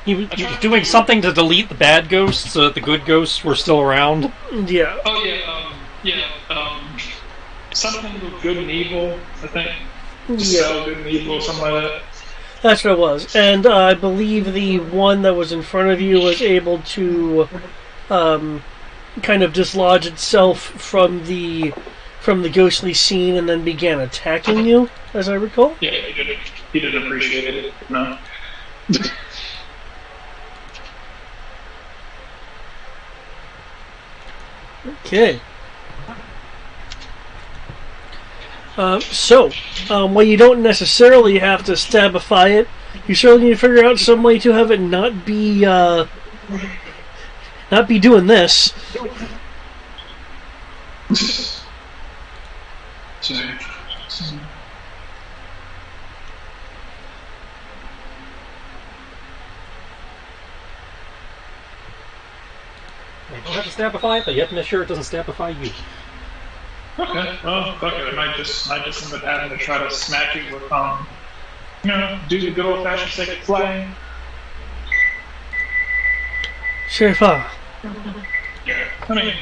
He was doing something to delete the bad ghosts so that the good ghosts were still around. Yeah. Oh yeah, something with good and evil. I think. Sell good and evil, something like that. That's what it was. And I believe the one that was in front of you was able to kind of dislodge itself from the ghostly scene and then began attacking you, as I recall. Yeah, he didn't appreciate it. No. Okay. While you don't necessarily have to stabify it, you certainly need to figure out some way to have it not be doing this. You don't have to stabify it, but you have to make sure it doesn't stabify you. Okay, well, fuck it. I might just end up having to try to smack it with, do the good old-fashioned second flying. Sure. Yeah, I mean,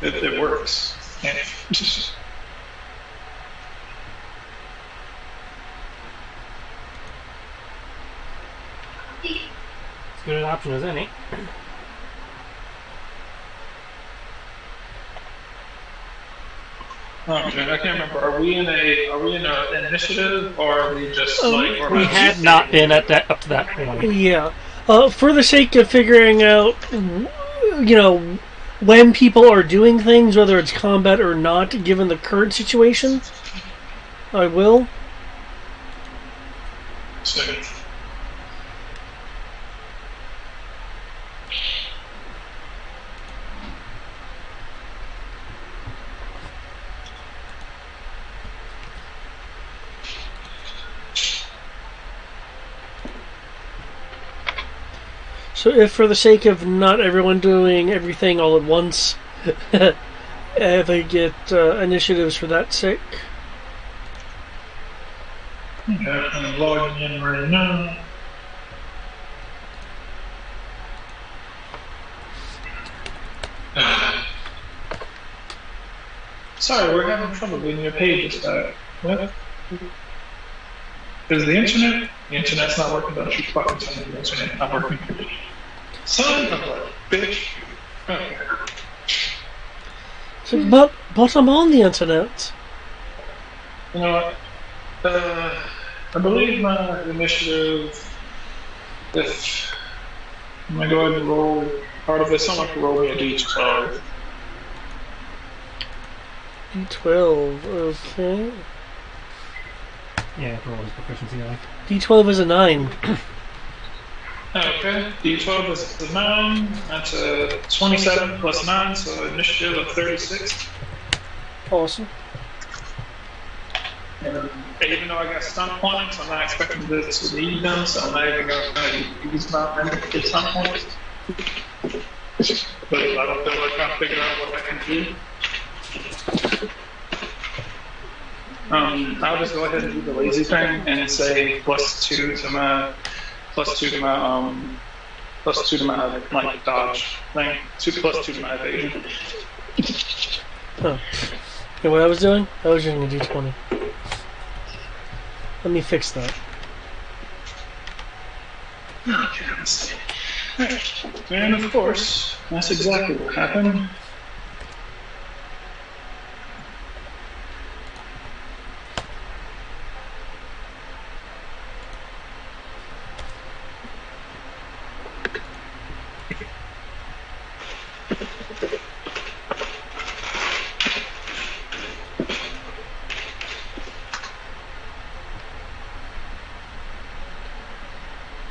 it works. Yeah. As good an option as any. Okay, I can't remember. Are we in an initiative, or are we just like? We had not been at that up to that point. Yeah. For the sake of figuring out, when people are doing things, whether it's combat or not, given the current situation, I will. So if for the sake of not everyone doing everything all at once, if I get initiatives for that sake. Yeah, I'm logging in right now. Sorry, we're having trouble getting your pages back. What? Is the internet? The internet's not working. Don't you fucking tell me the internet's not working. Son of a bitch. Okay. So, but I'm on the internet. You know what? I believe my initiative, if I'm going to go ahead and roll part of this, someone can roll me a d12. D12, okay. Yeah, roll his proficiency die. D12 is a 9. Okay, d12 is a 9. That's a 27 plus 9, so initiative of 36. Awesome. And even though I got stun points, I'm not expecting this to need them, so I'm not even going to use my limited stun points. But I don't feel like trying to figure out what I can do. I'll just go ahead and do the lazy thing and say +2 to my like dodge thing. +2 to my evasion. Oh. Okay, what I was doing? I was using a D20. Let me fix that. Okay, let's see. Alright. And of course, that's exactly what happened.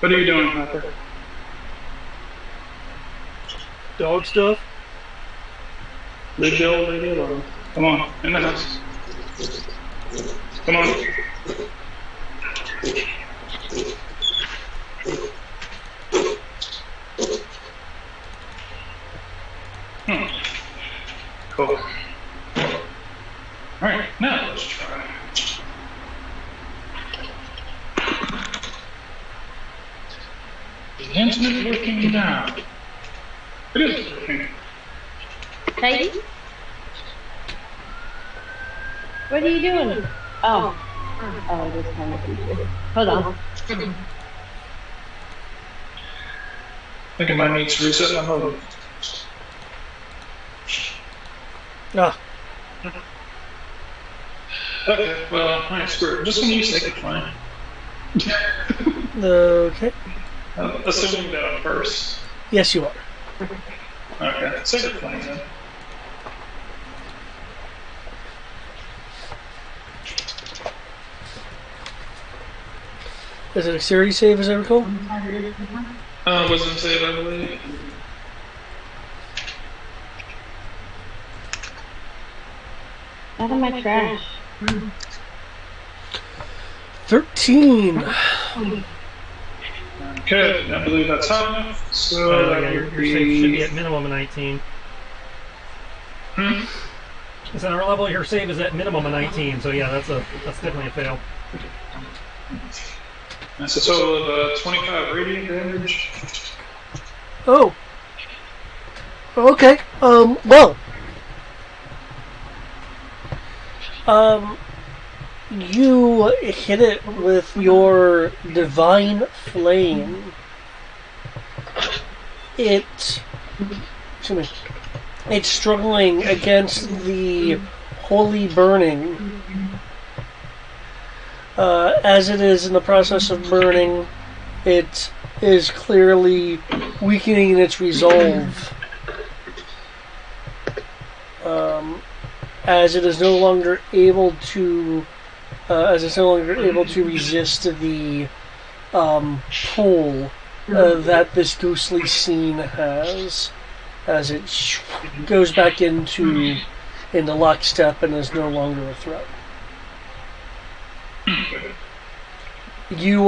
What are you doing, Hopper? Dog stuff? Leave the old lady alone. Come on, in the house. Come on. Cool. Alright, now let's try. the internet working now? It is working. Hey? What are you doing? Oh. Oh, this kind of feature. Hold on. I think I might need to reset my modem. Ah, Okay, well, alright, screw it. I'm just gonna use Sacred Flame. okay. Assuming that I'm first. Yes, you are. Okay, Sacred Flame then. Is it a dexterity save, as I recall? Wisdom save, I believe. Out of my trash. 13. Okay, I believe that's high enough. So that Yeah, your would save should be be. at minimum of 19. Hmm? Because on our level, your save is at minimum of 19, so yeah, that's definitely a fail. That's a total of 25 radiant damage. Oh. Okay. Well. You hit it with your divine flame. Excuse me. It's struggling against the holy burning. As it is in the process of burning, it is clearly weakening its resolve. As it is no longer able to, resist the pull that this ghostly scene has, as it goes back into lockstep and is no longer a threat. You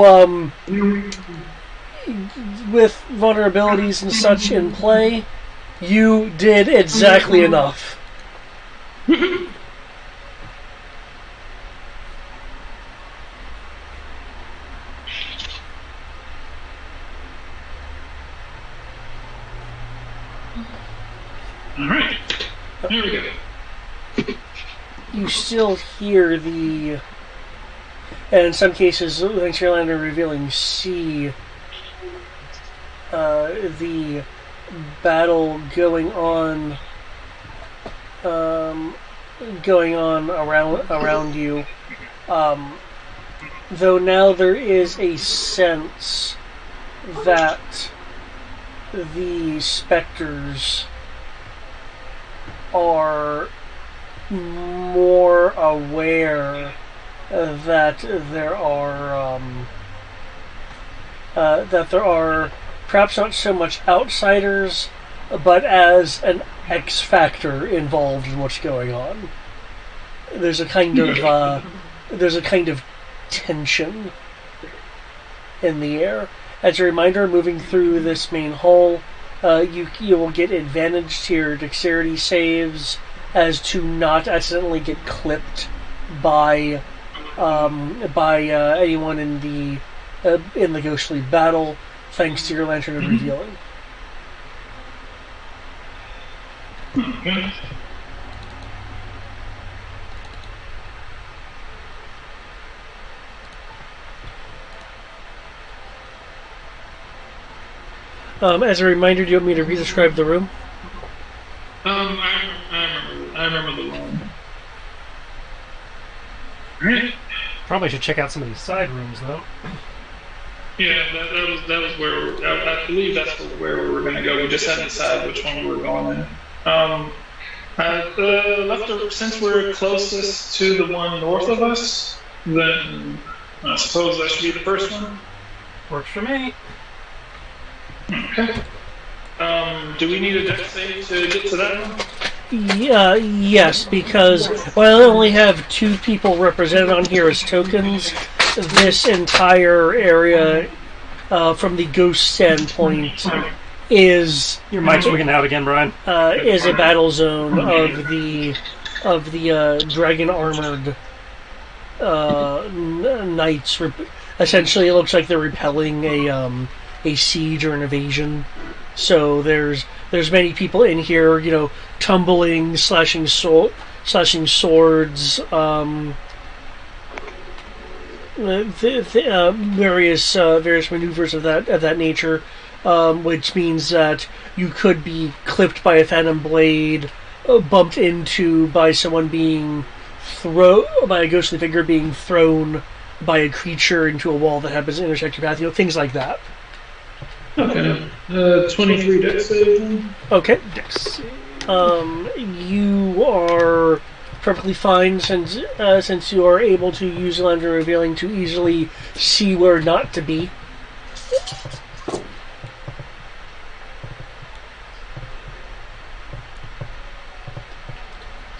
with vulnerabilities and such in play, you did exactly enough. Alright, here we go. You still hear and in some cases, thanks to your line of revealing, you see the battle going on around you. Though now there is a sense that the specters are more aware that there are perhaps not so much outsiders, but as an X factor involved in what's going on. There's a kind of tension in the air. As a reminder, moving through this main hall, you will get advantage to your dexterity saves as to not accidentally get clipped by anyone in the ghostly battle, thanks to your lantern of revealing. Okay. As a reminder, do you want me to re-describe the room? I remember the room. Right. Probably should check out some of these side rooms, though. Yeah, that was where I believe that's where we were going to go. We just hadn't decided which one we were going in. Since we're closest to the one north of us, then I suppose that should be the first one. Works for me. Okay. Do we need a dex save to get to that one? Yes, because while I only have 2 people represented on here as tokens, this entire area, from the ghost standpoint, is Your mic's wigging out again, Brian. is a battle zone of the dragon armored knights. Essentially, it looks like they're repelling a siege or an invasion. So there's many people in here, tumbling, slashing swords, various maneuvers of that nature, which means that you could be clipped by a phantom blade, bumped into by someone by a ghostly figure being thrown by a creature into a wall that happens to intersect your path, things like that. Okay. 23 dex save then? Okay. Dex. You are perfectly fine since you are able to use Lantern Revealing to easily see where not to be.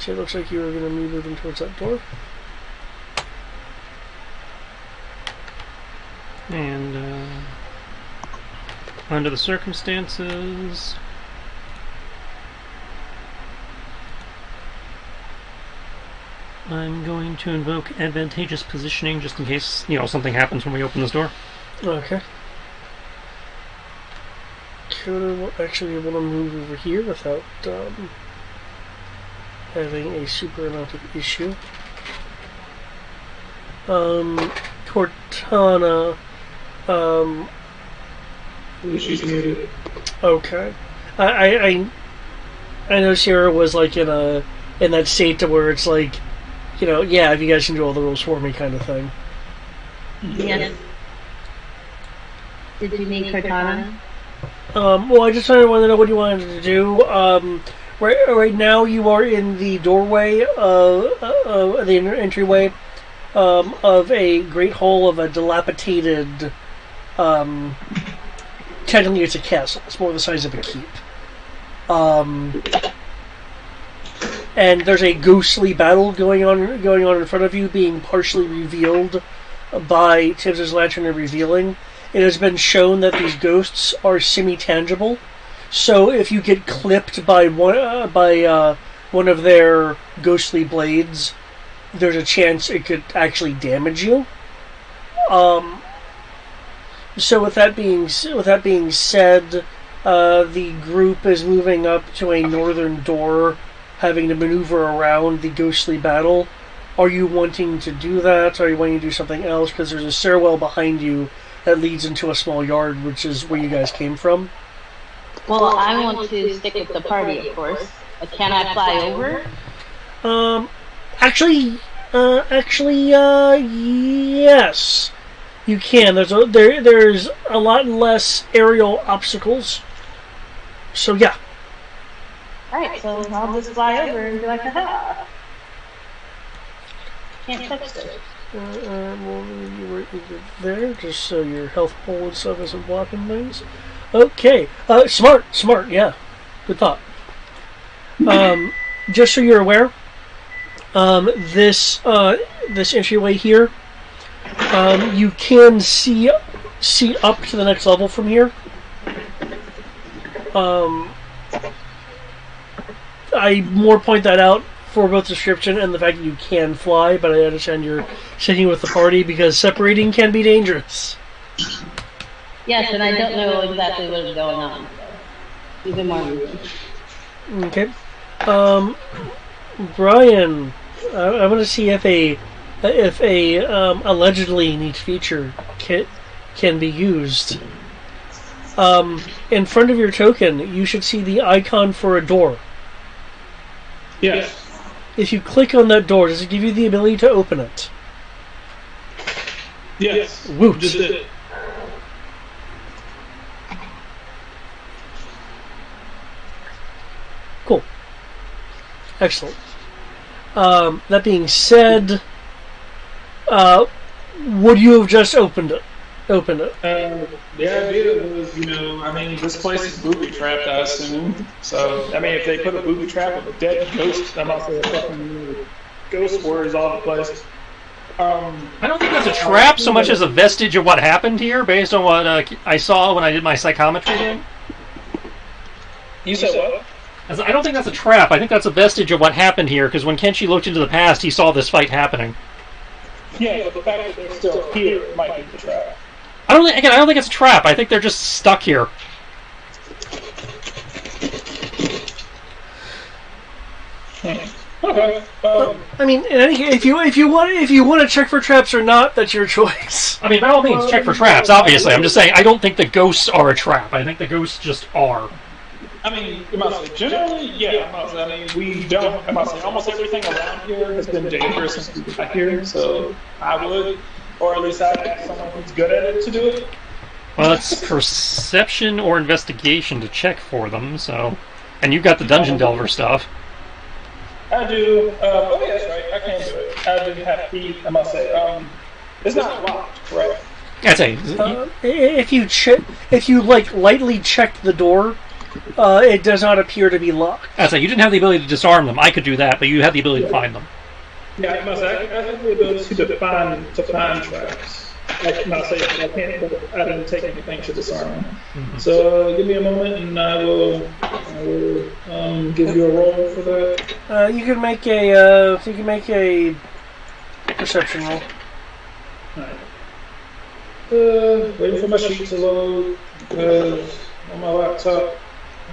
So it looks like you were going to be moving towards that door. And under the circumstances, I'm going to invoke advantageous positioning just in case, something happens when we open this door. Okay. Coda will actually be able to move over here without having a super amount of issue. Cortana, She's muted. okay. I know Sierra was like in that state to where it's like, yeah, if you guys can do all the rules for me kind of thing. Yes. Did you need Cortana? Well, I just wanted to know what you wanted to do. Right now you are in the doorway the entryway of a great hall of a dilapidated. Technically, it's a castle. It's more the size of a keep. And there's a ghostly battle going on in front of you, being partially revealed by Tibbs' Lantern and Revealing. It has been shown that these ghosts are semi-tangible, so if you get clipped by one of their ghostly blades, there's a chance it could actually damage you. So with that being said, the group is moving up to a northern door, having to maneuver around the ghostly battle. Are you wanting to do that? Are you wanting to do something else? Because there's a stairwell behind you that leads into a small yard, which is where you guys came from. Well, I want to stick with the party, of course. But can I fly over? Yes, you can. There's a lot less aerial obstacles. So yeah. Alright, so I'll just fly over and be like, aha! Can't touch this. We'll there, just so your health pool and stuff isn't blocking things. Okay, smart, yeah. Good thought. Just so you're aware, this entryway here, you can see up to the next level from here. I more point that out for both description and the fact that you can fly, but I understand you're sticking with the party because separating can be dangerous. Yes, and I don't know exactly what is going on. So even more reason. Okay. Brian, I want to see if a allegedly neat feature can be used. In front of your token, you should see the icon for a door. Yes. If you click on that door, does it give you the ability to open it? Yes. Woot. Just did. Cool. Excellent. That being said, would you have just opened it? The idea was, this place is booby trapped, I assume. So, if they put a booby trap with a dead ghost, I'm not saying fucking ghost words all the place. I don't think that's a trap so much as a vestige of what happened here, based on what I saw when I did my psychometry thing. You said what? I don't think that's a trap. I think that's a vestige of what happened here, because when Kenshi looked into the past, he saw this fight happening. Yeah, but the fact that they're still here might be the trap. I don't think it's a trap. I think they're just stuck here. Okay. I mean, in any case, if you want to check for traps or not, that's your choice. I mean, by all means, check for traps. Obviously, I'm just saying I don't think the ghosts are a trap. I think the ghosts just are. I mean, generally, yeah. I mean, we don't. Almost everything around here has been dangerous since we got here. So I would, or at least I'd ask someone who's good at it to do it. Well, it's perception or investigation to check for them. So, and you've got the dungeon delver stuff. I do. Oh, yeah, that's right. I can do it. I do have key. I must say. It's not locked, right? I'd say if you like lightly check the door, it does not appear to be locked. I'd say you didn't have the ability to disarm them. I could do that, but you have the ability to find them. Yeah, I must say. I have the ability to find traps. I can't. But I didn't take anything to disarm them. Mm-hmm. So give me a moment, and I will give you a roll for that. You can make a perception roll. Alright. Waiting for my sheet to load on my laptop,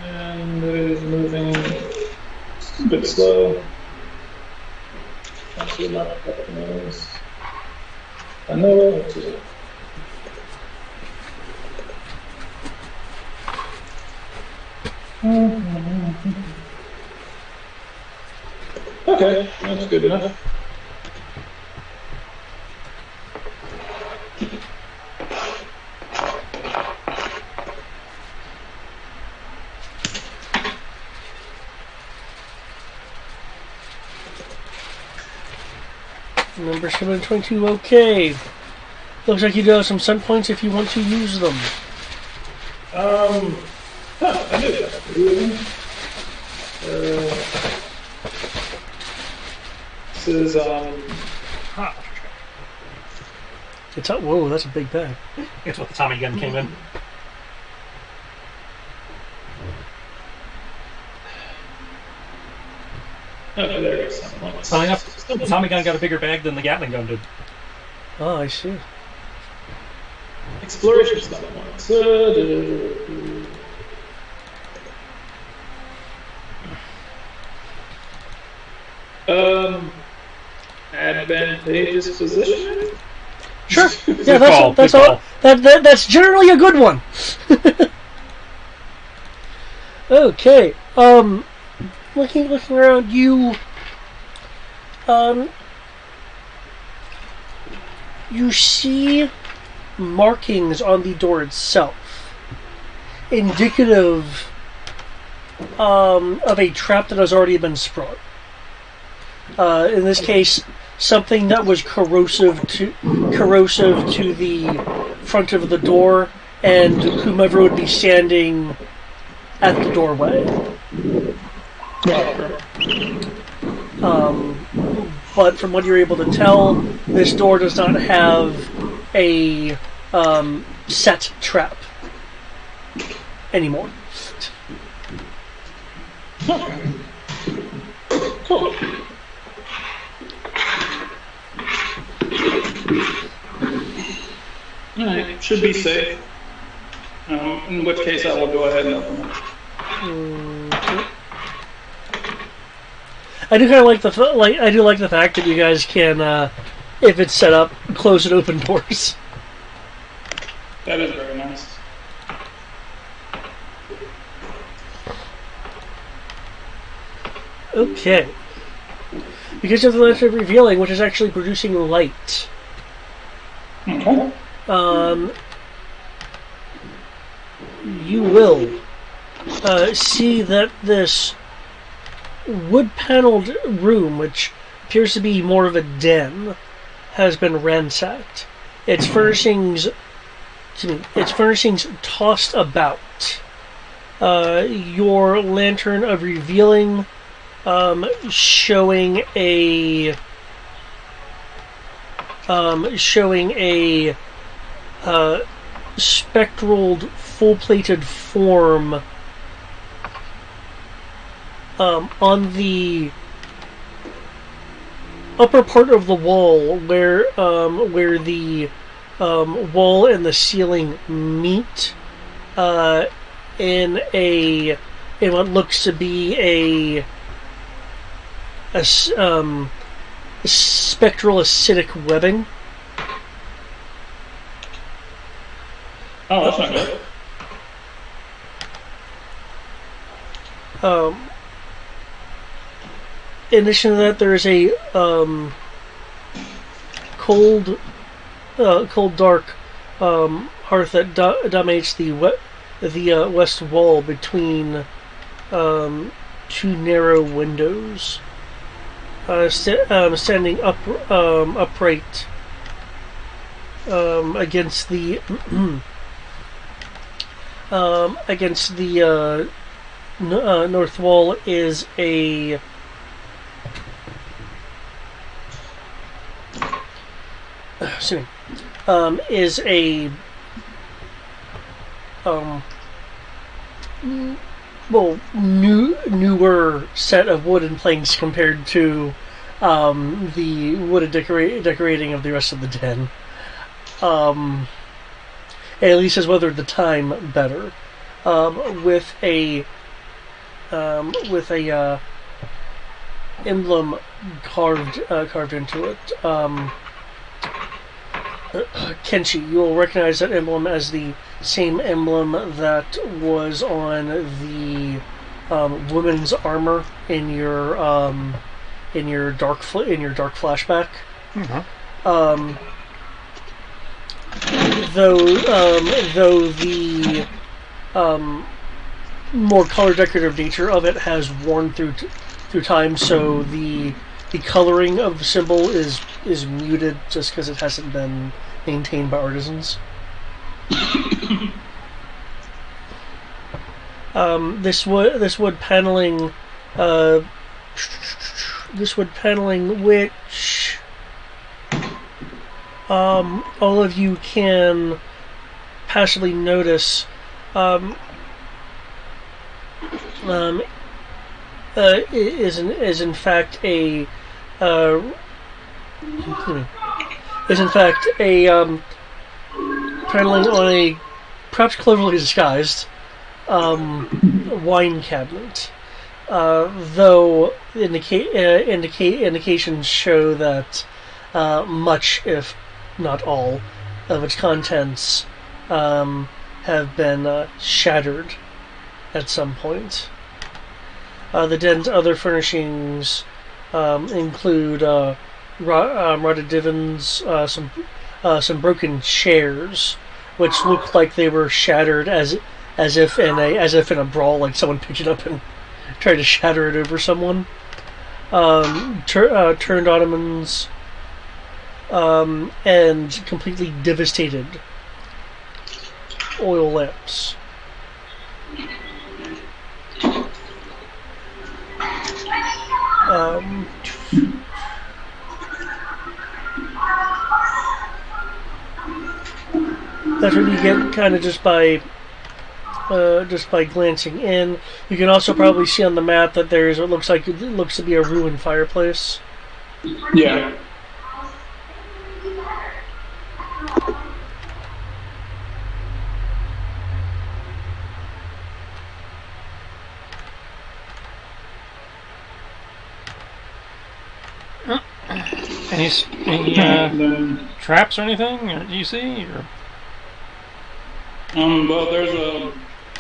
and it is moving a bit slow. Let's see what my button is. I know what to do. Okay, that's good enough. Number 722, okay. Looks like you do have some sun points if you want to use them. I do. This is, It's up. Whoa, that's a big bag. Guess what the Tommy gun came in. okay, there it is. Funny enough, the Tommy gun got a bigger bag than the Gatling gun did. Oh, I see. Exploration stuff. Advantageous position? Sure. Yeah, Good that's call. all. That's generally a good one. Okay. Looking around, you see markings on the door itself, indicative of a trap that has already been sprung. In this case, something that was corrosive to the front of the door and whomever would be standing at the doorway. But from what you're able to tell, this door does not have a set trap anymore. Cool. Alright, should be safe. In which case I will go ahead and open it. I do kind of like the fact that you guys can, if it's set up, close and open doors. That is very nice. Okay. Because of the lantern revealing, which is actually producing light. Okay. You will see that this wood-paneled room, which appears to be more of a den, has been ransacked. Its furnishings tossed about. Your lantern of revealing, showing a spectral, full-plated form on the upper part of the wall where the wall and the ceiling meet in what looks to be a spectral acidic webbing. Oh, that's not good. In addition to that, there is a cold, dark hearth that dominates the west wall between two narrow windows, standing upright against the north wall is a newer set of wooden planks compared to the wooden decorating of the rest of the den. At least has weathered the time better, with a emblem carved into it. Kenshi, you will recognize that emblem as the same emblem that was on the woman's armor in your dark flashback. Mm-hmm. Though the more color decorative nature of it has worn through time, so the coloring of the symbol is muted just because it hasn't been maintained by artisans. This wood paneling, which all of you can passively notice, is in fact a paneling on a perhaps cleverly disguised wine cabinet, though indications show that much, if not all, of its contents have been shattered at some point. The den's other furnishings include rotted divans, some broken chairs, which look like they were shattered as if in a brawl, like someone picked it up and tried to shatter it over someone. Turned ottomans, and completely devastated oil lamps. That's what you get kind of just by glancing in. You can also probably see on the map that there's what looks to be a ruined fireplace. Yeah. Any traps or anything? Or do you see? Or? Well,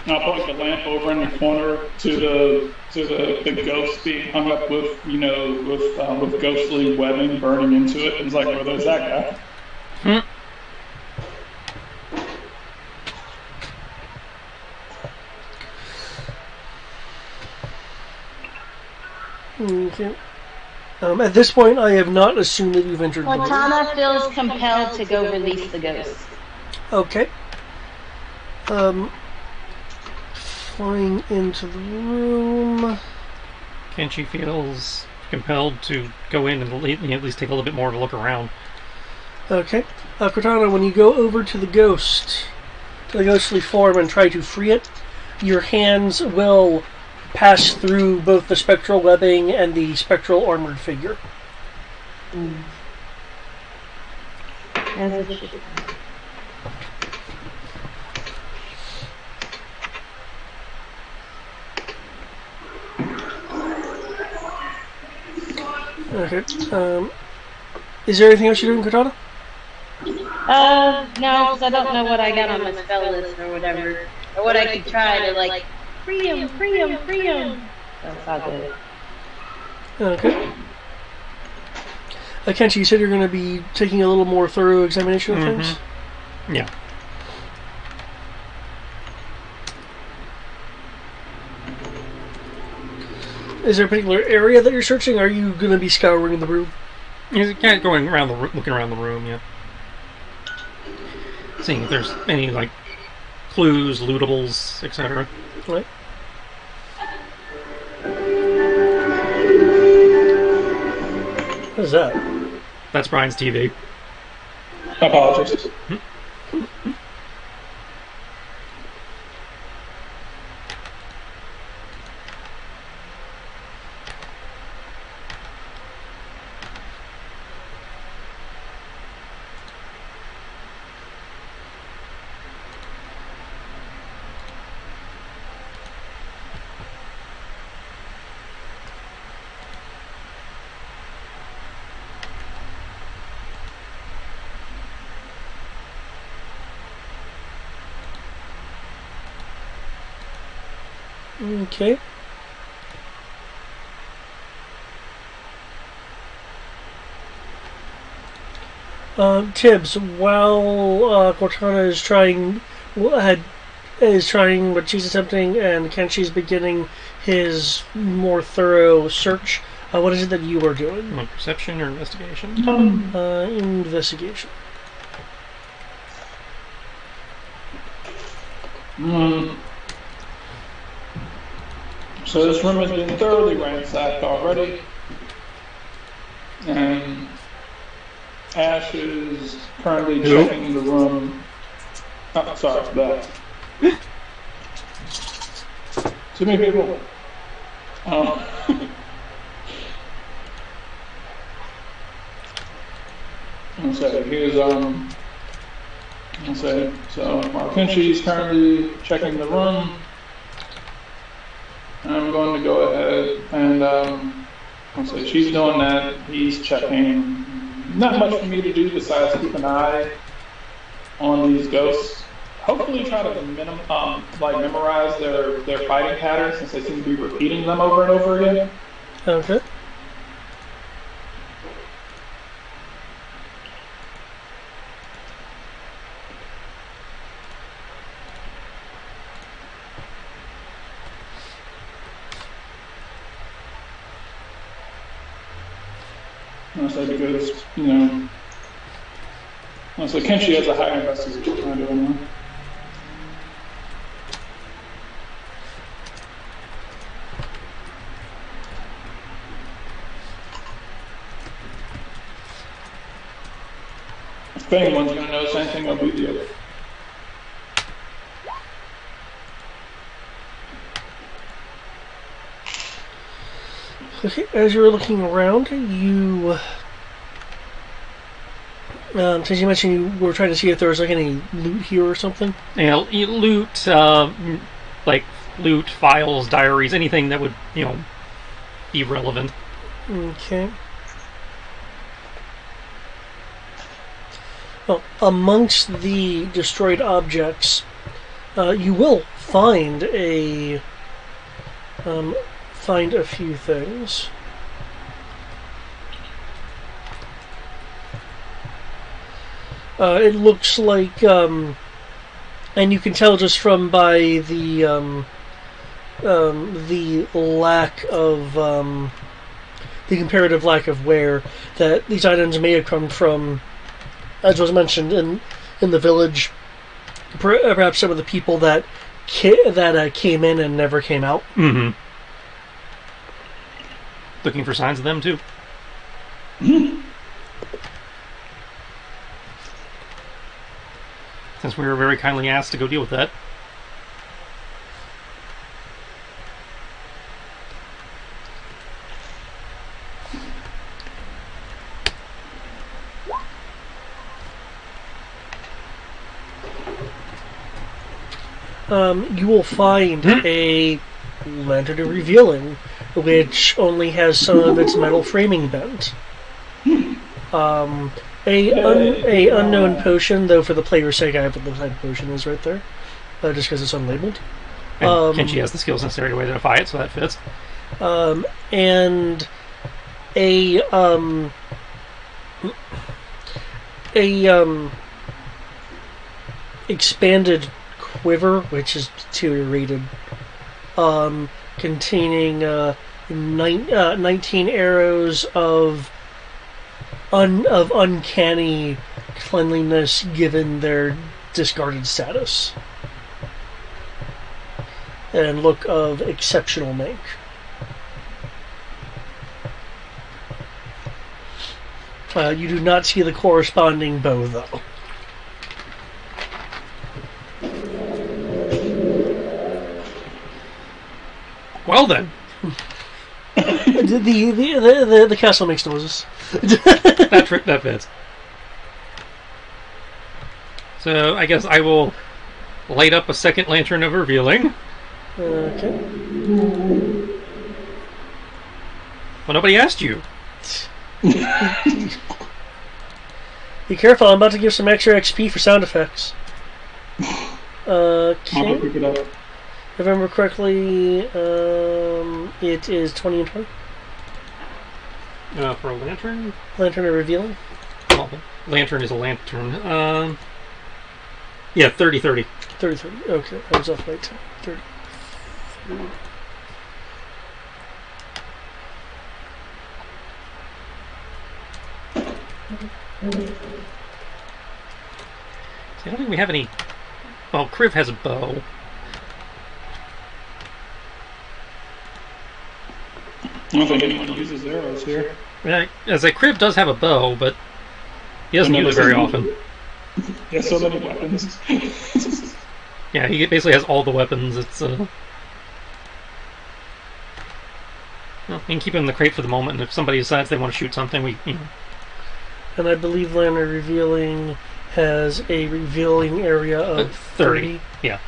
I'll point the lamp over in the corner to the ghost being hung up with ghostly webbing burning into it. And it's like, well, there's that guy. Okay. At this point, I have not assumed that you've entered the room. Latana feels compelled to go release the ghost. Okay. Flying into the room. Kenshi feels compelled to go in and at least take a little bit more to look around. Okay. Cortana, when you go over to the ghostly form and try to free it, your hands will pass through both the spectral webbing and the spectral armored figure. As it should. Okay. Is there anything else you're doing, Cortana? No, because I don't know what I got on my spell list or whatever. Or what I could try to, like, free him, free him, free him. That's all good. Okay. Kenshi, you said you're going to be taking a little more thorough examination of things? Yeah. Is there a particular area that you're searching? Or are you going to be scouring the room? He's kind of going around looking around the room, yeah. Seeing if there's any, like, clues, lootables, etc. Right. What is that? That's Brian's TV. Apologies. Okay. Tibbs, while Cortana is trying what she's attempting, and Kenshi's beginning his more thorough search, what is it that you are doing? Like perception or investigation? Investigation. So this room has been thoroughly ransacked already, and Ash is currently checking the room. Oh, sorry for that. Too many people. So here's so Markinshi's currently checking the room. I'm going to go ahead and so she's doing that. He's checking. Not much for me to do besides keep an eye on these ghosts. Hopefully, try to memorize their fighting patterns, since they seem to be repeating them over and over again. Okay. Honestly, because, honestly, Kenshi has a high investigation kind of anyway. If anyone's going to notice anything, it'll be the other. Okay, as you're looking around, you, since you mentioned you were trying to see if there was like any loot here or something. Yeah, loot, like loot, files, diaries, anything that would, be relevant. Okay. Well, amongst the destroyed objects, you will find a few things. It looks like, and you can tell just from by the lack of the comparative lack of wear, that these items may have come from, as was mentioned in the village, perhaps some of the people that came in and never came out. Mm-hmm. Looking for signs of them too. Since we were very kindly asked to go deal with that. You will find a lantern of revealing which only has some of its metal framing bent. A unknown potion, though for the player's sake I have what the type of potion is right there, just because it's unlabeled. And Kenshi has the skills necessary to identify it, so that fits. And a expanded quiver, which is deteriorated, containing 19 arrows of uncanny cleanliness given their discarded status, and look of exceptional make. You do not see the corresponding bow, though. Well then. The castle makes noises. that fits. So I guess I will light up a second lantern of revealing. Okay. Well, nobody asked you. Be careful, I'm about to give some extra XP for sound effects. Okay. I'll pick it up. If I remember correctly, it is 20 and 20. For a lantern? Lantern or revealing? Well, lantern is a lantern. Yeah, 30. 30. Okay, I was off by 10. 30. See, I don't think we have any... Well, Kriv has a bow. I don't think anyone uses arrows here. Yeah, as a Kriv does have a bow, but he doesn't use it very often. He has so many weapons. Yeah, he basically has all the weapons. It's well, we can keep him in the crate for the moment, and if somebody decides they want to shoot something, we. And I believe Lantern Revealing has a revealing area of 30. Yeah.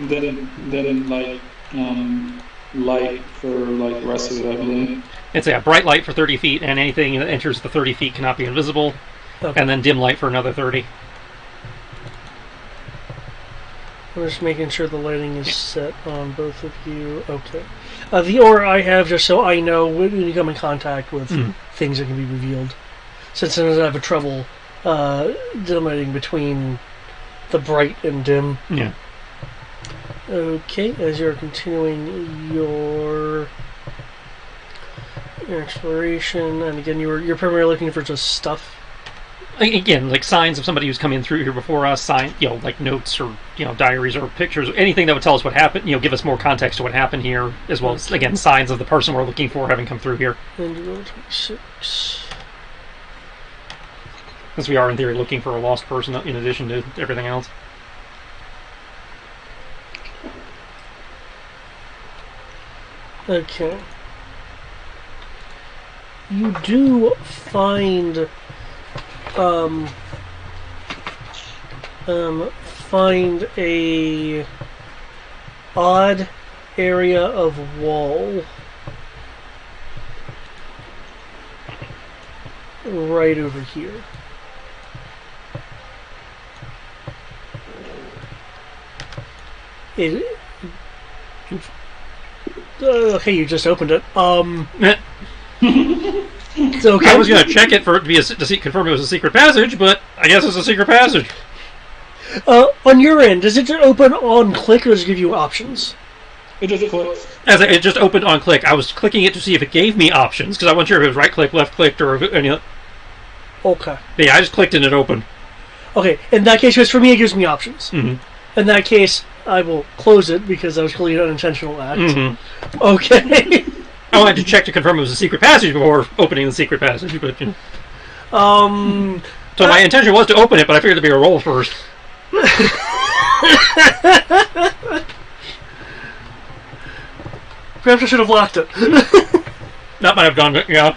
Then light for like the rest of it, I believe. It's a bright light for 30 feet, and anything that enters the 30 feet cannot be invisible. Okay. And then dim light for another 30. I'm just making sure the lighting is set on both of you. Okay. The aura I have, just so I know when you come in contact with things that can be revealed. Since sometimes I have a trouble delineating between the bright and dim. Yeah. Okay, as you're continuing your exploration, and again, you're primarily looking for just stuff. Again, like signs of somebody who's come in through here before us, like notes or diaries or pictures, or anything that would tell us what happened. Give us more context to what happened here, as well as again signs of the person we're looking for having come through here. And you roll 26. Since we are in theory looking for a lost person, in addition to everything else. Okay. You do find a odd area of wall right over here. Okay, you just opened it. It's okay. I was going to check it for it to confirm it was a secret passage, but I guess it's a secret passage. On your end, does it open on click or does it give you options? It just clicks. It just opened on click. I was clicking it to see if it gave me options, because I wasn't sure if it was right click, left clicked, or any. Okay. Yeah, I just clicked and it opened. Okay, in that case, because for me it gives me options. Mm-hmm. In that case, I will close it because that was clearly an unintentional act. Mm-hmm. Okay. I wanted to check to confirm it was a secret passage before opening the secret passage, but. So my intention was to open it, but I figured there'd be a roll first. Perhaps I should have locked it. That might have done it, yeah.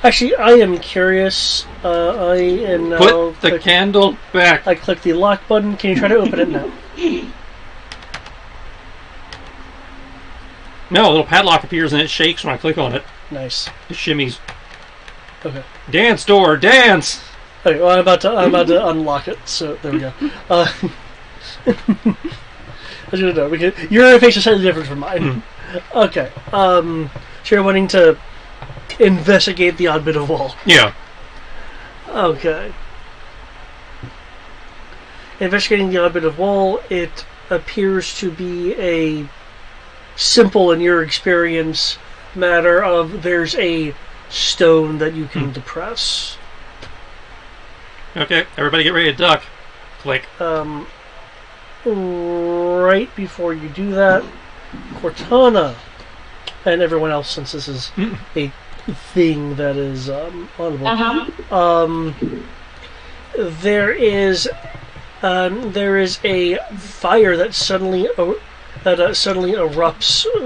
Actually, I am curious. I am now. Put the candle back. I click the lock button. Can you try to open it now? No, a little padlock appears and it shakes when I click on it. Nice. It shimmies. Okay. Dance door, dance. Okay. Well, I'm about to unlock it. So there we go. I should know because your interface is slightly different from mine. Okay. So you're wanting to investigate the odd bit of wall. Yeah. Okay. Investigating the odd bit of wall, it appears to be a simple, in your experience, matter of there's a stone that you can depress. Okay, everybody get ready to duck. Click. Right before you do that, Cortana and everyone else, since this is a thing that is audible. There is a fire that suddenly erupts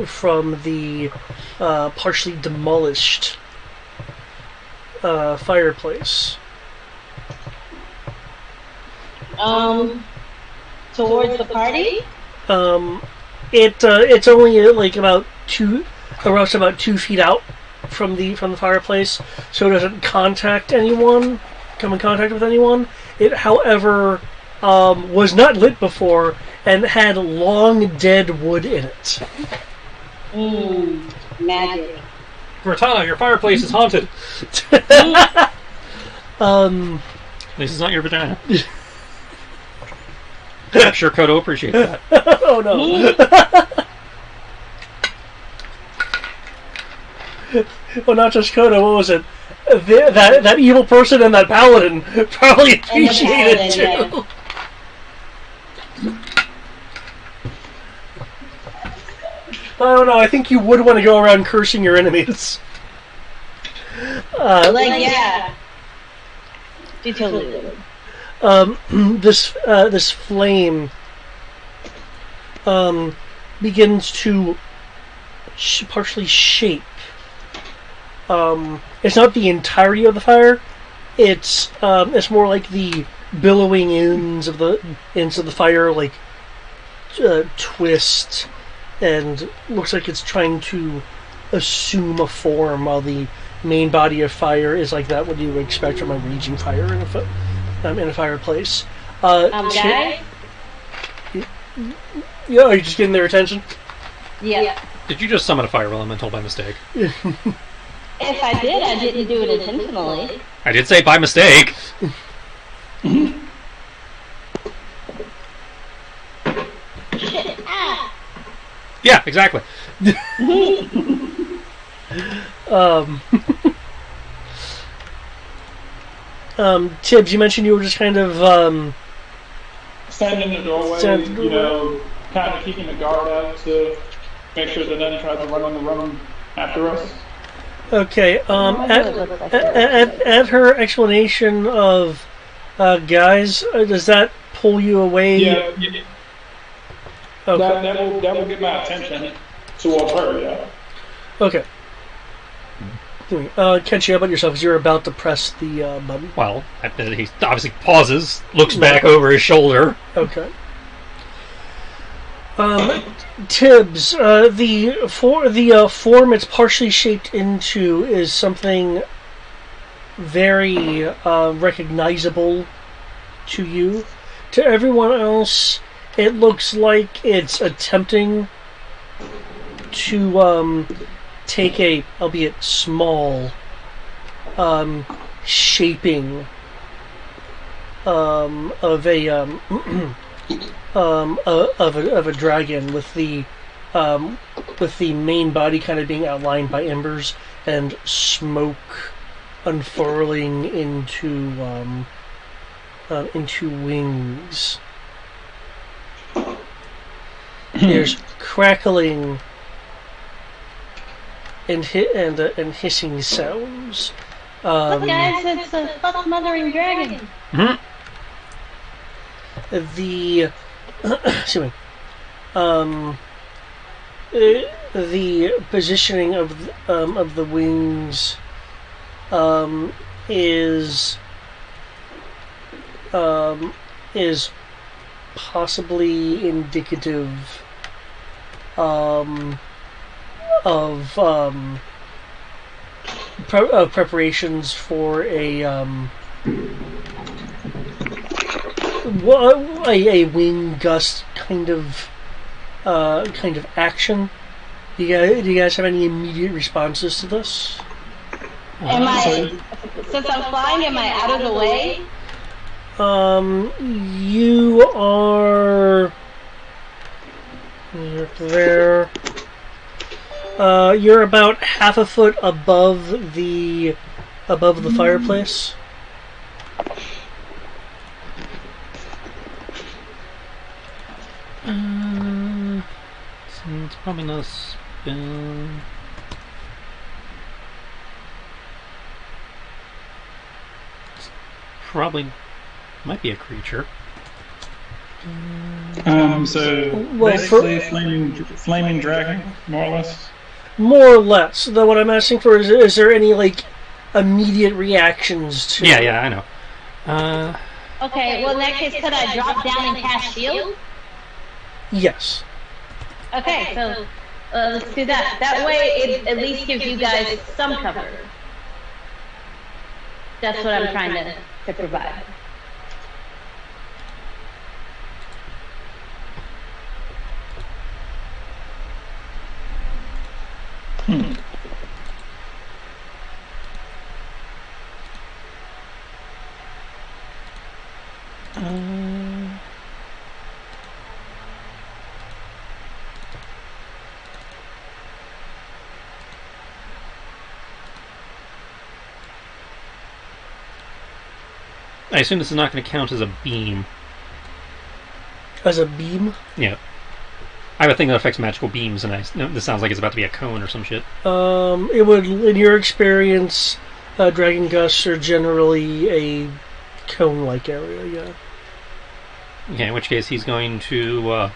from the partially demolished fireplace. Towards the party? It's only like about erupts about 2 feet out from the fireplace, so it doesn't come in contact with anyone. It, however, was not lit before and had long dead wood in it. Magic. Cortana, your fireplace is haunted. This is not your vagina. I'm sure Kodo appreciates that. Oh no. Well, not just Kodo, what was it? That evil person and that paladin probably appreciated it too. I don't know, I think you would want to go around cursing your enemies. Yeah. You totally would. This flame begins to partially shape. It's not the entirety of the fire. It's more like the billowing ends of the fire, like twist, and looks like it's trying to assume a form, while the main body of fire is like that. What do you expect from a raging fire in a fireplace? Guys? Yeah, are you just getting their attention? Yeah. Did you just summon a fire elemental by mistake? If I did, I didn't do it intentionally. I did say by mistake. Shit. Ah! Yeah, exactly. Tibbs, you mentioned you were just kind of Standing in the doorway, kind of keeping the guard out to make sure that none tries to run on the run after us. Okay. At her explanation of guys, does that pull you away? Yeah. Okay. That will get my attention towards her. Yeah. Okay. Kenshi, how about yourself? Because you're about to press the button. Well, he obviously pauses, looks back over his shoulder. Okay. Tibbs, the form it's partially shaped into is something very recognizable to you. To everyone else, it looks like it's attempting to take a, albeit small, shaping of a dragon, with the main body kind of being outlined by embers and smoke unfurling into wings. There's crackling and hissing sounds. Look, guys, it's a fuck mothering dragon. Mm-hmm. The excuse me. The positioning of the wings is possibly indicative preparations for a wing gust kind of action. Do you guys have any immediate responses to this? Am I, since I'm flying, am I out of the way? You are there. You're about half a foot above the fireplace. It's probably not a spell. It's probably might be a creature. So Well, basically, flaming dragon, more or less. More or less. Though what I'm asking for is there any like immediate reactions to? Yeah, I know. Okay, well in that case, could I drop down and cast shield? Yes. Okay, so let's do that. That way, it at least gives you guys some cover. That's what I'm trying to provide. I assume this is not going to count as a beam. As a beam? Yeah. I would think that affects magical beams, and this sounds like it's about to be a cone or some shit. It would, in your experience, dragon gusts are generally a cone-like area. Yeah. Okay, in which case he's going to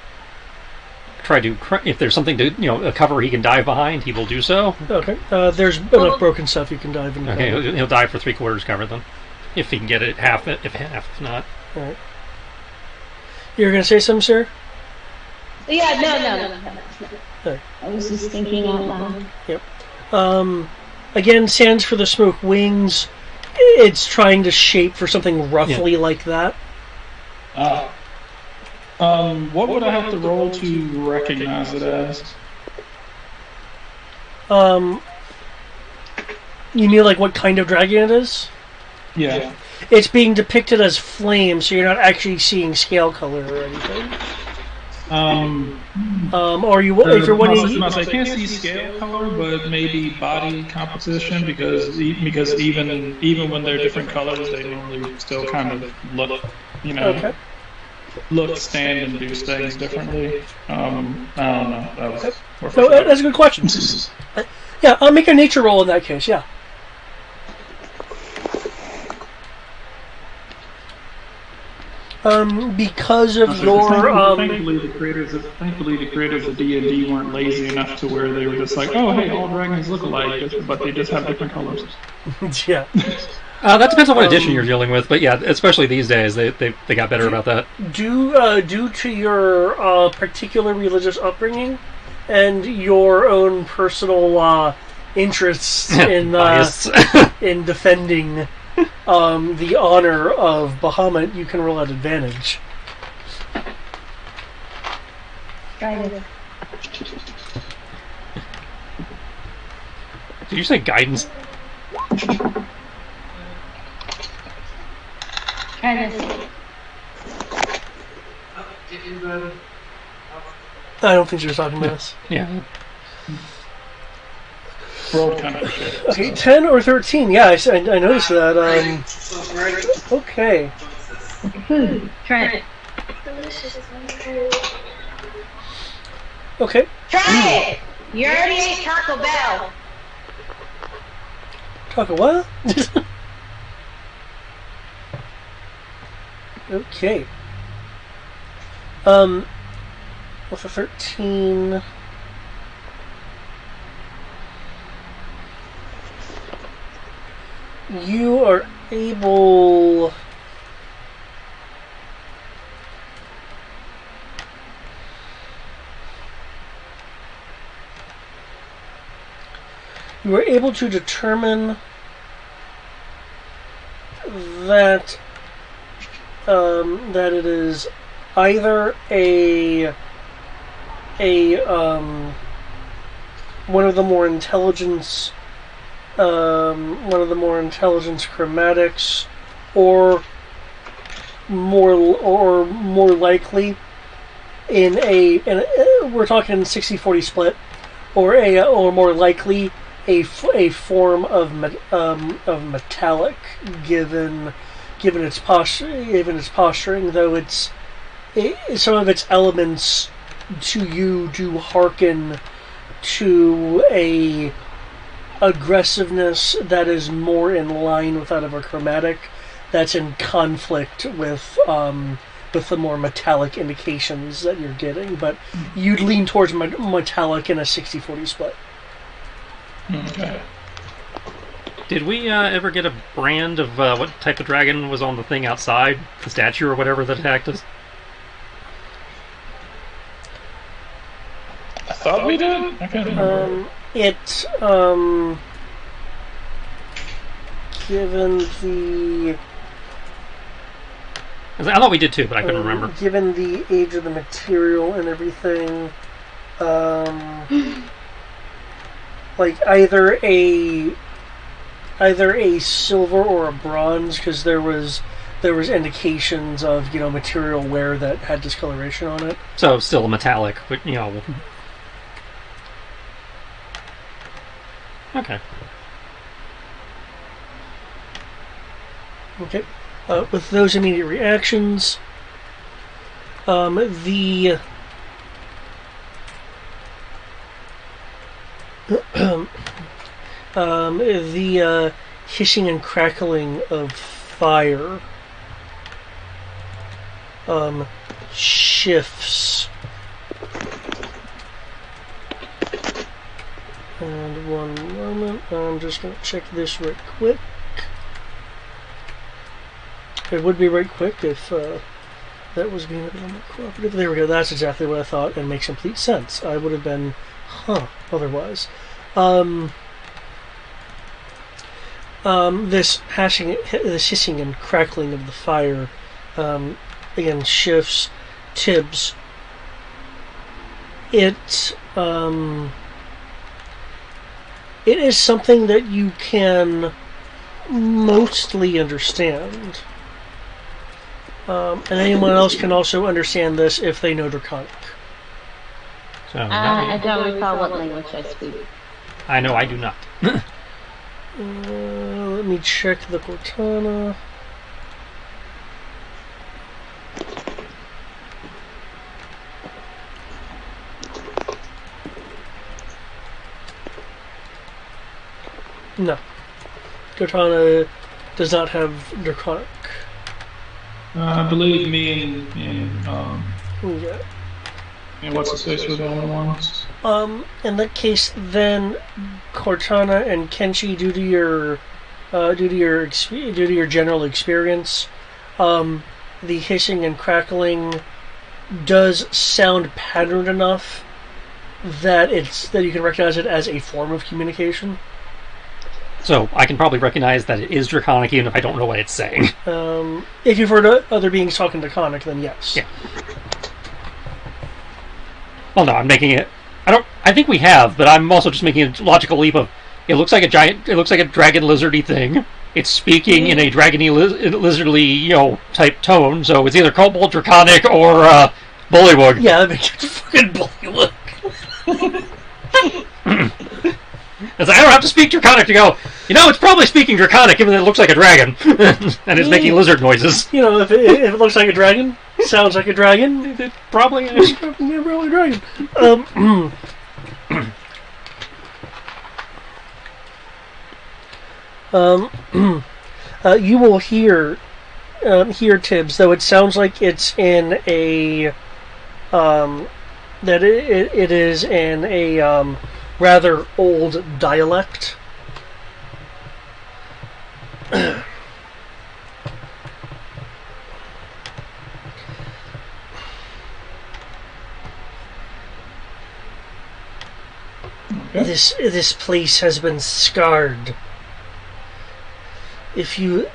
try to. If there's something to, a cover he can dive behind, he will do so. Okay. There's enough broken stuff you can dive into. Okay, he'll dive for 3/4 cover then, if he can get it half. If not. All right. You're gonna say something, sir? Yeah, no. Right. I was just thinking out loud. Yep. Again, sands for the smoke wings. It's trying to shape for something roughly like that. What would I have to roll to recognize it as? You mean like what kind of dragon it is? Yeah. It's being depicted as flame, so you're not actually seeing scale color or anything. Or you, if you're wanting, I can't see scale color, but maybe body composition because even when they're different colors, they normally still kind of look, okay. look, stand, and do things differently. I don't know. No, that's a good question. Yeah, I'll make a nature roll in that case. Yeah. Because of your thankfully the creators of D&D weren't lazy enough to where they were just like, oh hey, all dragons look alike, but they just have different colors. Yeah. That depends on what edition you're dealing with, but yeah, especially these days, they got better about that. Due to your particular religious upbringing and your own personal interests in in defending the honor of Bahamut, you can roll at advantage. Try it. Did you say guidance? Try this. I don't think she was talking about us. Yeah. Rolled kind of shit. Okay, 10 or 13. Yeah, I noticed that. Okay. Try it. Okay. Try it! You already ate Taco Bell. Talk a what? Okay. With a 13. You are able. you were able to determine that that it is either one of the more intelligence chromatics, or more likely in a we're talking 60-40 split, or more likely a form of metallic, given its posturing, though some of its elements to you do hearken to a aggressiveness that is more in line with that of a chromatic, that's in conflict with the more metallic indications that you're getting. But you'd lean towards metallic in a 60-40 split. Okay. Did we ever get a brand of what type of dragon was on the thing outside, the statue or whatever that attacked us? I thought we did. I can't remember. Given the... I thought we did too, but I couldn't remember. Given the age of the material and everything, like either a silver or a bronze, because there was indications of material wear that had discoloration on it. So still a metallic, but Okay. Okay. With those immediate reactions, the hissing and crackling of fire shifts. And one moment, I'm just going to check this right quick. It would be right quick if that was being a little more cooperative. There we go, that's exactly what I thought, and makes complete sense. I would have been, otherwise. This hissing and crackling of the fire, again, shifts. Tibbs. It is something that you can mostly understand. And anyone else can also understand this if they know Draconic. So I don't recall what language I speak. I know I do not. Let me check the Cortana. No. Cortana does not have Draconic. I believe me and Yeah. and what's his face were the only ones. In that case, then Cortana and Kenshi, due to your general experience, the hissing and crackling does sound patterned enough that you can recognize it as a form of communication. So I can probably recognize that it is Draconic even if I don't know what it's saying. If you've heard other beings talking Draconic, then yes. Yeah. Well, no, I'm making it. I think we have, but I'm also just making a logical leap of. It looks like a dragon lizardy thing. It's speaking in a dragony lizardly type tone, so it's either Kobold, Draconic, or Bullywug. Yeah, that makes it fucking Bullywug. It's like, I don't have to speak Draconic to go, it's probably speaking Draconic, even though it looks like a dragon. And it's making lizard noises. If it looks like a dragon, sounds like a dragon, It probably is. probably a dragon. You will hear Tibbs, though it sounds like it's in a that it is in a rather old dialect. Okay. This place has been scarred. If you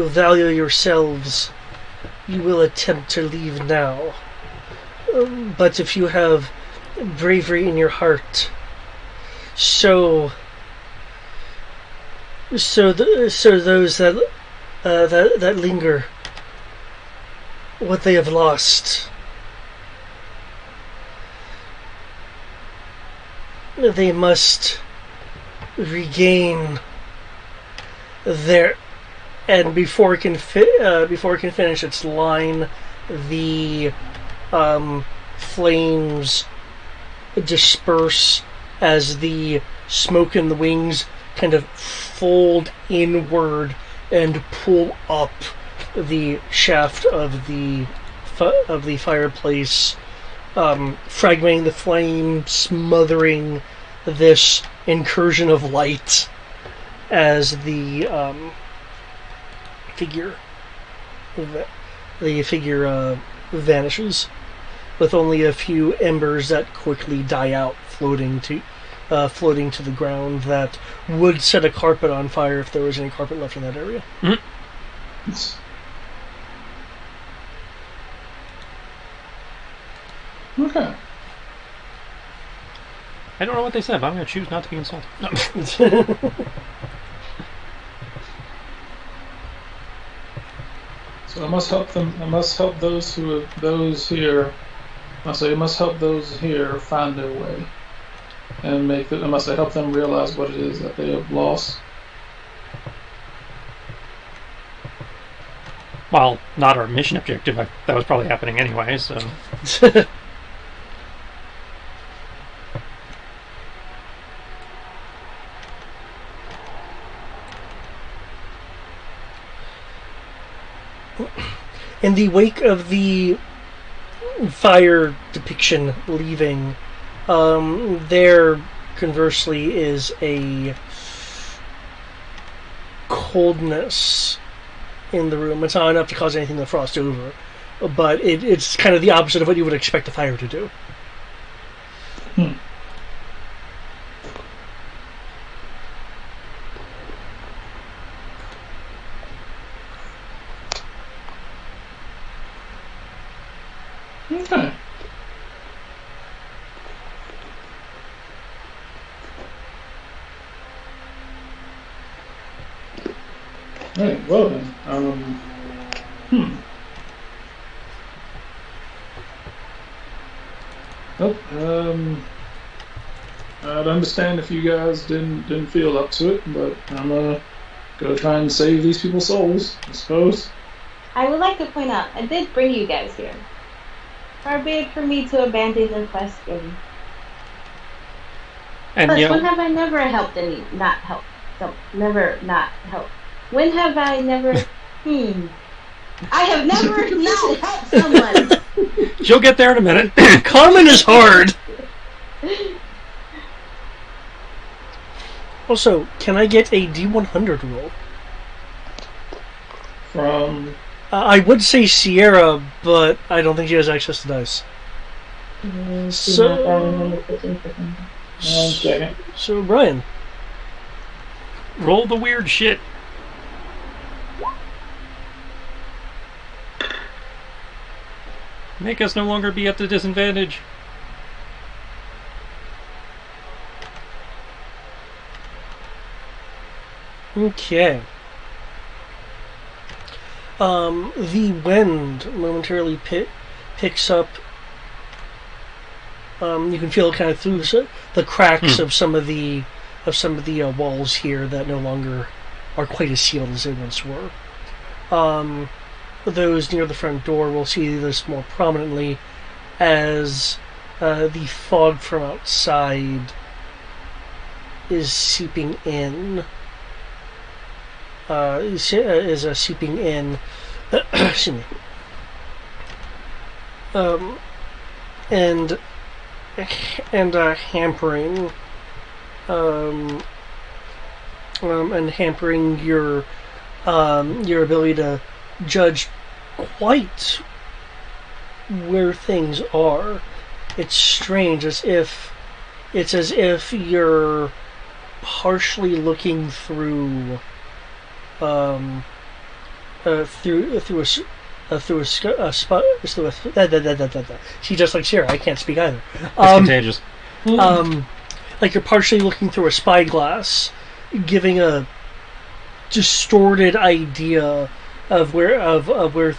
value yourselves, you will attempt to leave now. But if you have bravery in your heart, so those that linger, what they have lost, they must regain their. And before it can finish its line, the flames disperse as the smoke and the wings kind of fold inward and pull up the shaft of the fireplace, fragmenting the flame, smothering this incursion of light as the figure vanishes, with only a few embers that quickly die out, floating to the ground. That would set a carpet on fire if there was any carpet left in that area. Mm-hmm. Okay. I don't know what they said, but I'm going to choose not to be insulted. No. So I must help them. I must help those here. I must help those here find their way, and I must help them realize what it is that they have lost. Well, not our mission objective. That was probably happening anyway, so. In the wake of the fire depiction leaving, there conversely is a coldness in the room. It's not enough to cause anything to frost over, but it's kind of the opposite of what you would expect a fire to do. Okay. Right, well then. I'd understand if you guys didn't feel up to it, but I'm gonna try and save these people's souls, I suppose. I would like to point out, I did bring you guys here. Far be it for me to abandon the question. And Plus, you know, when have I never helped not helped? So, never not helped. When have I never, I have never not helped someone. she'll get there in a minute. Common is hard. Also, can I get a D100 roll? From I would say Sierra, but I don't think she has access to dice. So, one second. so Brian. Roll the weird shit. Make us no longer be at the disadvantage. Okay. The wind momentarily picks up. You can feel it kind of through the cracks of some of the walls here that no longer are quite as sealed as they once were. Those near the front door will see this more prominently as the fog from outside is seeping in. Seeping in. Excuse me. And hampering. And hampering your ability to judge quite where things are. It's strange, as if it's as if you're partially looking through See, just like Shira, I can't speak either. It's contagious. Like you're partially looking through a spyglass, giving a distorted idea of where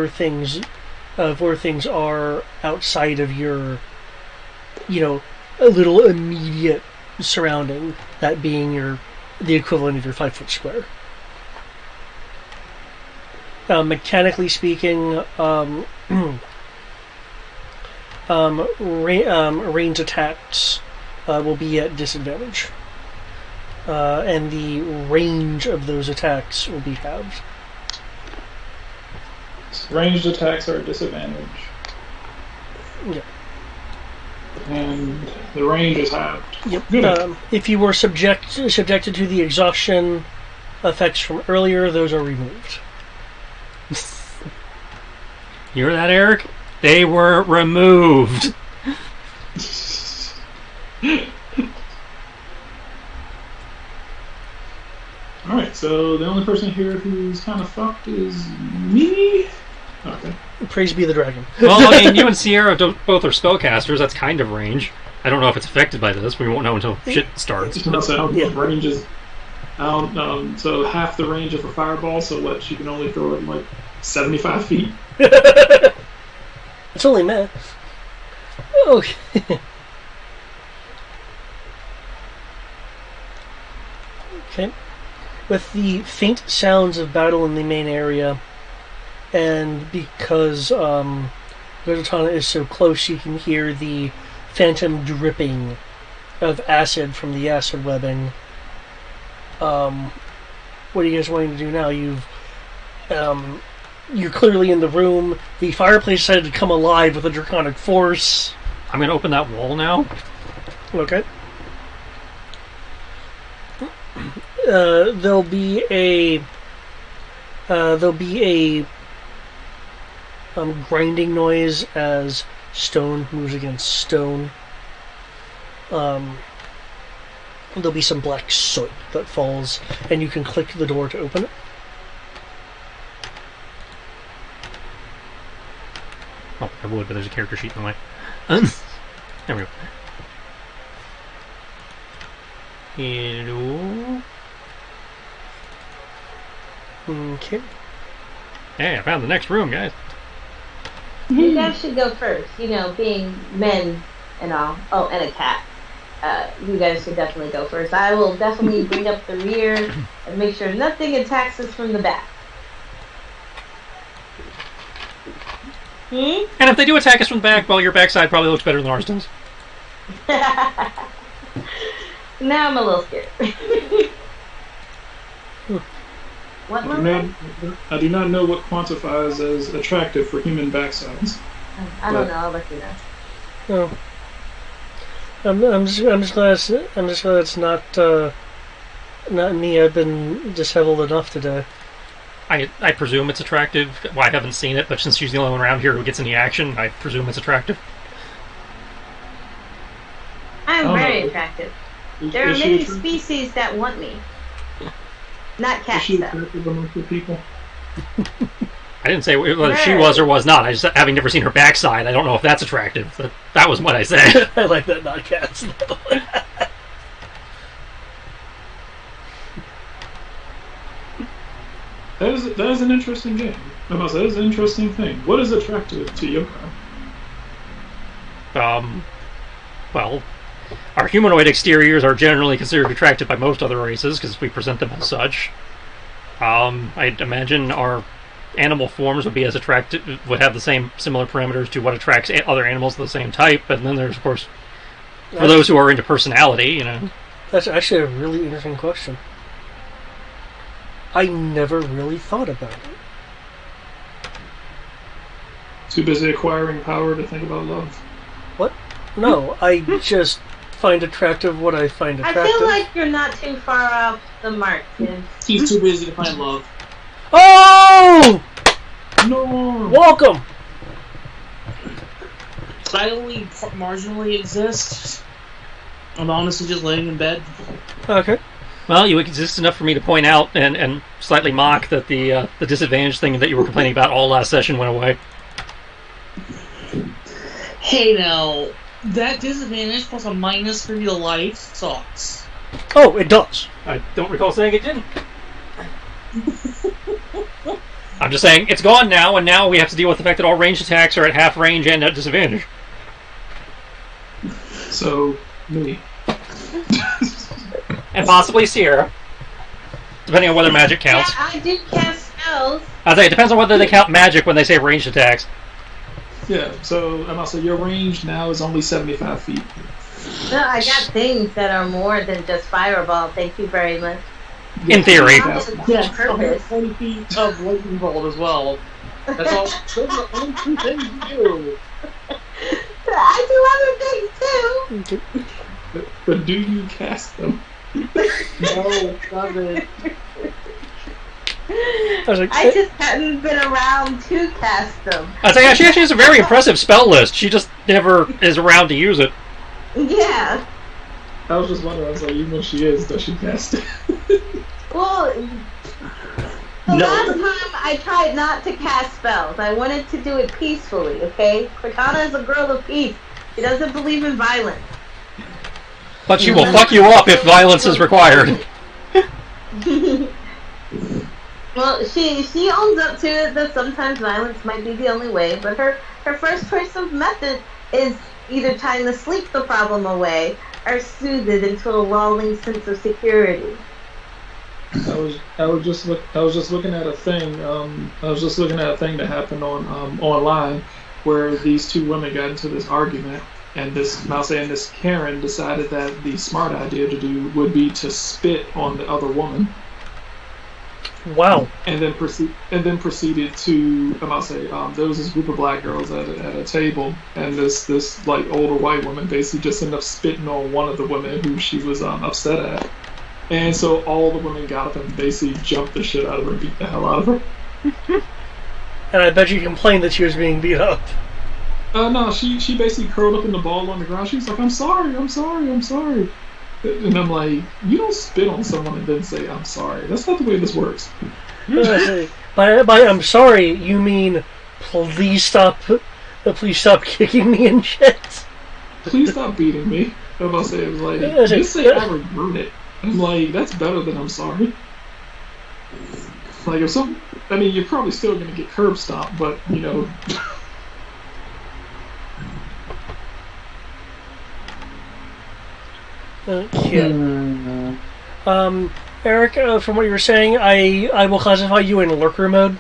things are outside of your, a little immediate surrounding. That being the equivalent of your 5-foot square. Mechanically speaking, range attacks will be at disadvantage, and the range of those attacks will be halved. Ranged attacks are a disadvantage. Yeah. And the range is halved. Yep. If you were subjected to the exhaustion effects from earlier, those are removed. You hear that, Eric? They were removed. Alright, so the only person here who's kind of fucked is me? Okay. Praise be the dragon. Well, I mean, you and Sierra both are spellcasters. That's kind of range. I don't know if it's affected by this. We won't know until shit starts. So range is... so half the range of a fireball, so what? She can only throw it like 75 feet. It's only math. Okay. Okay. With the faint sounds of battle in the main area, and because Gototana is so close, you can hear the phantom dripping of acid from the acid webbing. What are you guys wanting to do now? You're clearly in the room. The fireplace decided to come alive with a draconic force. I'm going to open that wall now. Okay. There'll be a grinding noise as stone moves against stone. There'll be some black soot that falls, and you can click the door to open it. Oh, I would, but there's a character sheet in the way. There we go. Hello? Okay. Hey, I found the next room, guys. You guys should go first, being men and all. Oh, and a cat. You guys should definitely go first. I will definitely bring up the rear and make sure nothing attacks us from the back. And if they do attack us from the back, well, your backside probably looks better than ours does. Now I'm a little scared. What I do not know what quantifies as attractive for human backsides. I don't know. I'll let you know. Oh. I'm just glad it's not me. I've been disheveled enough today. I presume it's attractive. Well, I haven't seen it, but since she's the only one around here who gets any action, I presume it's attractive. I'm very attractive. There are many species that want me. Not cats, though. People? I didn't say whether she was or was not. I just, having never seen her backside, I don't know if that's attractive. But that was what I said. I like that, not cats, though. That is an interesting game. That is an interesting thing. What is attractive to yokai? Well, our humanoid exteriors are generally considered attractive by most other races because we present them as such. I'd imagine our animal forms would be as attractive, would have the similar parameters to what attracts other animals of the same type. And then there's, of course, for those who are into personality, That's actually a really interesting question. I never really thought about it. Too busy acquiring power to think about love. What? No, I just find attractive what I find attractive. I feel like you're not too far off the mark, kid. He's too busy to find love. Oh! No! Welcome! Silently, marginally exists. I'm honestly just laying in bed. Okay. Well, you exist enough for me to point out and slightly mock that the disadvantage thing that you were complaining about all last session went away. Hey now, that disadvantage plus a minus for your life sucks. Oh, it does. I don't recall saying it didn't. I'm just saying it's gone now, and now we have to deal with the fact that all ranged attacks are at half range and at disadvantage. So, me. And possibly Sierra, depending on whether magic counts. Yeah, I do cast spells. I say it depends on whether they count magic when they say ranged attacks. Yeah, so I'm also your range now is only 75 feet. No, I got things that are more than just fireball. Thank you very much. In theory. Yes, Purpose. 120 feet of lightning bolt as well. That's all. Those are only two things you do. I do other things too. But do you cast them? No, stop it. I was like, I just hadn't been around to cast them. I say she actually has a very impressive spell list. She just never is around to use it. Yeah. I was just wondering, I was like, even when she is, does she cast it? Well, the No. last time I tried not to cast spells, I wanted to do it peacefully, okay? Cortana is a girl of peace. She doesn't believe in violence. But she will fuck you up if violence is required. Well, she owns up to it that sometimes violence might be the only way, but her first choice of method is either trying to sleep the problem away or soothe it into a lulling sense of security. I was just looking at a thing. I was just looking at a thing that happened on online where these two women got into this argument, and this Karen decided that the smart idea to do would be to spit on the other woman. wow. And then proceeded to, there was this group of black girls at a table, and this like older white woman basically just ended up spitting on one of the women who she was upset at, and so all the women got up and basically jumped the shit out of her and beat the hell out of her. And I bet you complained that she was being beat up. No, she basically curled up in the ball on the ground. She was like, I'm sorry. And I'm like, you don't spit on someone and then say, I'm sorry. That's not the way this works. By I'm sorry, you mean please stop kicking me and shit. Please stop beating me. I'm about to say, it was like, just say I regret it. I'm like, that's better than I'm sorry. Like, you're probably still going to get curb stomped, but, you know. Yeah. Eric, from what you were saying, I will classify you in lurker mode.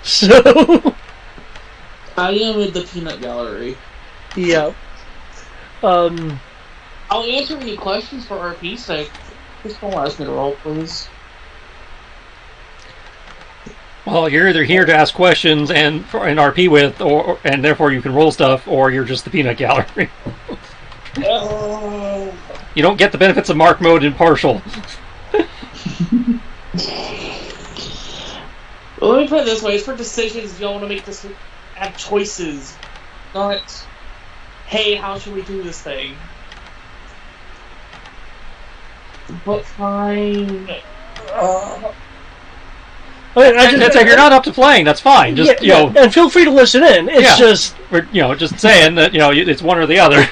So. I am in the peanut gallery. Yeah. I'll answer any questions for RP's sake. Just don't ask me to roll, please. Well, you're either here to ask questions and for an RP with, and therefore you can roll stuff, or you're just the peanut gallery. You don't get the benefits of Mark mode in partial. Well, let me put it this way: it's for decisions. You don't want to make this have choices, not hey, how should we do this thing? But fine. It's like you're not up to playing. That's fine. Just and feel free to listen in. It's just we're just saying that it's one or the other.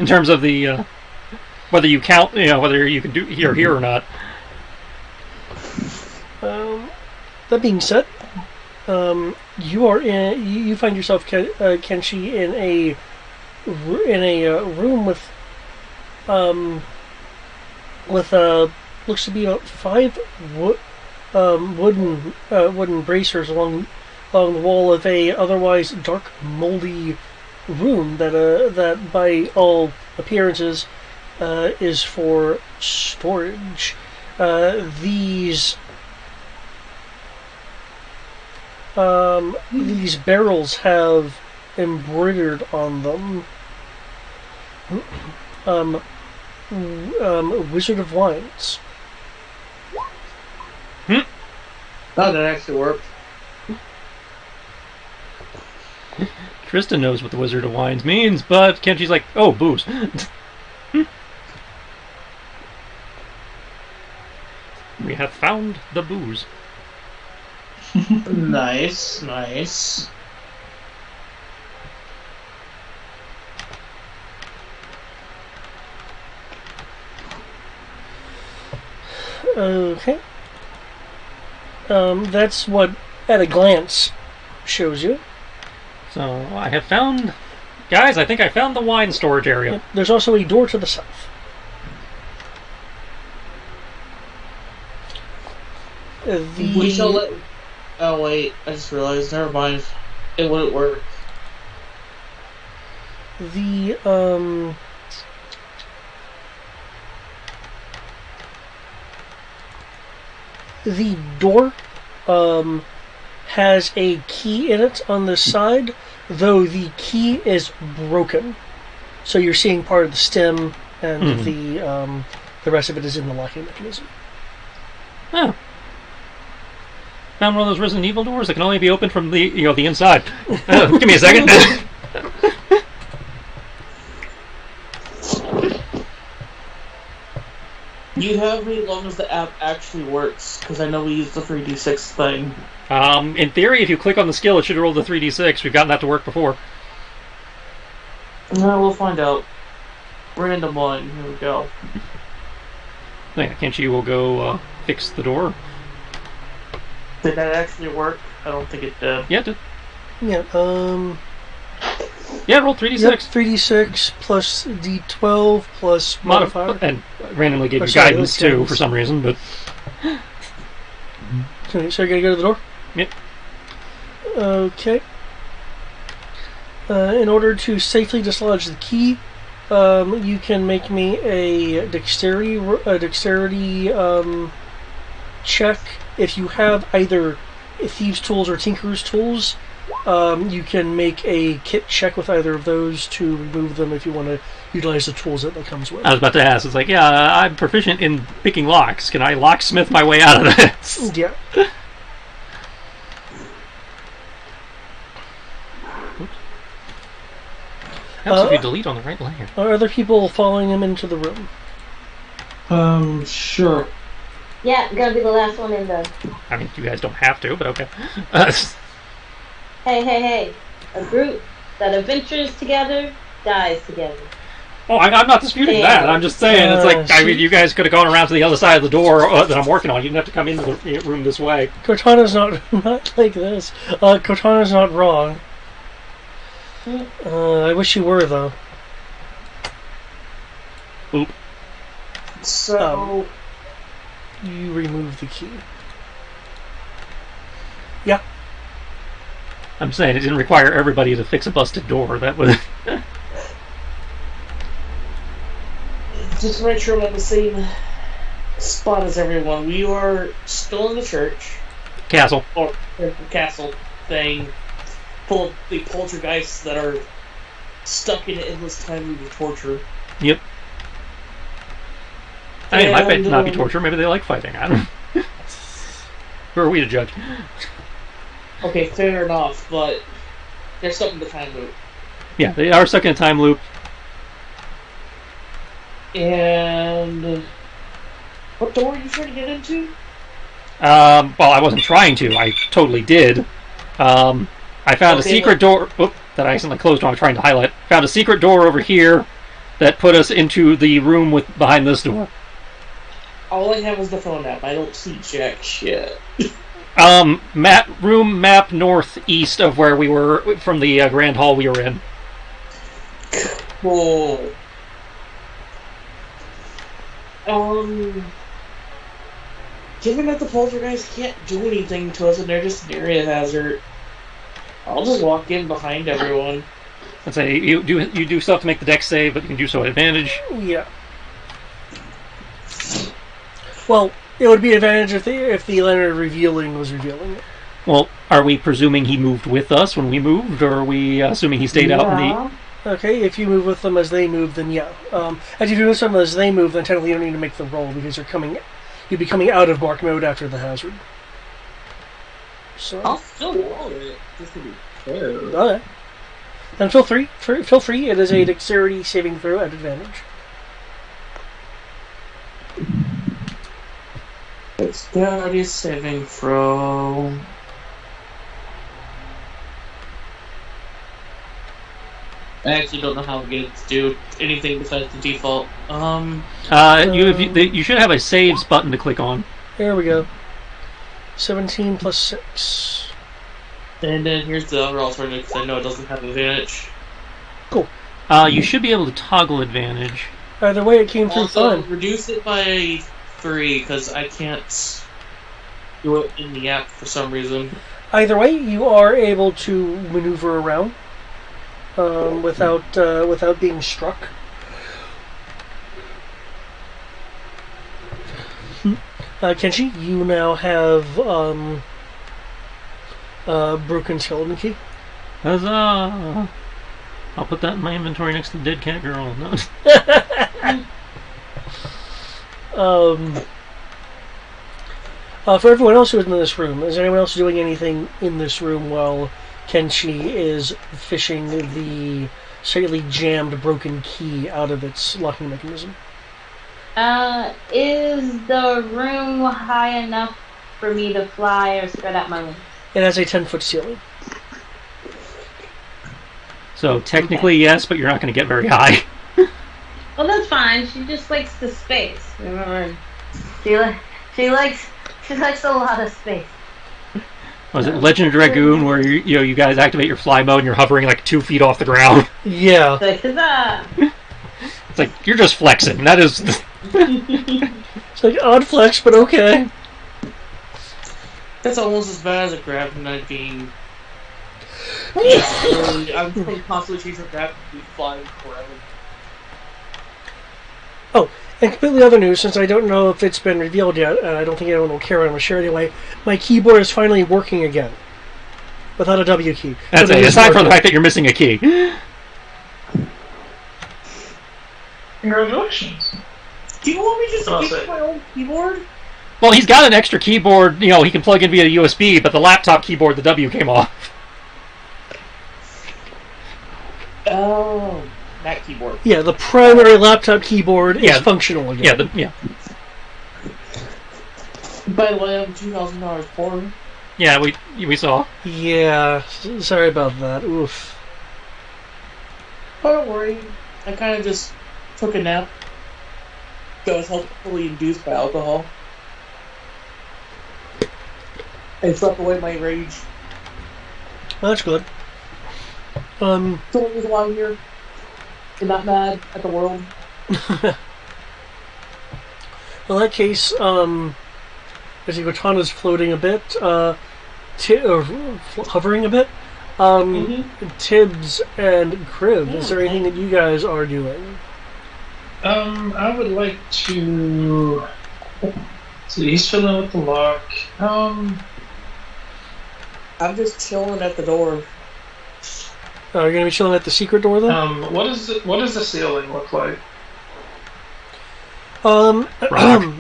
In terms of the whether you count, whether you can do here or not. That being said, you find yourself, Kenshi, in a room with looks to be about 5 wooden bracers along the wall of a otherwise dark, moldy room that by all appearances is for storage. These barrels have embroidered on them Wizard of Wines. Oh, that actually worked. Tristan knows what the Wizard of Wines means, but Kenshi's like, oh, booze. We have found the booze. Nice, nice. Okay. That's what, at a glance, shows you. So I have found... Guys, I think I found the wine storage area. Yep. There's also a door to the south. We shall let... Oh wait, I just realized, never mind. It wouldn't work. The door has a key in it on the side, though the key is broken. So you're seeing part of the stem, and the rest of it is in the locking mechanism. Oh. Found one of those Resident Evil doors that can only be opened from the the inside. Give me a second. You have me as long as the app actually works, because I know we use the 3D6 thing. In theory, if you click on the skill, it should roll the 3d6. We've gotten that to work before. No, we'll find out. Random one. Here we go. Yeah, Kenshi will go fix the door. Did that actually work? I don't think it did. Yeah, it did. Yeah, Yeah, roll 3d6. Yep, 3d6 plus d12 plus modifier. And randomly gave you sorry, guidance that's too, guidance. for some reason, but... Okay, so you're going to go to the door? Yep. Okay. In order to safely dislodge the key, you can make me a dexterity check. If you have either Thieves' Tools or Tinker's Tools, you can make a kit check with either of those to remove them if you want to utilize the tools that comes with. I was about to ask, it's like, yeah, I'm proficient in picking locks. Can I locksmith my way out of this? Yeah. Helps if you delete on the right layer. Are other people following him into the room? Sure. Yeah, gonna be the last one in the. I mean, you guys don't have to, but okay. Hey. A group that adventures together dies together. Oh, I'm not disputing that. I'm just saying, it's like, I mean, you guys could have gone around to the other side of the door that I'm working on. You didn't have to come into the room this way. Cortana's not like this. Cortana's not wrong. I wish you were, though. Oop. So... You remove the key. Yeah. I'm saying it didn't require everybody to fix a busted door. That would... Just to make sure I'm on the same spot as everyone, we are still in the church. Castle. Or castle thing. Full of the poltergeists that are stuck in endless time loop of torture. Yep. I mean, it might not be torture. Maybe they like fighting. I don't know. Who are we to judge? Okay, fair enough, but they're stuck in the time loop. Yeah, they are stuck in a time loop. And... what door are you trying to get into? Well, I wasn't trying to. I totally did. I found a secret door that I accidentally closed when I was trying to highlight. Found a secret door over here that put us into the room behind this door. All I have is the phone app. I don't see jack shit. Room map northeast of where we were, from the grand hall we were in. Cool. Given that the poltergeist can't do anything to us and they're just an area hazard, I'll just walk in behind everyone. Let's say you do stuff to make the deck save, but you can do so at advantage. Yeah. Well, it would be an advantage if the Leonard revealing was revealing it. Well, are we presuming he moved with us when we moved, or are we assuming he stayed out in the... Okay, if you move with them as they move, then yeah. And if you move with them as they move, then technically you don't need to make the roll because you'd be coming out of mark mode after the hazard. So. I'll still roll it, just to be fair. Okay. Then feel free. Feel free. It is a dexterity saving throw at advantage. Dexterity saving throw. I actually don't know how it gets do anything besides the default. You should have a saves button to click on. There we go. 17 plus 6. And then here's the other alternative because I know it doesn't have advantage. Cool. You should be able to toggle advantage. Either way, it came through Also, fine. reduce it by 3 because I can't do it in the app for some reason. Either way, you are able to maneuver around without being struck. Kenshi, you now have broken skeleton key. Huzzah! I'll put that in my inventory next to the dead cat girl. No. For everyone else who is in this room, is anyone else doing anything in this room while Kenshi is fishing the slightly jammed broken key out of its locking mechanism? Is the room high enough for me to fly or spread out my wings? It has a 10-foot ceiling. So technically yes, but you're not going to get very high. Well, that's fine. She just likes the space. Remember, she likes a lot of space. Was it Legend of Dragoon where you guys activate your fly mode and you're hovering like 2 feet off the ground? Yeah. Like, huzzah! It's like you're just flexing. That is. It's like odd flex, but okay. That's almost as bad as a grab knife being. I'm constantly chasing grab and flying forever. Oh, and completely other news, since I don't know if it's been revealed yet, and I don't think anyone will care, I'm going to share anyway, my keyboard is finally working again. Without a W key. That's it. Aside from the fact that you're missing a key. Congratulations. Do you want me just to fix my own keyboard? Well, he's got an extra keyboard, he can plug in via USB, but the laptop keyboard, the W came off. Oh, that keyboard. Yeah, the primary laptop keyboard is functional again. Yeah. By the way, I'm $2,000 poor. Yeah, we saw. Yeah, sorry about that. Oof. Oh, don't worry. I kind of just took a nap that was hopefully induced by alcohol. And slept away my rage. Well, that's good. So the reason why I'm here and not mad at the world. Well, in that case, as Igotana's floating a bit, hovering a bit, Tibbs and Crib, is there anything that you guys are doing? I would like to. See, he's fiddling with the lock. I'm just chilling at the door. Are you going to be chilling at the secret door, then? What does the ceiling look like? Rock.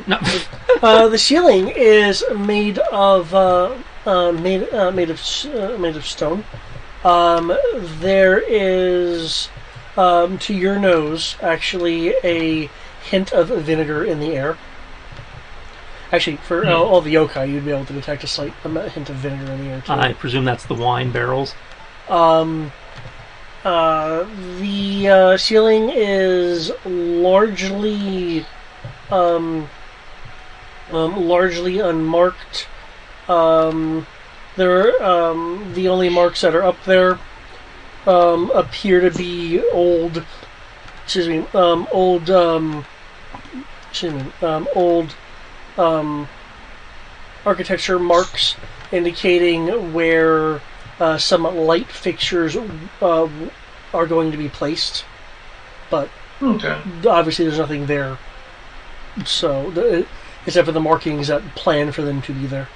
No. The ceiling is made of made of stone. There is, to your nose, actually a hint of vinegar in the air. Actually, for all the yokai, you'd be able to detect a slight hint of vinegar in the air too. I presume that's the wine barrels. The ceiling is largely unmarked. The only marks that are up there appear to be old architecture marks indicating where some light fixtures are going to be placed, but obviously there's nothing there. So, except for the markings that plan for them to be there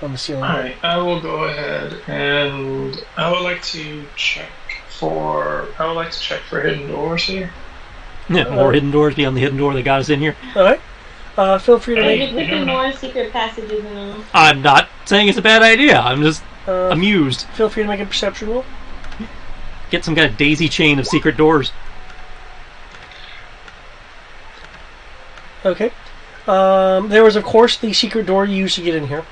on the ceiling. Alright, I will go ahead and I would like to check for hidden doors here. Yeah, more hidden doors beyond the hidden door that got us in here. Alright. Feel free to make... Looking more secret passages and all. I'm not saying it's a bad idea. I'm just amused. Feel free to make a perception roll. Get some kind of daisy chain of secret doors. Okay. There was, of course, the secret door you used to get in here.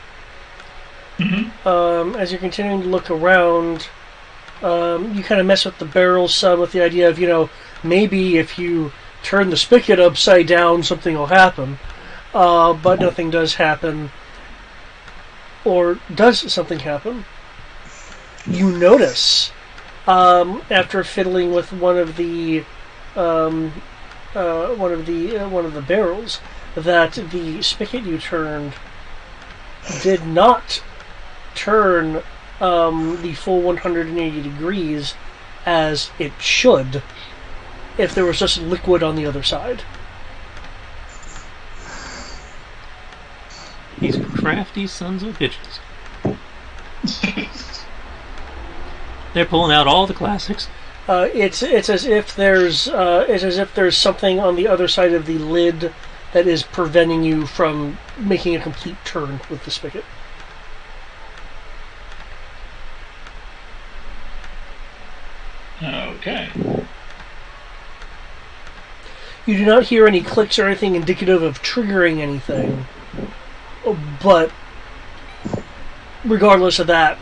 Mm-hmm. As you're continuing to look around, you kind of mess with the barrels some with the idea of, maybe if you turn the spigot upside down, something will happen. But nothing does happen. Or does something happen? You notice, after fiddling with one of the barrels, that the spigot you turned did not turn the full 180 degrees as it should if there was just liquid on the other side. These crafty sons of bitches. They're pulling out all the classics. It's as if there's something on the other side of the lid that is preventing you from making a complete turn with the spigot. Okay. You do not hear any clicks or anything indicative of triggering anything, but regardless of that,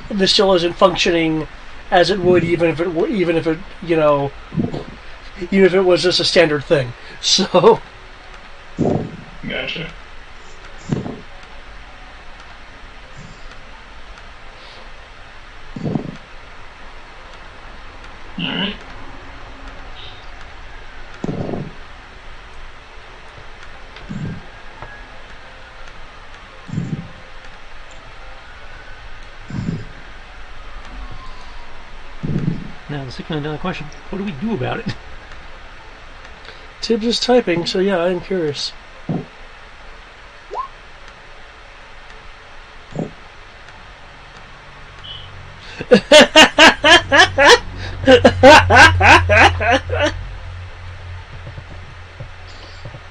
this still isn't functioning as it would even if it was just a standard thing. So, Gotcha. Alright. Now the $6 million question: what do we do about it? Tibbs is typing, so yeah, I'm curious.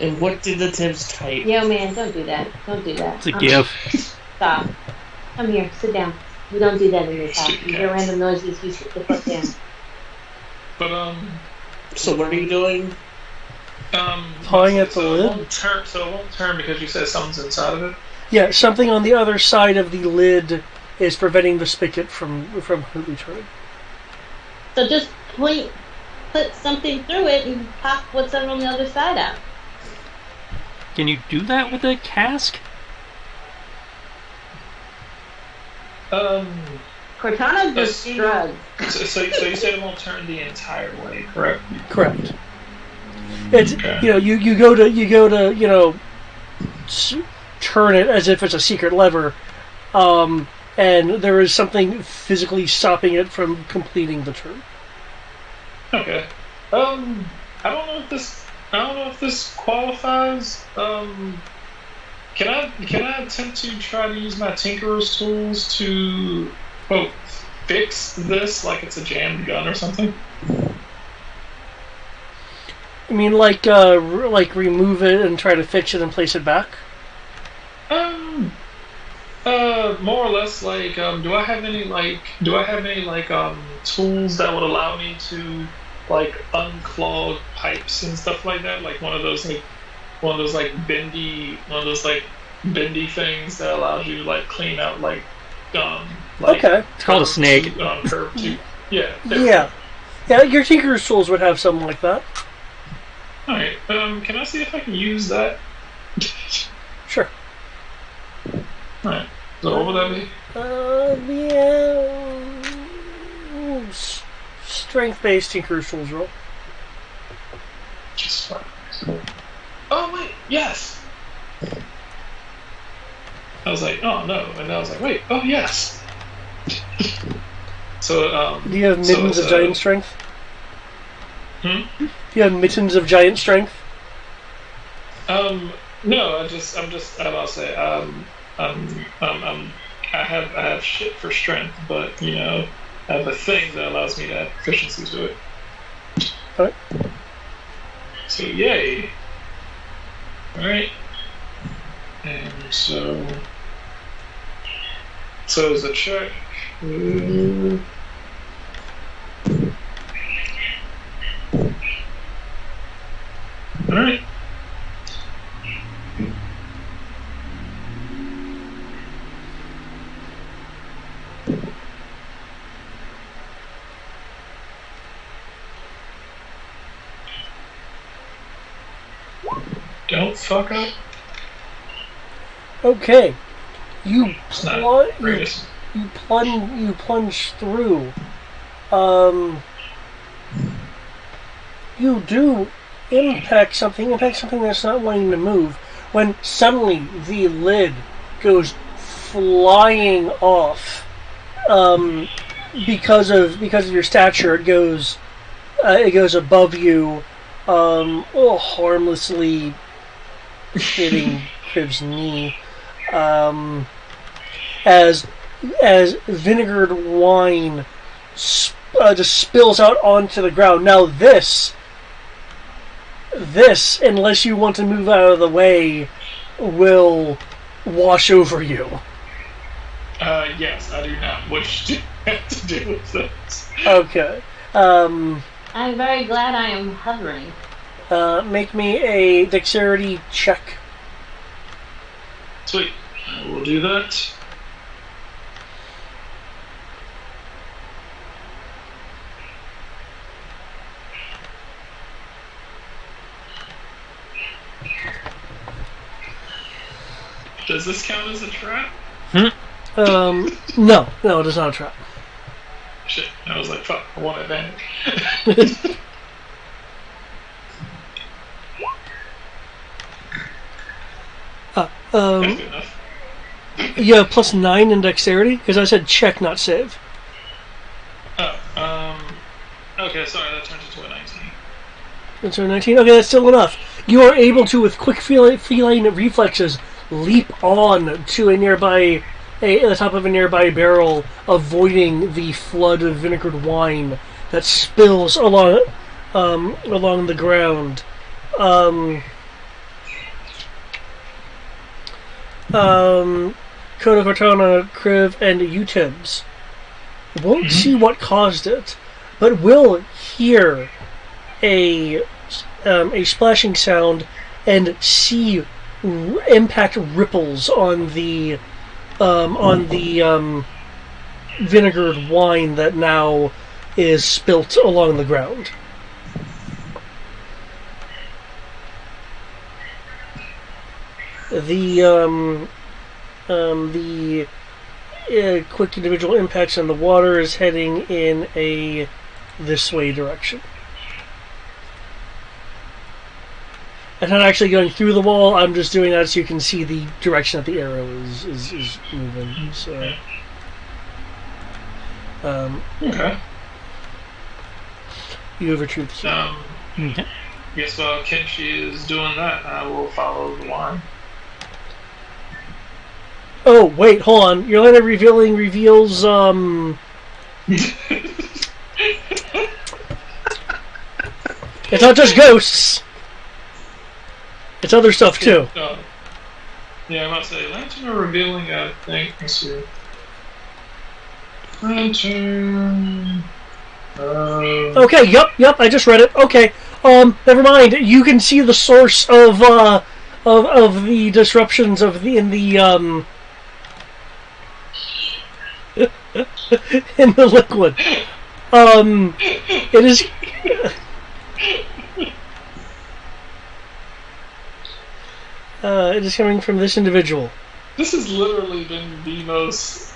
And what did the Tibbs type? Yo, man, don't do that. Don't do that. It's a GIF. Stop. Come here. Sit down. We don't do that in this house. You hear random noises, you sit the fuck down. But, So what are you doing? Pawing at the so lid? It won't turn because you said something's inside of it? Yeah, something on the other side of the lid is preventing the spigot from completely turning. So just put something through it and pop what's on the other side out. Can you do that with a cask? Cortana just see- shrugged. So you said it won't turn the entire way, correct? Correct. It's Okay. you go to turn it as if it's a secret lever, and there is something physically stopping it from completing the turn. Okay. I don't know if this qualifies. Can I attempt to try to use my Tinkerer's tools to quote fix this like it's a jammed gun or something? I mean, like remove it and try to fix it and place it back. More or less like do I have any tools that would allow me to like unclog pipes and stuff like that, like one of those bendy things that allows you to like clean out Okay. It's called a snake. Curved tube. Yeah. Yeah. Your Tinker's tools would have something like that. All right. Can I see if I can use that? Sure. All right. So what would that be? Strength-based Tinker's tools roll. Just fine. Oh wait, yes. I was like, oh no, and I was like, wait, oh yes. So Do you have mittens of giant strength? Hmm? Do you have mittens of giant strength? No, I have shit for strength, but I have a thing that allows me to add proficiency to it. Alright. So yay. Alright. And so as a check. Alright. Don't fuck up. Okay. You It's not greatest. you plunge through. You do impact something that's not wanting to move, when suddenly the lid goes flying off. Because of your stature, it goes above you, harmlessly hitting Crib's knee. As vinegared wine just spills out onto the ground. Now this, unless you want to move out of the way, will wash over you. Yes, I do not wish to have to do with this. Okay. I'm very glad I am hovering. Make me a dexterity check. Sweet. I will do that. Does this count as a trap? No, it is not a trap. Shit, I was like, fuck, I want advantage. That's good enough. You have +9 in dexterity? Because I said check, not save. Okay, sorry, that turned into a 19. That's a 19? Okay, that's still enough. You are able to, with quick feline reflexes, leap on to the top of a nearby barrel, avoiding the flood of vinegared wine that spills along the ground. Koda, Cortana, Kriv, and Utibs won't see what caused it, but will hear a splashing sound and see impact ripples on the vinegared wine that now is spilt along the ground. The quick individual impacts on the water is heading in a this way direction. I'm not actually going through the wall, I'm just doing that so you can see the direction that the arrow is moving. So, Okay. You have retrieved the key. Okay. Yes, while Kenshi is doing that, I will follow the line. Oh, wait, hold on. Your line of revealing reveals, it's not just ghosts. It's other stuff, too. Yeah, I'm about to say, Lantern are revealing a thing. Let's see. Lantern... Okay, yep, I just read it. Okay, never mind. You can see the source of the disruptions in the in the liquid. It is. It is coming from this individual. This has literally been the most,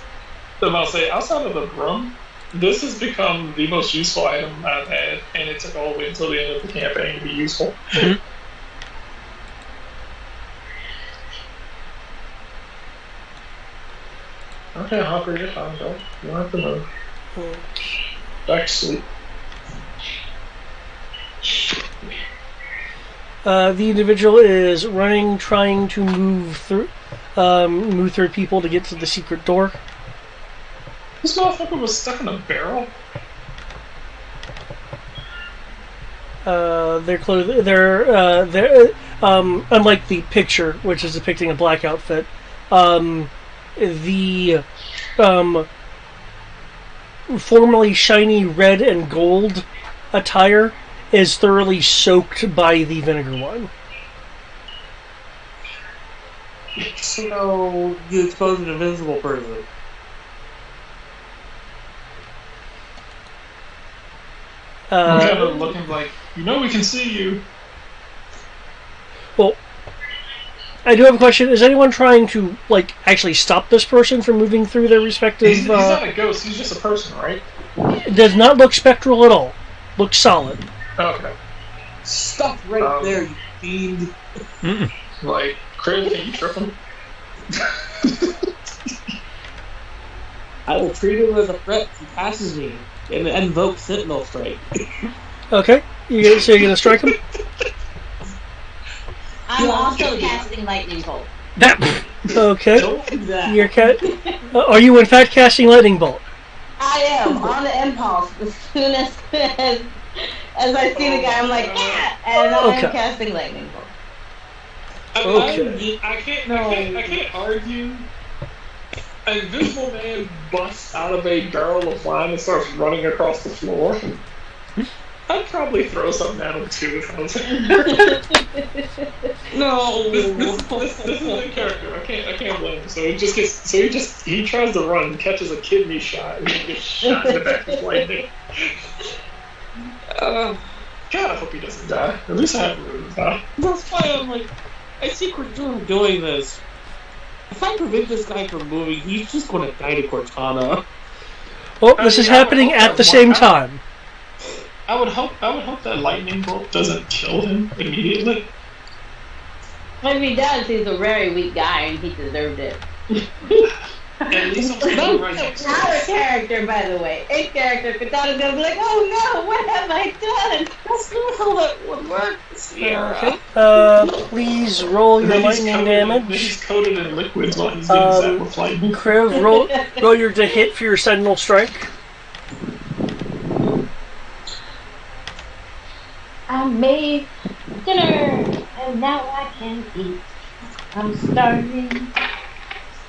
I'll say, outside of the broom, this has become the most useful item I've had, and it took all the way until the end of the campaign to be useful. Okay, Hopper, you're fine, though. You don't have to move. Back to sleep. The individual is running, trying to move through people to get to the secret door. This motherfucker was stuck in a barrel? They're unlike the picture, which is depicting a black outfit, the formerly shiny red and gold attire is thoroughly soaked by the vinegar wine. So you expose an invisible person. I'm kind of looking like, we can see you. Well, I do have a question. Is anyone trying to, like, actually stop this person from moving through their respective... He's not a ghost, he's just a person, right? It does not look spectral at all. Looks solid. Okay. Stop right there, you fiend. Like, Crib, can you trip him? I will treat him as a threat if he passes me and invoke Sentinel Strike. Okay. So you're going to strike him? I'm also casting lightning bolt. That. Okay. Don't do that. Are you in fact casting lightning bolt? I am on the impulse. As soon as I see the guy, I'm like, ah! And I'm casting lightning bolt. Okay. I can't argue. An invisible man busts out of a barrel of wine and starts running across the floor. I'd probably throw something at him too if I was No. This is a character. I can't blame him. So he tries to run and catches a kidney shot and he gets shot in the back with lightning. God, I hope he doesn't die. At least I haven't really died. That's why I'm like, I see Cortana doing this. If I prevent this guy from moving, he's just going to die to Cortana. Well, this is happening at the same time. I would hope that lightning bolt doesn't kill him immediately. If he does, he's a very weak guy and he deserved it. At least I'm standing right next to Not a him. character, by the way. A character, Katana's gonna be like, oh no, what have I done? That's not how that would work, Sierra. Okay. Please roll your lightning damage. He's coated in liquids while he's getting zapped with lightning. Kriv, roll your to hit for your Sentinel Strike. I made dinner, and now I can eat. I'm starving,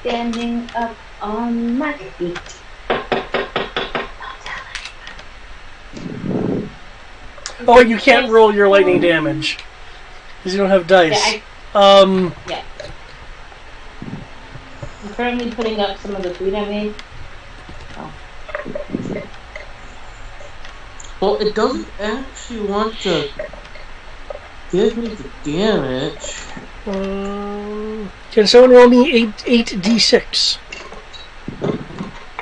standing up on my feet. Oh, you can't roll your lightning damage because you don't have dice. Yeah. I'm currently putting up some of the food I made. Well, it doesn't actually want to give me the damage. Can someone roll me 8d6?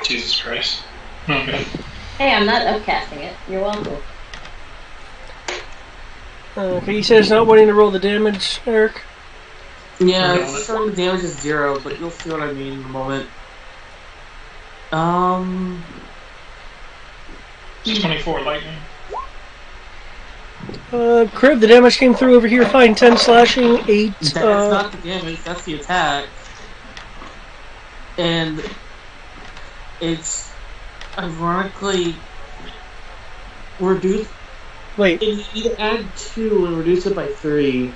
Jesus Christ. Okay. Hey, I'm not upcasting it. You're welcome. Okay, he says not wanting to roll the damage, Eric. Yeah, it's showing the damage is 0, but you'll see what I mean in a moment. 24 lightning. Kriv, the damage came through over here fine. 10 slashing, 8... That's not the damage, that's the attack. And it's ironically reduced. Wait. You either add 2 and reduce it by 3.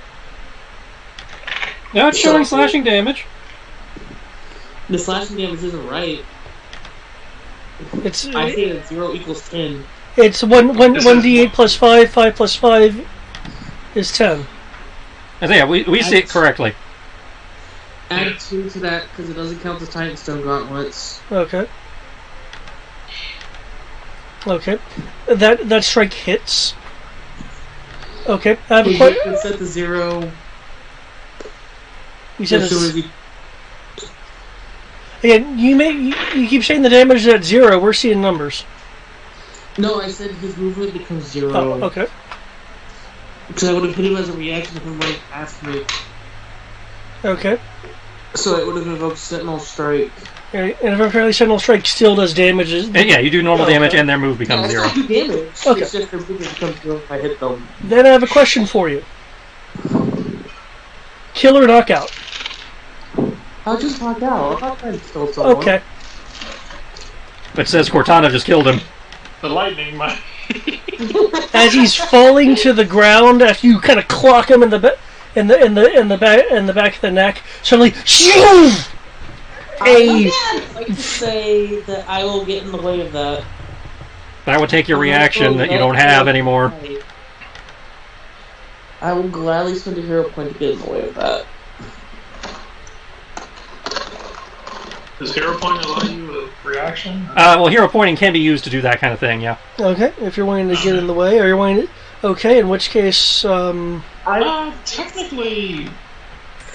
Now it's showing slashing damage. The slashing damage isn't right. It's I say that 0 equals 10. It's 1d8 plus 5, 5 plus 5 is 10. I think we see it correctly. Add 2 to that because it doesn't count the Titanstone gauntlets. Okay. Okay. That strike hits. Okay. I have a question. It's set to 0. You said As soon as it's... Again, you keep saying the damage is at 0. We're seeing numbers. No, I said his movement becomes 0. Oh, okay. Because I would have hit him as a reaction if him running past me. Okay. So it would have invoked Sentinel Strike. And if apparently Sentinel Strike still does damage... And yeah, you do normal damage and their move becomes 0. Damage. Okay. It's just their movement becomes 0 if I hit them. Then I have a question for you. Kill or knockout? I'll just knock out. I'm not trying to kill someone. Okay. It says Cortana just killed him. The lightning might. As he's falling to the ground, after you kind of clock him in the back of the neck, suddenly, I'd like to say that I will get in the way of that. That would take your reaction that you don't have anymore. I will gladly spend a hero point to get in the way of that. Does hero point allow you a reaction? Well, hero pointing can be used to do that kind of thing, yeah. Okay, if you're wanting to get in the way, or you're wanting to... Okay, in which case, Technically,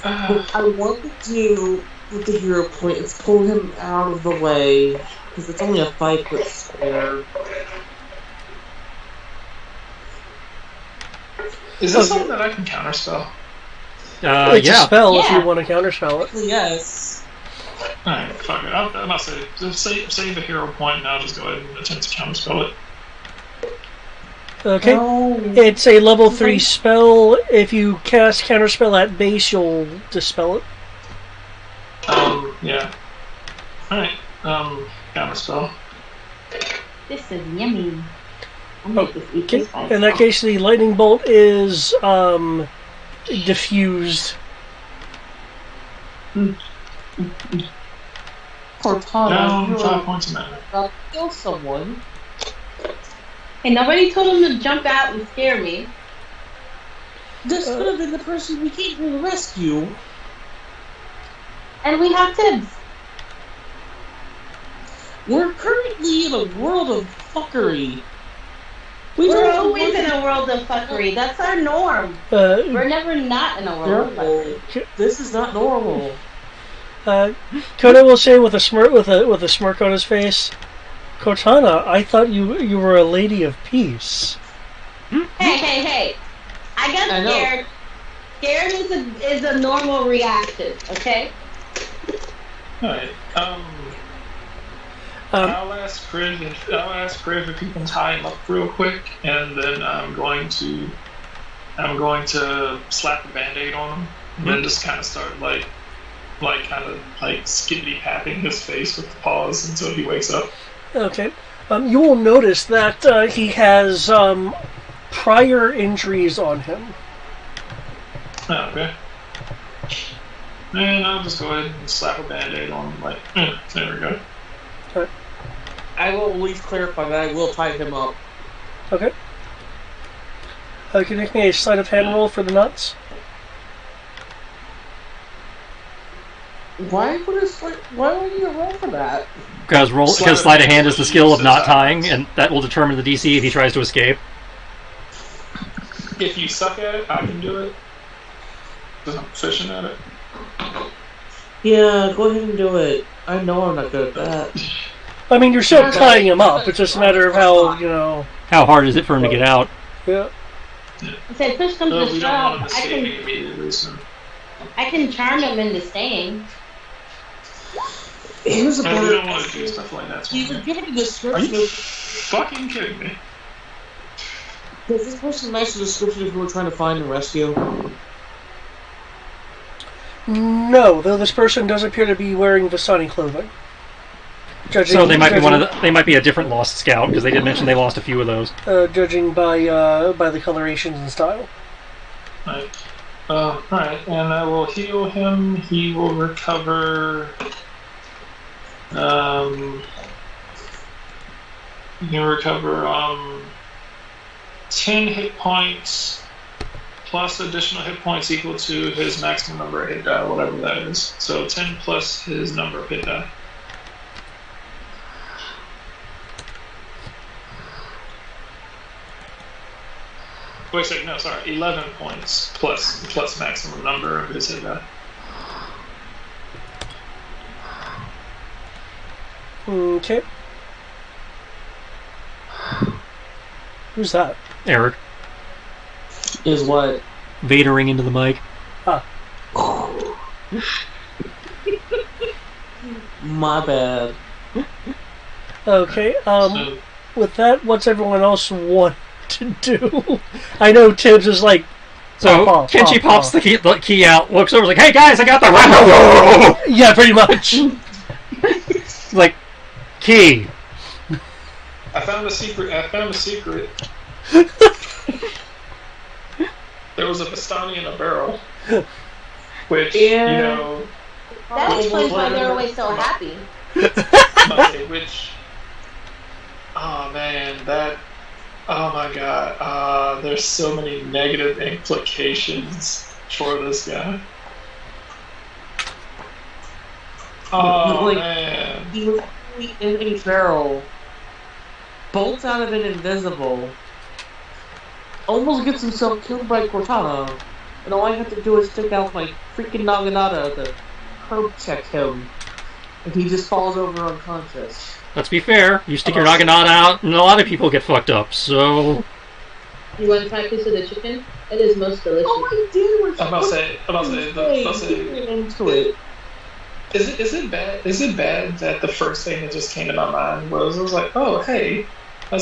What I want to do with the hero point is pull him out of the way, because it's only a 5-foot square. Is this something that I can counterspell? It's a Yeah. spell if you Yeah. want to counterspell it. Yes. Alright, fuck it. I'll save a hero point and I'll just go ahead and attempt to counterspell it. Okay. No. It's a level 3 spell. If you cast counterspell at base, you'll dispel it. Yeah. Alright, counterspell. This is yummy. I'll make this eat Okay. this by In that itself. case, the lightning bolt is diffused. Cortana, Down you're 5 points of mana. about to kill someone. Hey, nobody told him to jump out and scare me. This could have been the person we came to the rescue. And we have tips. We're currently in a world of fuckery. We We're don't always want in a world of fuckery. That's our norm. We're never not in a world of fuckery. Careful. This is not normal. Coda will say with a smirk with a smirk on his face, Cortana, I thought you were a lady of peace. Hey. I got I know. scared. Scared is a normal reaction, okay? Alright, I'll ask Kriv if he can tie him up real quick, and then I'm going to slap a band-aid on him, and then just kind of start like skippity tapping his face with the paws until he wakes up. Okay. You will notice that he has prior injuries on him. Oh, okay. And I'll just go ahead and slap a band-aid on him, there we go. I will at least clarify that I will tie him up. Okay. Can you make me a sleight of hand roll for the nuts? Why would you roll for that? Because sleight of hand is the skill of not tying, and that will determine the DC if he tries to escape. If you suck at it, I can do it. Because I'm efficient at it. Yeah, go ahead and do it. I know I'm not good at that. I mean, you're still tying him up. It's just a matter of how, How hard is it for him to get out? Yeah. I said, push comes to We don't want him shove. escaping immediately, so... I can charm him into staying. Here's a We don't better. want to do stuff like that. You were given a Are description you of. fucking kidding me? Does this person match the description of who we're trying to find and rescue? No, though this person does appear to be wearing Vistani clothing. So they might be they might be a different lost scout because they did mention they lost a few of those. Judging by the colorations and style. Alright, and I will heal him. He will recover. He can recover 10 hit points plus additional hit points equal to his maximum number of hit die, whatever that is. So 10 plus his number of hit die. Wait a second, no, sorry, 11 points plus maximum number of his hit die. Okay. Who's that? Eric, Is what? Vadering into the mic. My bad. Okay. So, With that, what's everyone else want to do? I know Tibbs is like. So pop, Kenshi pop, pops pop. the key out, looks over, like, "Hey guys, I got the Yeah, pretty much. like key." I found a secret. There was a Vistani in a barrel. Which, Yeah. That explains why they're always so happy. Oh man, oh my god, there's so many negative implications for this guy. Oh Like, man. He was in a barrel, bolts out of it invisible, almost gets himself killed by Cortana, and all I have to do is stick out my freaking naginata to curb check him, and he just falls over unconscious. Let's be fair. You stick your naginata out, and a lot of people get fucked up. So. You want to practice with the chicken? It is most delicious. All I did was I'm about to say, into it. Is it bad? Is it bad that the first thing that just came to my mind was I was like, oh hey, the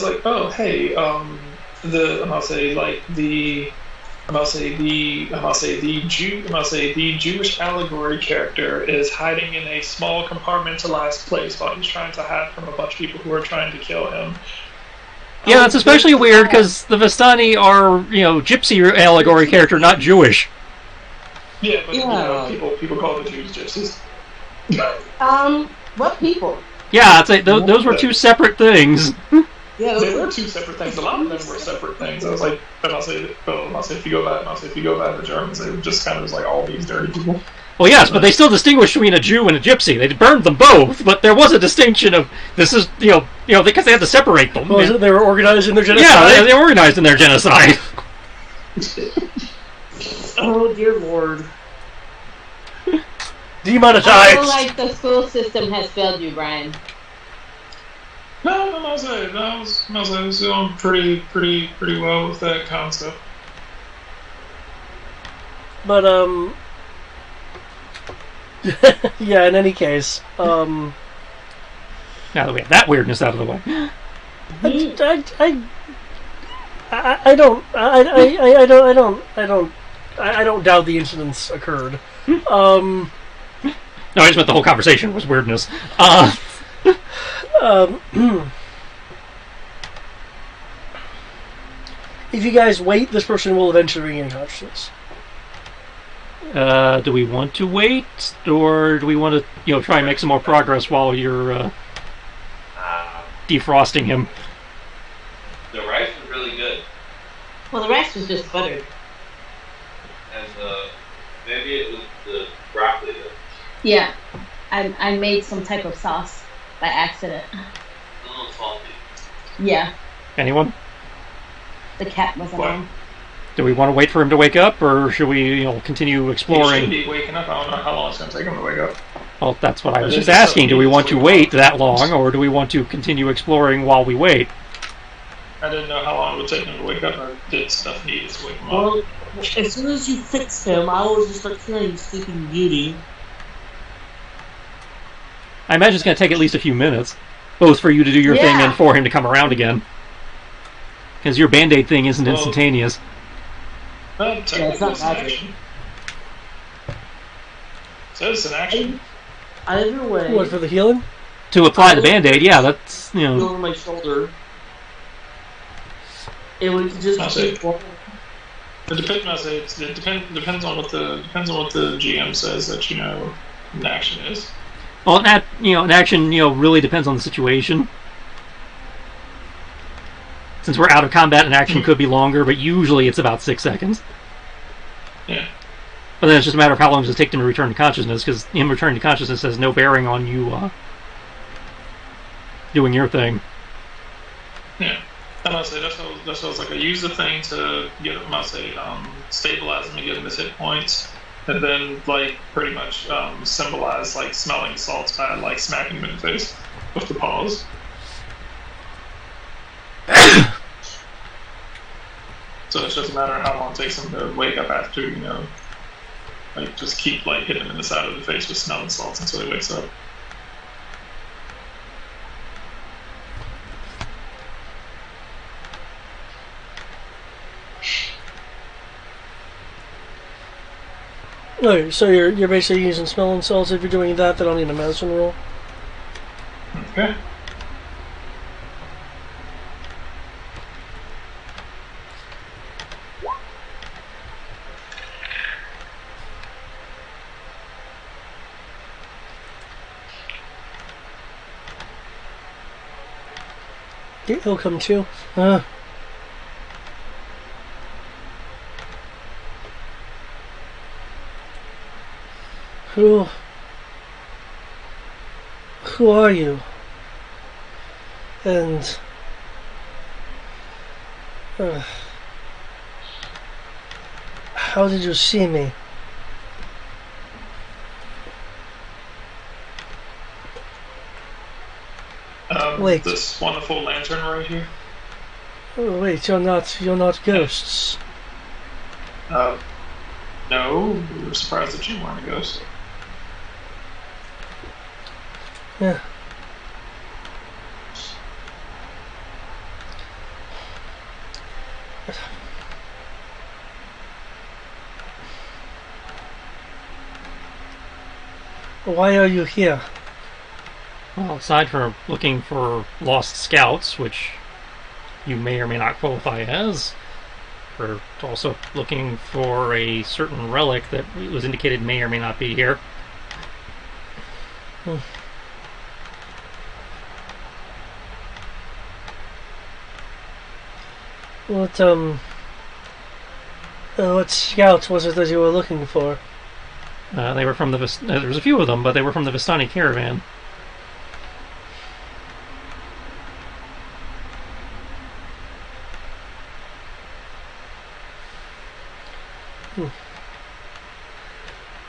Jewish allegory character is hiding in a small compartmentalized place while he's trying to hide from a bunch of people who are trying to kill him. Yeah, that's especially weird because the Vistani are, gypsy allegory character, not Jewish. Yeah, but people call the Jews gypsies. What people? Yeah, those were two separate things. Yeah, they were two separate things. A lot of them were separate things. I was like, if you go back to the Germans, they were just kind of like all these dirty people. Well, yes, but they still distinguished between a Jew and a gypsy. They burned them both, but there was a distinction of this is because they had to separate them. Was it they were organized in their genocide? Yeah, they were organized in their genocide. oh dear Lord. Demonetized. I feel like the school system has failed you, Brian. No, I was doing pretty well with that concept. But yeah. In any case, now that we have that weirdness out of the way, I don't doubt the incidents occurred. No, I just meant the whole conversation was weirdness. If you guys wait, this person will eventually regain consciousness. Do we want to wait, or do we want to, try and make some more progress while you're defrosting him? The rice was really good, Well, the rice was just buttered. and maybe it was the broccoli. Yeah, I made some type of sauce by accident. A little salty. Yeah, Anyone? the cat wasn't What? on. Do we want to wait for him to wake up, or should we, continue He exploring? should be waking up. I don't know how long it's going to take him to wake up. Well, that's what I was It's just just asking. Do we want to wait that long, or do we want to continue exploring while we wait? I didn't know how long it would take him to wake up. I did stuff needed to wake him up. Well, as soon as you fix him, I will just start hearing Sleeping Beauty. I imagine it's going to take at least a few minutes, both for you to do your thing Yeah. and for him to come around again. Because your Band-Aid thing isn't instantaneous. Technically, it's not it's an magic. action. So it's an action. Either way, What, for the healing? To apply the Band-Aid, yeah, that's, over my shoulder. It would just I'll say- keep going. It depends on what the GM says that an action is. well, an action, really depends on the situation. Since we're out of combat, an action could be longer, but usually it's about 6 seconds. Yeah. But then it's just a matter of how long does it take them to return to consciousness, because him returning to consciousness has no bearing on you doing your thing. Yeah. And I say that's what I was like. I use the thing to get him. Stabilize him and get him his hit points, and then pretty much symbolize smelling salts by smacking him in the face with the paws. So it's just a matter of how long it takes him to wake up after just keep hitting him in the side of the face with smelling salts until he wakes up. Okay, so you're basically using smelling salts. If you're doing that, then I'll need a medicine roll. Okay. Yeah, he'll come too. Who are you? And How did you see me? Wait. This wonderful lantern right here. Oh, wait, you're not ghosts. No, we were surprised that you weren't a ghost. Yeah. Why are you here? Well, aside from looking for lost scouts, which you may or may not qualify as, we're also looking for a certain relic that was indicated may or may not be here. What scouts was it that you were looking for? They were from the there was a few of them, but they were from the Vistani caravan.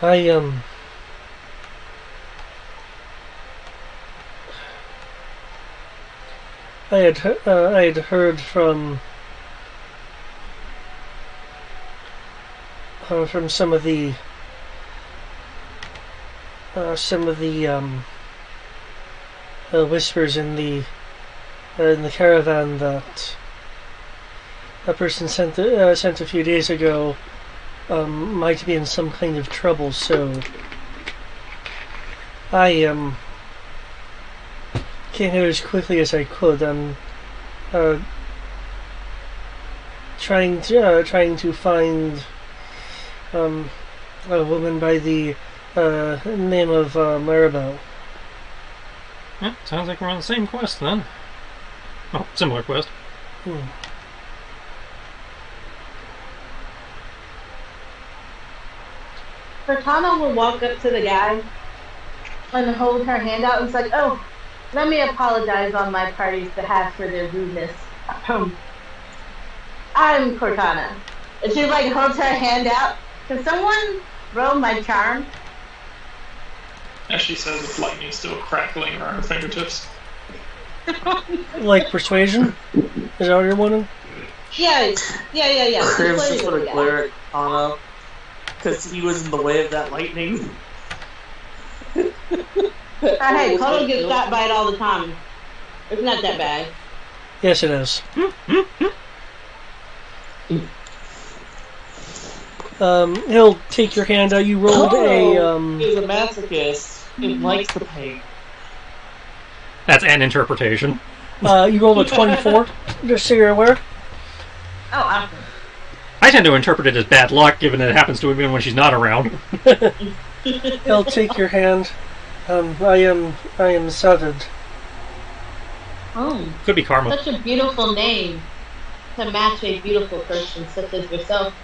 I had heard from some of the whispers in the caravan that a person sent a few days ago might be in some kind of trouble. So I came here as quickly as I could. I'm trying to find a woman by the name of Maribel. Yeah, sounds like we're on the same quest then. Well, similar quest. Cortana will walk up to the guy and hold her hand out and it's like, oh, let me apologize on my party's behalf for their rudeness. I'm Cortana. And she like holds her hand out. Can someone roll my charm? As she says, with lightning still crackling around her fingertips. Like persuasion? Is that what you're wanting? Yeah. Cribs Persuasion just sort of guy. glare at Anna because he was in the way of that lightning. Hey, Connell gets shot by it all the time. It's not that bad. Yes, it is. He'll take your hand out. You rolled He's a masochist. It likes the pain. That's an interpretation. you rolled a 24, just so you're aware. Oh, awesome. I tend to interpret it as bad luck, given that it happens to him when she's not around. He'll take your hand. I am Savage. Oh, Could be karma. such a beautiful name to match a beautiful person such as yourself.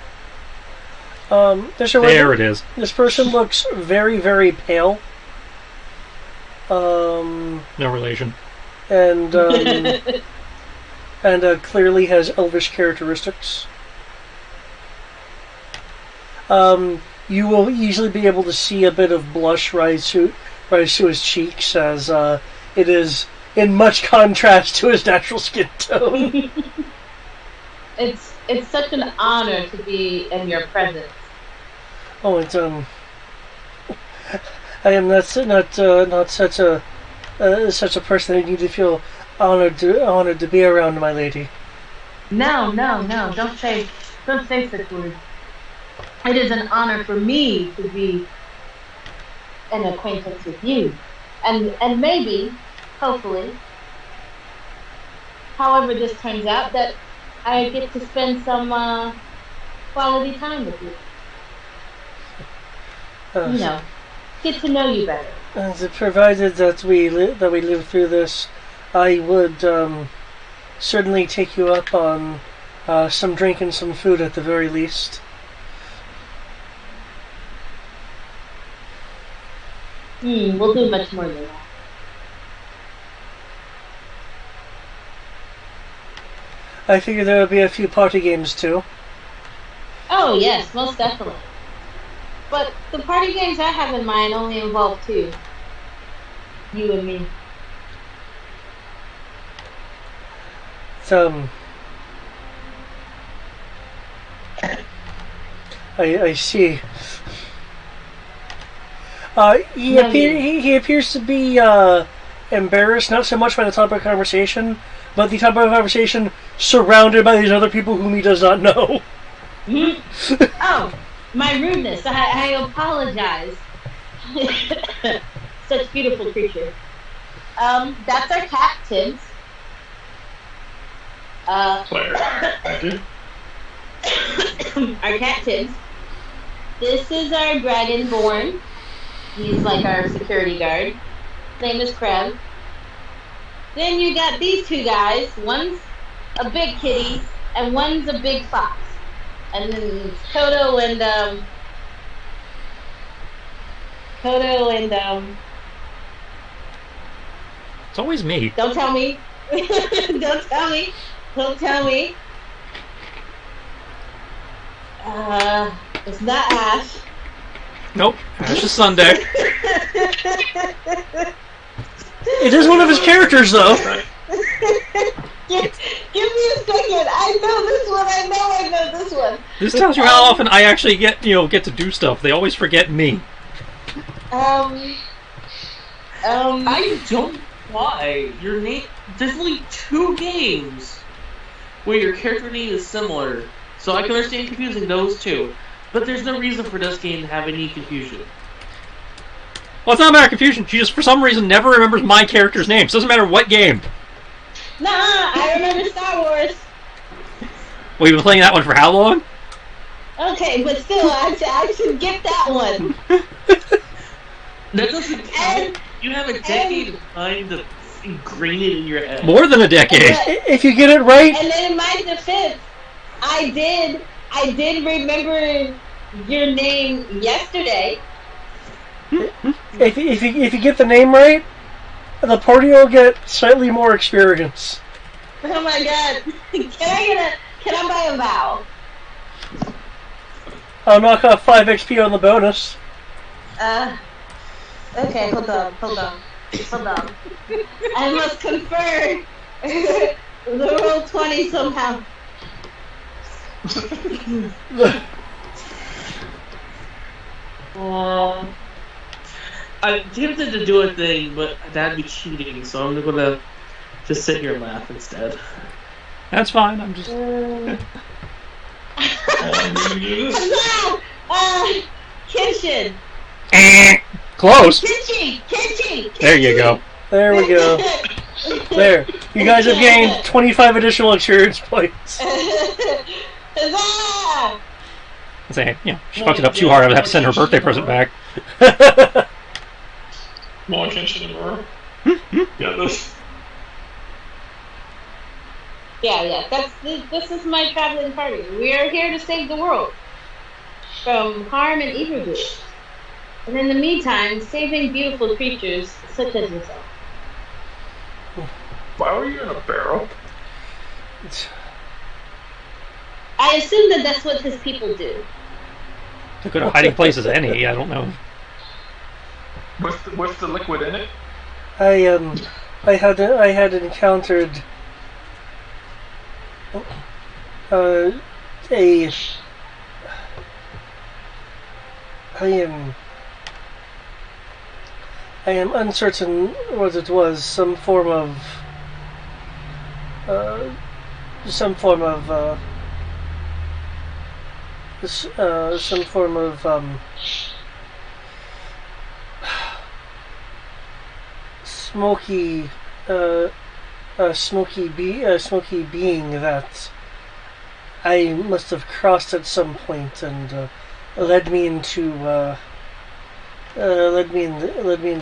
There it is. This person looks very, very pale. No relation. And clearly has elvish characteristics. You will easily be able to see a bit of blush rise to his cheeks as it is in much contrast to his natural skin tone. It's such an honor to be in your presence. Oh, it's I am not such a person that you need to feel honored to be around, my lady. No, don't say such words. It is an honor for me to be an acquaintance with you, and maybe, hopefully, however this turns out, that I get to spend some quality time with you. Get to know you better. Provided that we live through this, I would certainly take you up on some drink and some food at the very least. We'll do much more than that. I figure there will be a few party games too. Oh, Oh yes, most definitely. But the party games I have in mind only involve two. You and me. Um, I see. No, you. He appears to be embarrassed, not so much by the topic of conversation, but the topic of conversation surrounded by these other people whom he does not know. Oh, my rudeness. I apologize. Such beautiful creature. That's our cat, Tibbs. Claire. Thank you. Our cat Tibbs. This is our dragonborn. He's like our security guard. His name is Kreb. Then you got these two guys. One's a big kitty, and one's a big fox. And then it's Kodo and It's always me. don't tell me. Don't tell me. Don't tell me. It's not Ash. Nope. Ash is Sunday. It is one of his characters, though. Give me a second. I know this one. I know this one. This tells you how often I actually get to do stuff. They always forget me. I don't know why your name. There's only 2 games where your character name is similar, so I can understand confusing those two. But there's no reason for this game to have any confusion. Well, it's not a matter of confusion. She just, for some reason, never remembers my character's name. So it doesn't matter what game. Nah, I remember Star Wars. Well, you've been playing that one for how long? Okay, but still, I should get that one. That doesn't count. You have a decade of time to ingrain it in your head. More than a decade. If you get it right, And then in my defense, I did remember your name yesterday. if you get the name right, the party will get slightly more experience. Oh my god. Can I buy a vowel? I'll knock off 5 XP on the bonus. Okay, hold on. I must confer the roll 20 somehow. I'm tempted to do a thing, but that'd be cheating, so I'm gonna just sit here and laugh instead. That's fine. I'm just. Kitchen. Close. Kitchen. There you go. There we go. There. You guys have gained 25 additional experience points. Huzzah! Say, she fucked it up too hard. I would have to send her birthday present back. More attention than her. Yeah, this. Yeah. This is my traveling party. We are here to save the world from harm and evildoers, and in the meantime, saving beautiful creatures such as yourself. Why were you in a barrel? I assume that that's what his people do. As good a hiding place as any. I don't know. What's the liquid in it? I had encountered I am uncertain what it was. Some form of smoky smoky being that I must have crossed at some point and led me into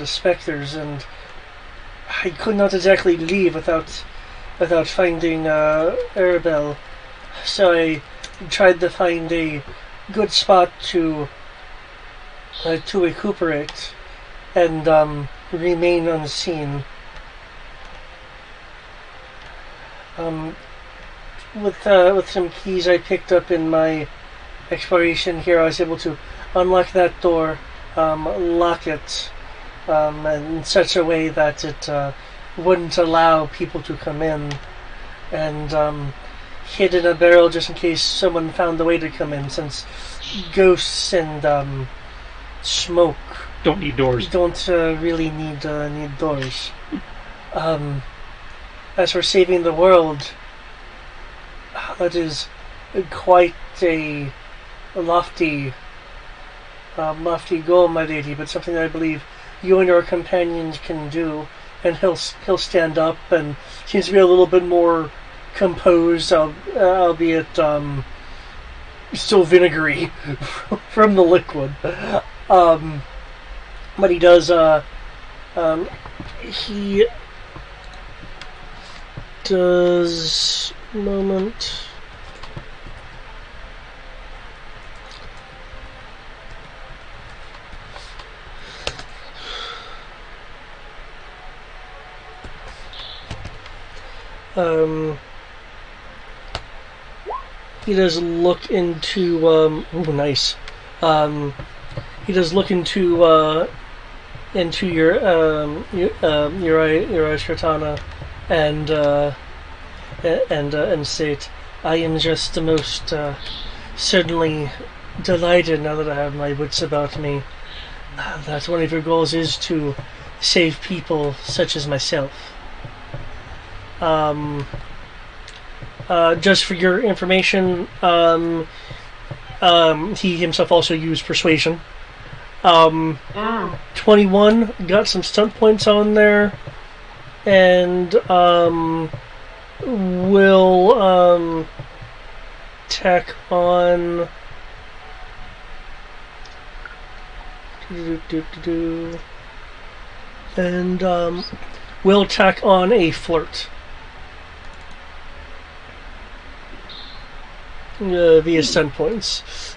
specters, and I could not exactly leave without finding Arabelle. So I tried to find a good spot to recuperate and remain unseen. With some keys I picked up in my exploration here, I was able to unlock that door, lock it, in such a way that it wouldn't allow people to come in, and hid in a barrel just in case someone found the way to come in, since ghosts and smoke Don't need doors. don't really need doors. As for saving the world, that is quite a lofty goal, my lady, but something I believe you and your companions can do. And he'll stand up and seems to be a little bit more composed, albeit still vinegary from the liquid. But he does. He does. Moment. He does look into. Ooh, nice. He does look into your eyes, Katana, and state, I am just the most certainly delighted now that I have my wits about me. That one of your goals is to save people such as myself. Just for your information, he himself also used persuasion. 21, got some stunt points on there, and will tack on. And will tack on a flirt. Via stunt points.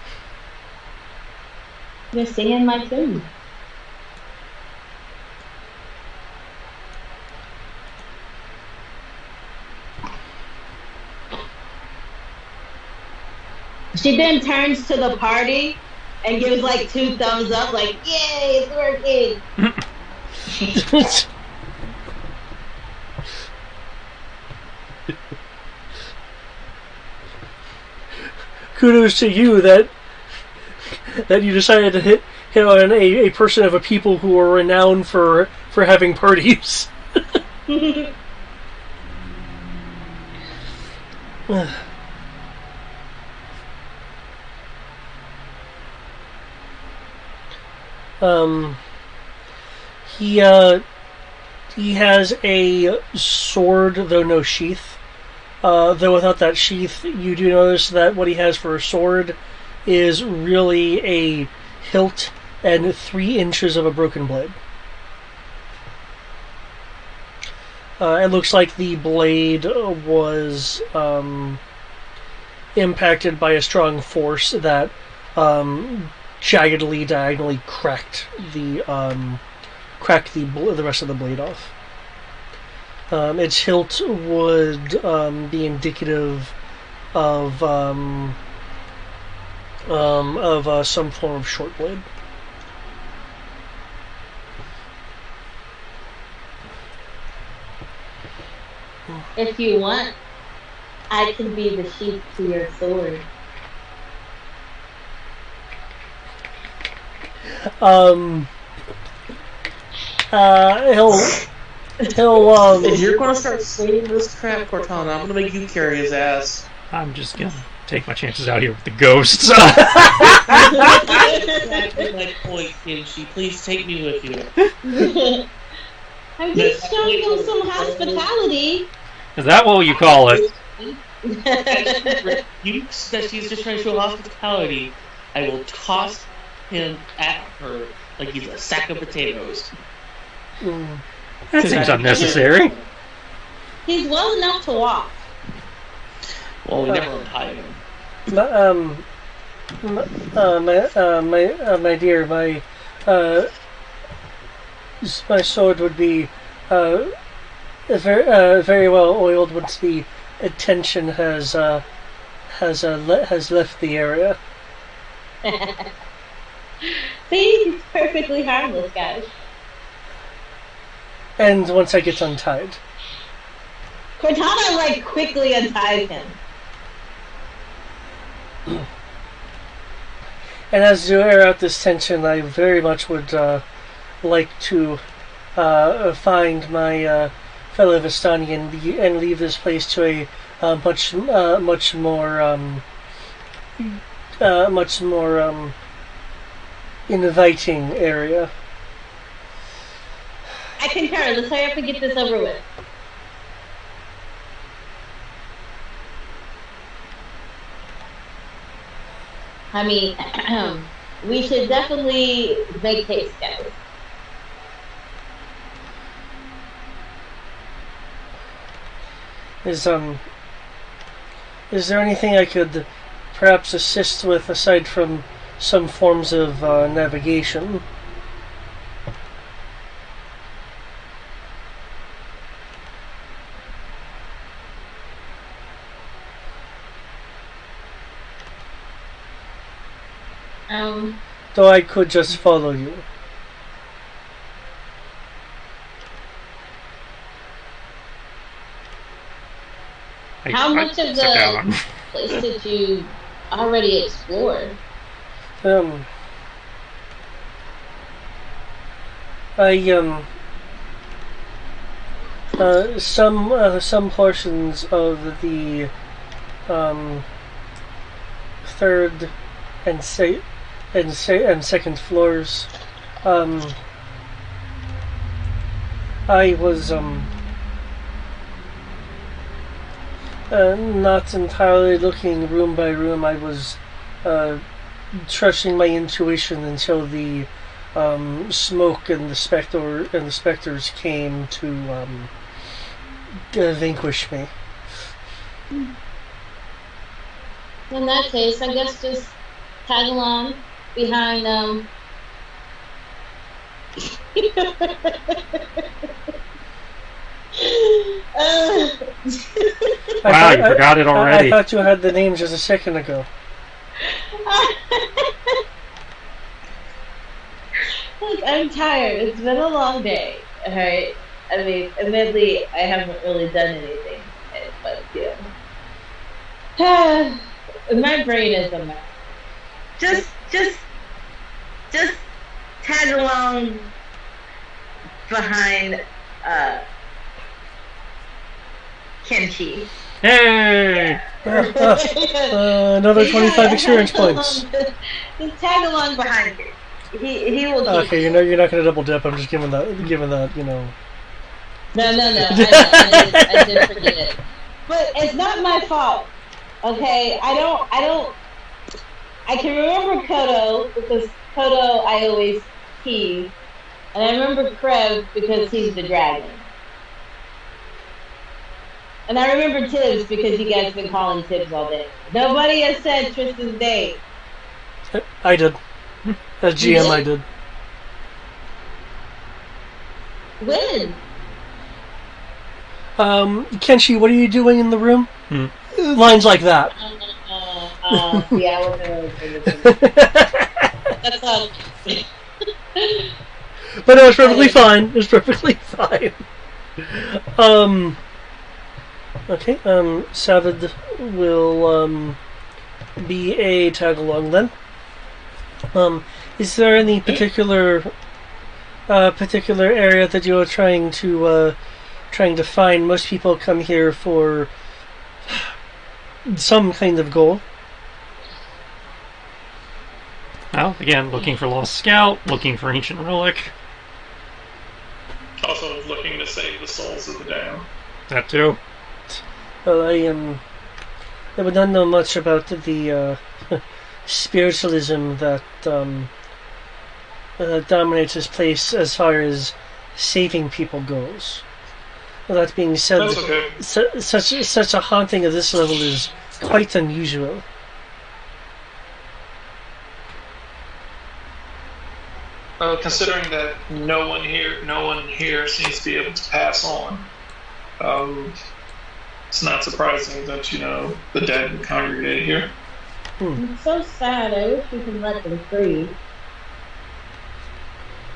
You're singing my tune. She then turns to the party and gives like 2 thumbs up, like, yay, it's working. Kudos to you that you decided to hit on a person of a people who are renowned for having parties. He has a sword, though no sheath. Though without that sheath, you do notice that what he has for a sword is really a hilt and 3 inches of a broken blade. It looks like the blade was impacted by a strong force that jaggedly, diagonally cracked the rest of the blade off. Its hilt would be indicative of some form of short blade. If you want, I can be the sheath to your sword. He'll If you're gonna start saying this crap, Cortana, I'm gonna make you carry his ass. I'm just gonna take my chances out here with the ghosts. Exactly my point, Kimchi. Please take me with you. I'm just showing him some hospitality. Is that what you call it? That she's just trying to show hospitality. I will toss him at her like he's a sack of potatoes. That seems unnecessary. He's well enough to walk. Well, we never untie him. My dear, my sword would be very well oiled once the tension has left the area. See, he's perfectly harmless, guys. And once I get untied. Cortana, like, quickly unties him. And as to air out this tension, I very much would like to find my fellow Vistani and leave this place to a much more inviting area. I concur. Let's hurry up and get this over with. I mean, we should definitely make haste, guys. Is there anything I could perhaps assist with aside from some forms of navigation? Though I could just follow you. How much of the place did you already explore? Some portions of the third and second floors. I was not entirely looking room by room. I was trusting my intuition until the smoke and the specters came to vanquish me. In that case, I guess just tag along behind Wow, you forgot it already. I thought you had the names just a second ago. Look, I'm tired. It's been a long day. Alright? I mean, admittedly, I haven't really done anything. But, yeah. My brain is a mess. Just tag along behind, Kenshi. Hey! Another 25 experience points. Just tag along behind her. He will keep. Okay, you're not going to double dip. I'm just giving that, No. I did forget it. But it's not my fault. Okay, I can remember Kodo because Kodo I always tease, and I remember Krev because he's the dragon. And I remember Tibbs because you guys have been calling Tibbs all day. Nobody has said Tristan's name. I did. As GM, I did. When? Kenshi, what are you doing in the room? Lines like that. Yeah, I wasn't really good at it. That's all. But no, it's perfectly fine. It's perfectly fine. Okay, Savid will be a tag along then. Is there any particular area that you are trying to find? Most people come here for some kind of goal. Well, again, looking for Lost Scout, looking for Ancient Relic. Also looking to save the souls of the damned. That too. Well, I would not know much about the spiritualism that dominates this place as far as saving people goes. That being said, That's okay. such a haunting of this level is quite unusual. Considering that no one here seems to be able to pass on, it's not surprising that the dead would congregate here. It's so sad. I wish we could let them free.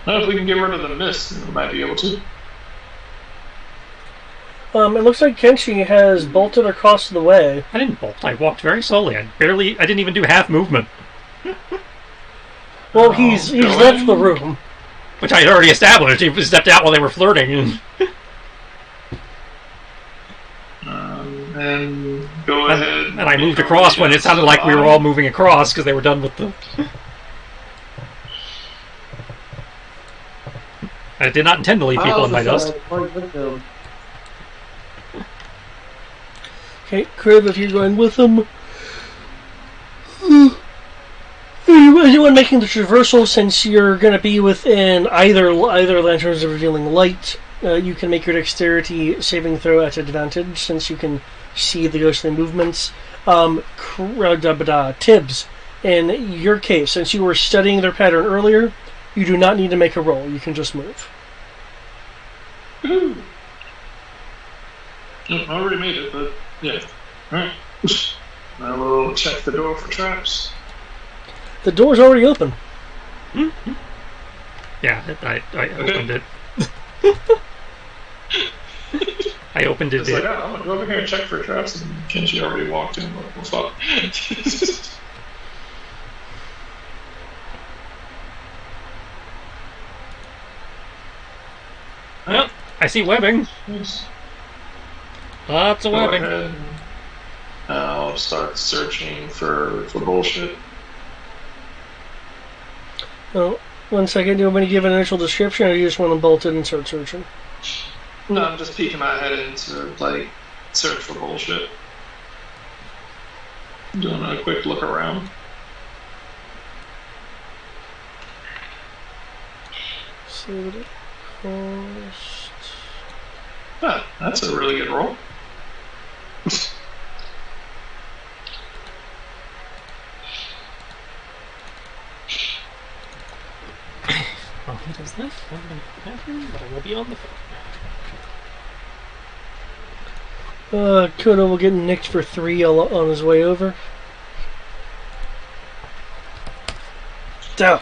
Well, if we can get rid of the mist, then we might be able to. It looks like Kenshi has bolted across the way. I didn't bolt. I walked very slowly. I didn't even do half movement. Well, he's left the room. Which I had already established. He stepped out while they were flirting. And go ahead. And I moved across when it sounded like we were all moving across because they were done with the... I did not intend to leave people in my dust. Okay, Crib, if you're going with them... Anyone making the traversal, since you're going to be within either lanterns of revealing light, you can make your dexterity saving throw at advantage, since you can see the ghostly movements. Tibbs, in your case, since you were studying their pattern earlier, you do not need to make a roll. You can just move. I already made it, but yeah. Alright. I will check the door for traps. The door's already open. Yeah, I opened it. I opened it. It's like, I'm gonna go over here and check for traps, and Kenshi already walked in. What the fuck? Well, I see webbing. Nice. Lots of Go webbing. ahead. I'll start searching for bullshit. Oh, 1 second. Do you want me to give an initial description, or do you just want to bolt it and start searching? No, I'm just peeking my head in to, like, search for bullshit. Doing a quick look around. Save it. Cost. Ah, that's a really good roll. Oh, he does that? I don't have him, but I will be on the phone. Kodo will get nicked for 3 on his way over. Down.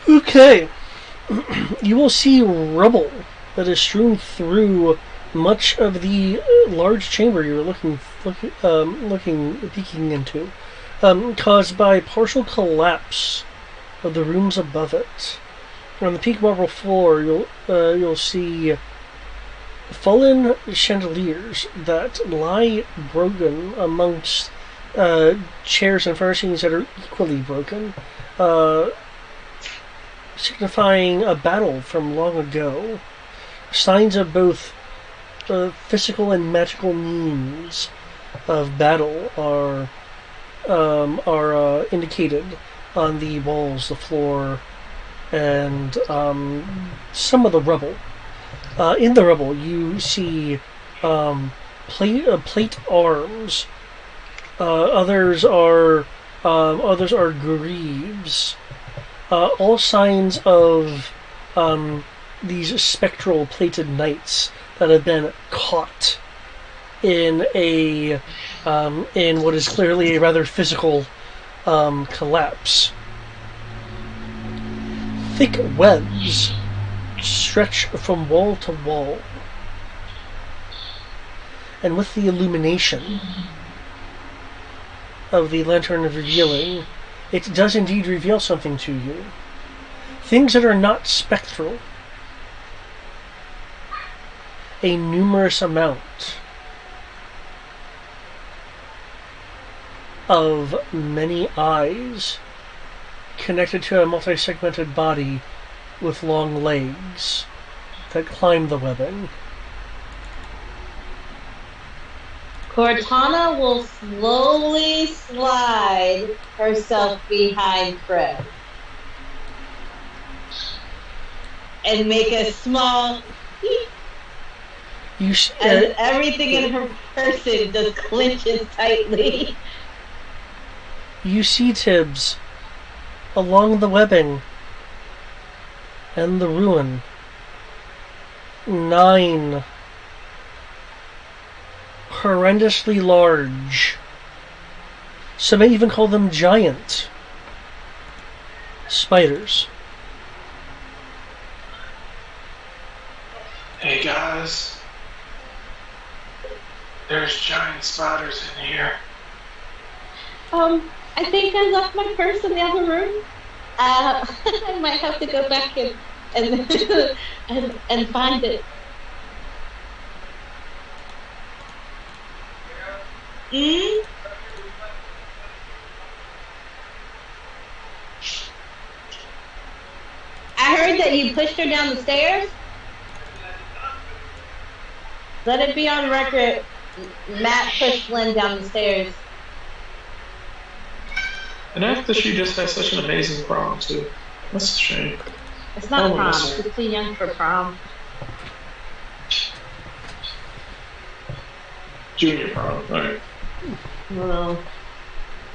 Okay. You will see rubble that is strewn through much of the large chamber you're peeking into, caused by partial collapse of the rooms above it. On the peak marble floor, you'll see fallen chandeliers that lie broken amongst chairs and furnishings that are equally broken, signifying a battle from long ago. Signs of both physical and magical means of battle are indicated on the walls, the floor, and some of the rubble. In the rubble, you see plate arms. Others are greaves. All signs of these spectral plated knights that have been caught in what is clearly a rather physical collapse. Thick webs stretch from wall to wall, and with the illumination of the lantern revealing, it does indeed reveal something to you. Things that are not spectral. A numerous amount of many eyes connected to a multi-segmented body with long legs that climb the webbing. Cortana will slowly slide herself behind Fred and make a small And everything in her person just clenches tightly. You see, Tibbs, along the webbing and the ruin, 9 horrendously large, some may even call them giant, spiders. Hey guys, there's giant spiders in here. I think I left my purse in the other room. I might have to go back and and find it. I heard that you pushed her down the stairs. Let it be on record, Matt pushed Lynn down the stairs. And after she just has such an amazing prom, too. That's a shame. It's not Oh, prom. yes, sir. She's too young for prom. Junior prom, right? Well,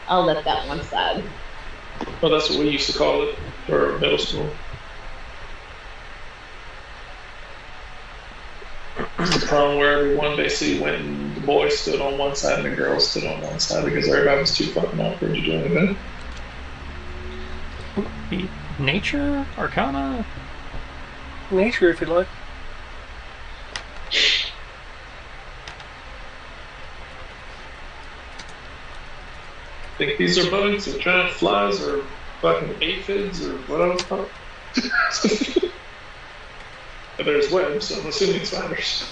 I'll let that one slide. Well, that's what we used to call it for middle school. It's the prom where everyone basically went and the boys stood on one side and the girls stood on one side because everybody was too fucking awkward to do anything. Nature? Arcana? Nature, if you'd like. Think these are bugs or giant flies or fucking aphids or whatever it's called? There's webs, so I'm assuming spiders.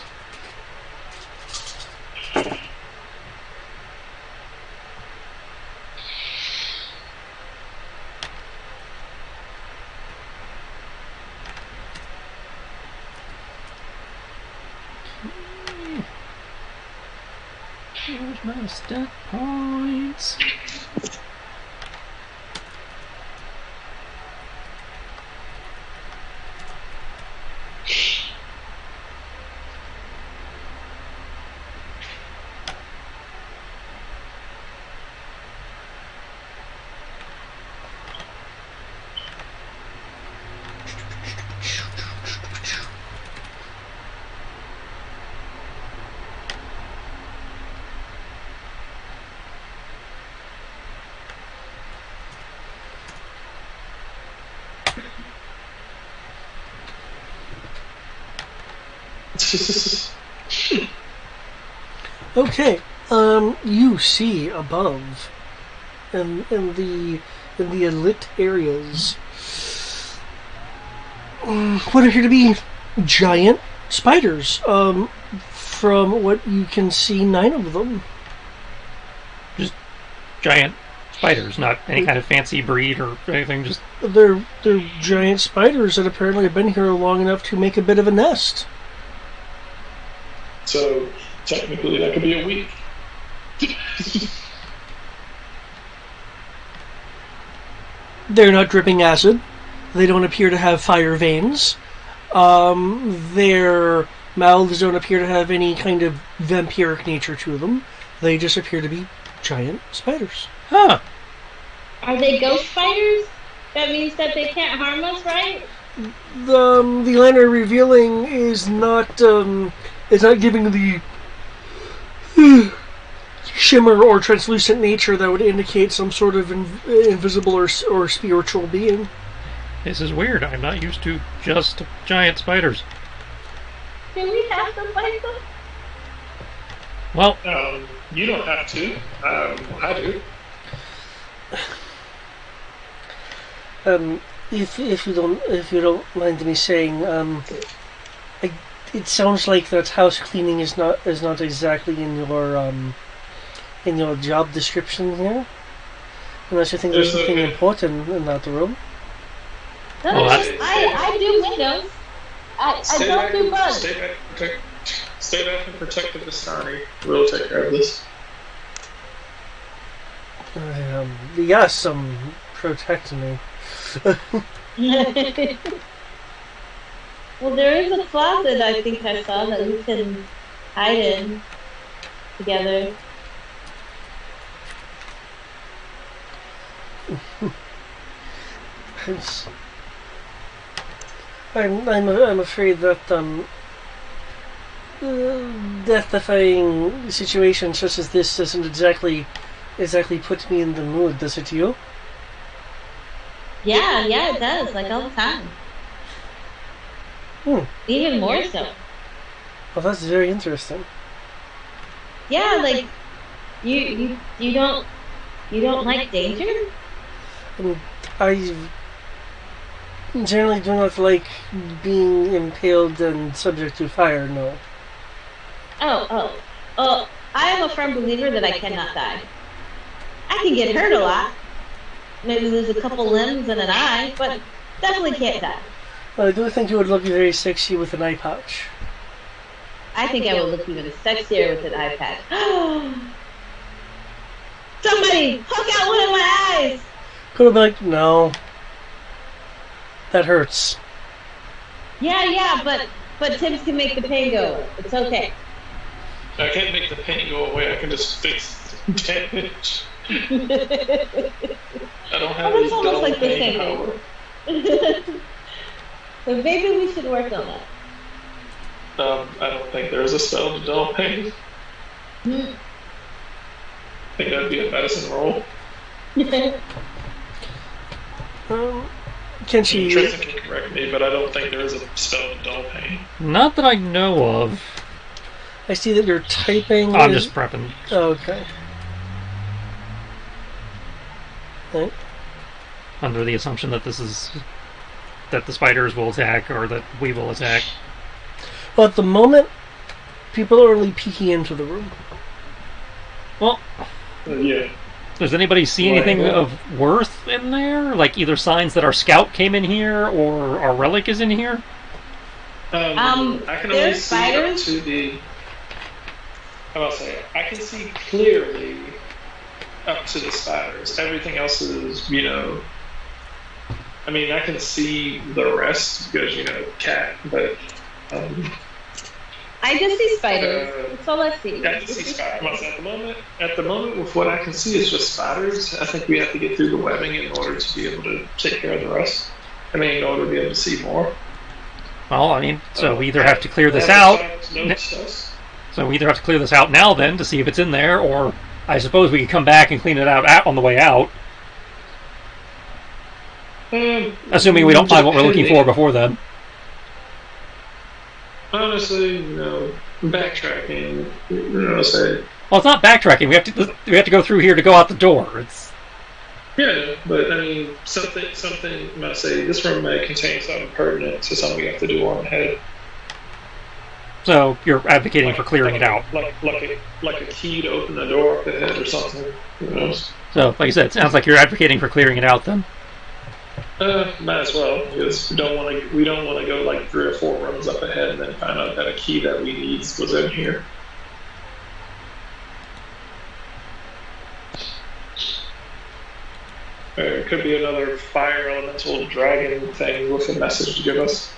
Where's my stat points? Okay, you see above, in the lit areas, what appear to be giant spiders. From what you can see, 9 of them. Just giant spiders, not any kind of fancy breed or anything. Just They're giant spiders that apparently have been here long enough to make a bit of a nest. So technically that could be a week. They're not dripping acid. They don't appear to have fire veins. Their mouths don't appear to have any kind of vampiric nature to them. They just appear to be giant spiders. huh? Are they ghost spiders? That means that they can't harm us, right? The lantern revealing is not giving the shimmer or translucent nature that would indicate some sort of invisible or spiritual being. This is weird. I'm not used to just giant spiders. Do we have to fight them? Well, You don't have to. I do. If you don't mind me saying, it sounds like that house cleaning is not exactly in your job description here. Unless you think there's something important in that room. No, Well, that's- I do windows. I don't do bugs. Stay back and protect the vicinity. We'll take care of this. Yes, protect me. Well, there is a closet I think I saw that we can hiding together. It's- I'm afraid that death-defying situation such as this doesn't exactly put me in the mood, does it you? Yeah, it does, like all the time. Even more so. Well, that's very interesting. Yeah, like you don't like danger? I generally do not like being impaled and subject to fire, no. Oh, I am a firm believer that I cannot die. I can get hurt a lot. Maybe lose a couple limbs and an eye, but definitely can't die. Well, I do think you would look very sexy with an eye pouch. I think I would look even sexier with an eye patch. Somebody hook out one of my eyes! Could have been like, no. That hurts. Yeah, but tips can make the pain go away. It's okay. I can't make the pain go away. I can just fix the damage. I don't have any It's almost dull like the pain same power. thing. So maybe we should work on that. I don't think there is a spell to dull pain. I think that'd be a medicine roll. Can she... Tristan can correct me, but I don't think there is a spell to dull pain. Not that I know of. I see that you're typing... I'm just prepping. Oh, okay. Right. Under the assumption that this is... that the spiders will attack, or that we will attack. Well, at the moment, people are only peeking into the room. Well, Yeah. does anybody see anything of worth in there? Like either signs that our scout came in here, or our relic is in here? I can only there's see up spiders? to the... How about say it? I can see clearly up to the spiders. Everything else is, I mean, I can see the rest because, cat, but... I just see spiders. That's all I see. I just see spiders. At the moment, with what I can see is just spiders. I think we have to get through the webbing in order to be able to take care of the rest. I mean, in order to be able to see more. Well, I mean, so we either have to clear this out. So we either have to clear this out now then to see if it's in there, or I suppose we could come back and clean it out on the way out. Assuming we don't find what we're looking for before then. Honestly, backtracking. Say. Well, it's not backtracking. We have to go through here to go out the door. It's Yeah, but I mean, something. I'm gonna say this room may contain something pertinent to something we have to do on ahead. so you're advocating for clearing it out. Like a key to open the door up ahead or something. Who knows? So, like I said, it sounds like you're advocating for clearing it out then. Might as well, because we don't want to go like 3 or 4 rooms up ahead and then find out that a key that we need was in here. It could be another fire elemental dragon thing with a message to give us.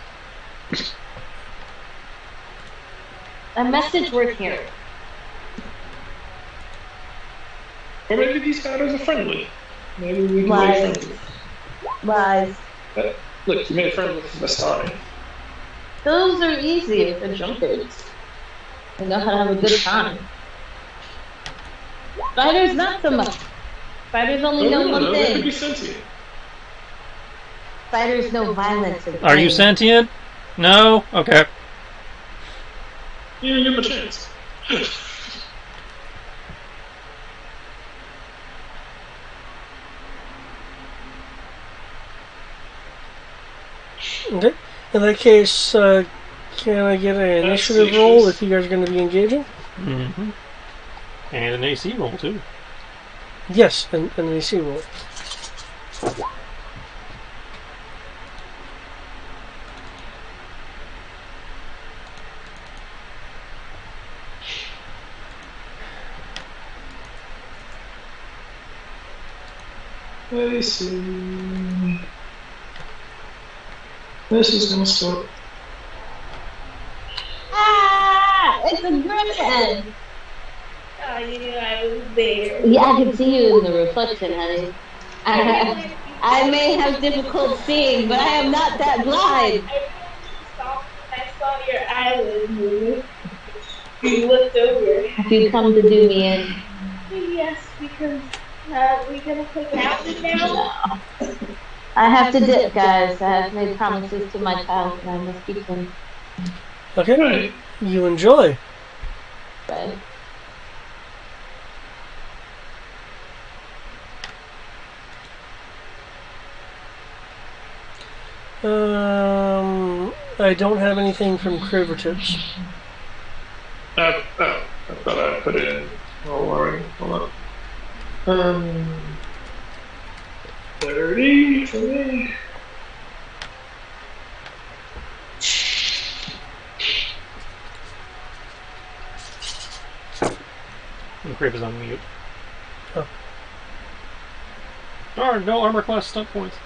A message worth hearing. Or maybe these spiders are friendly. Maybe we can Lies. make friends. Lies. Look, you made friends with Vastani. Those are easy if they're drunkards. They know how to have a good time. Spiders not so much. Spiders only know one They could thing. be sentient. Spiders know violence and Are you pain. sentient? No? Okay. Yeah, give them a chance. Okay. In that case, can I get an initiative roll if you guys are going to be engaging? Mm-hmm. And an AC roll, too. Yes, an AC roll. I see. This is gonna start. Ah! It's a gremlin! And Oh, you knew I was there. yeah, I can see you in the reflection, honey. I may have difficult seeing, but I am not that blind. I saw when I saw your eyelids move. You looked over. Have you come to do me in? Yes, because we gonna play Gauntlet now. No. I have to dip, guys. I have made promises to my child, and I must keep them. Okay. Right. You enjoy. Right. I don't have anything from Crivertips. I thought I put it in. Oh, alright. Hold on. 30 for me. The Crave is on mute. Oh. Darn, no armor class stunt points.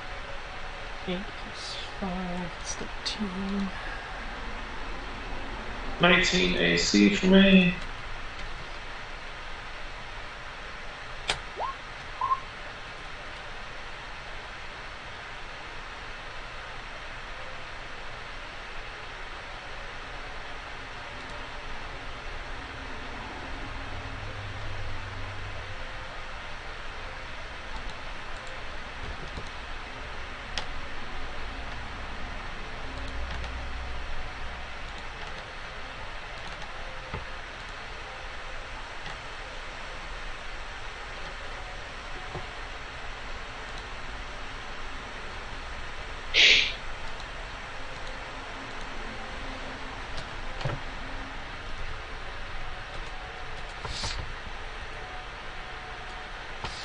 8 plus 5, it's 13. 19 AC for me.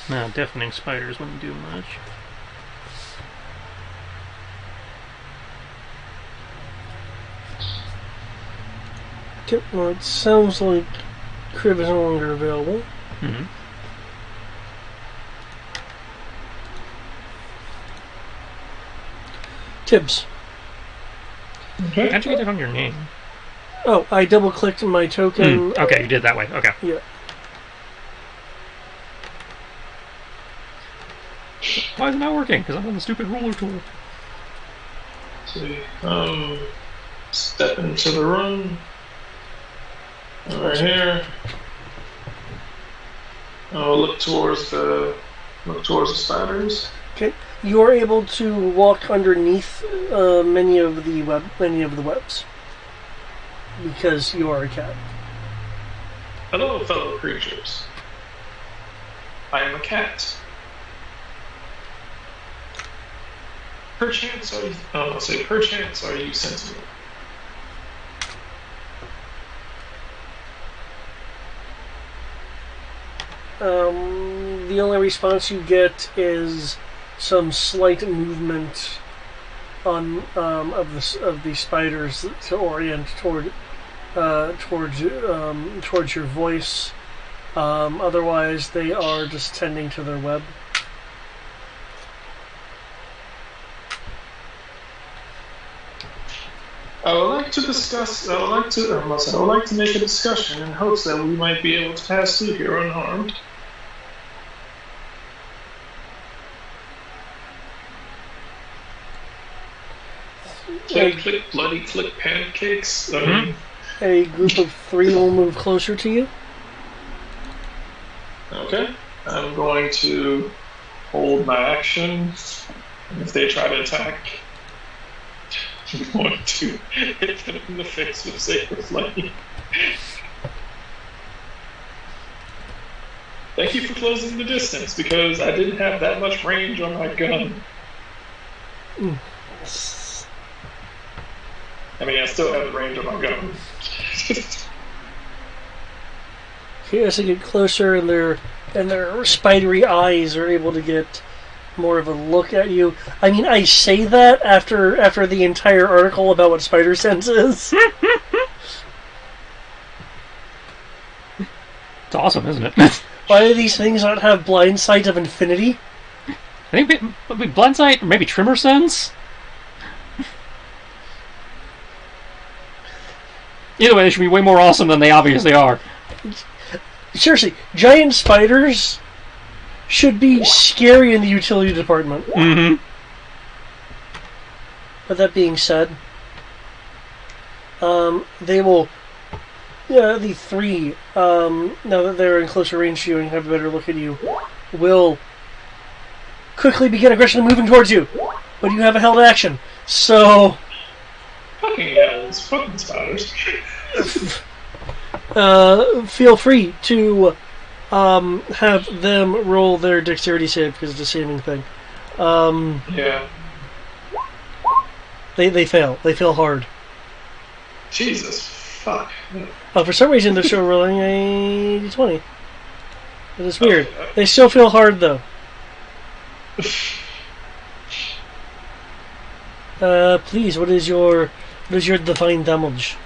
No, deafening spiders wouldn't do much. Okay, well, it sounds like Crib is no longer available. Mm-hmm. Tibbs. Okay. How'd you get it on your name? Oh, I double-clicked my token. Okay, you did it that way. Okay. Yeah. Why is it not working? Because I'm on the stupid ruler tool. See. Step into the room. Right here. Look towards the spiders. Okay. You are able to walk underneath many of the webs because you are a cat. Hello, fellow creatures. I am a cat. Perchance are you sentient? The only response you get is some slight movement on of the spiders to orient towards your voice. Otherwise, they are just tending to their web. I would like to make a discussion in hopes that we might be able to pass through here unharmed. Click, click, bloody click pancakes. A group of 3 will move closer to you. Okay. I'm going to hold my action. If they try to attack, I'm going to hit them in the face with Saber Flame. Thank you for closing the distance, because I didn't have that much range on my gun. I mean, I still have the range on my gun. As they get closer, and their spidery eyes are able to get more of a look at you. I mean, I say that after the entire article about what spider sense is. It's awesome, isn't it? Why do these things not have blind sight of infinity? I think maybe blind sight, or maybe tremor sense. Either way, they should be way more awesome than they obviously are. Seriously, giant spiders should be scary in the utility department. Mm-hmm. But that being said, they will. Yeah, the three, now that they're in closer range to you and have a better look at you, will quickly begin aggressively moving towards you. But you have a held action, so Fucking hell, it's fucking spiders. feel free to have them roll their dexterity save because it's a saving thing. Yeah. They fail. They fail hard. Jesus, fuck. For some reason, they're still rolling a d20. It is weird. They still feel hard, though. Please, what is your divine damage?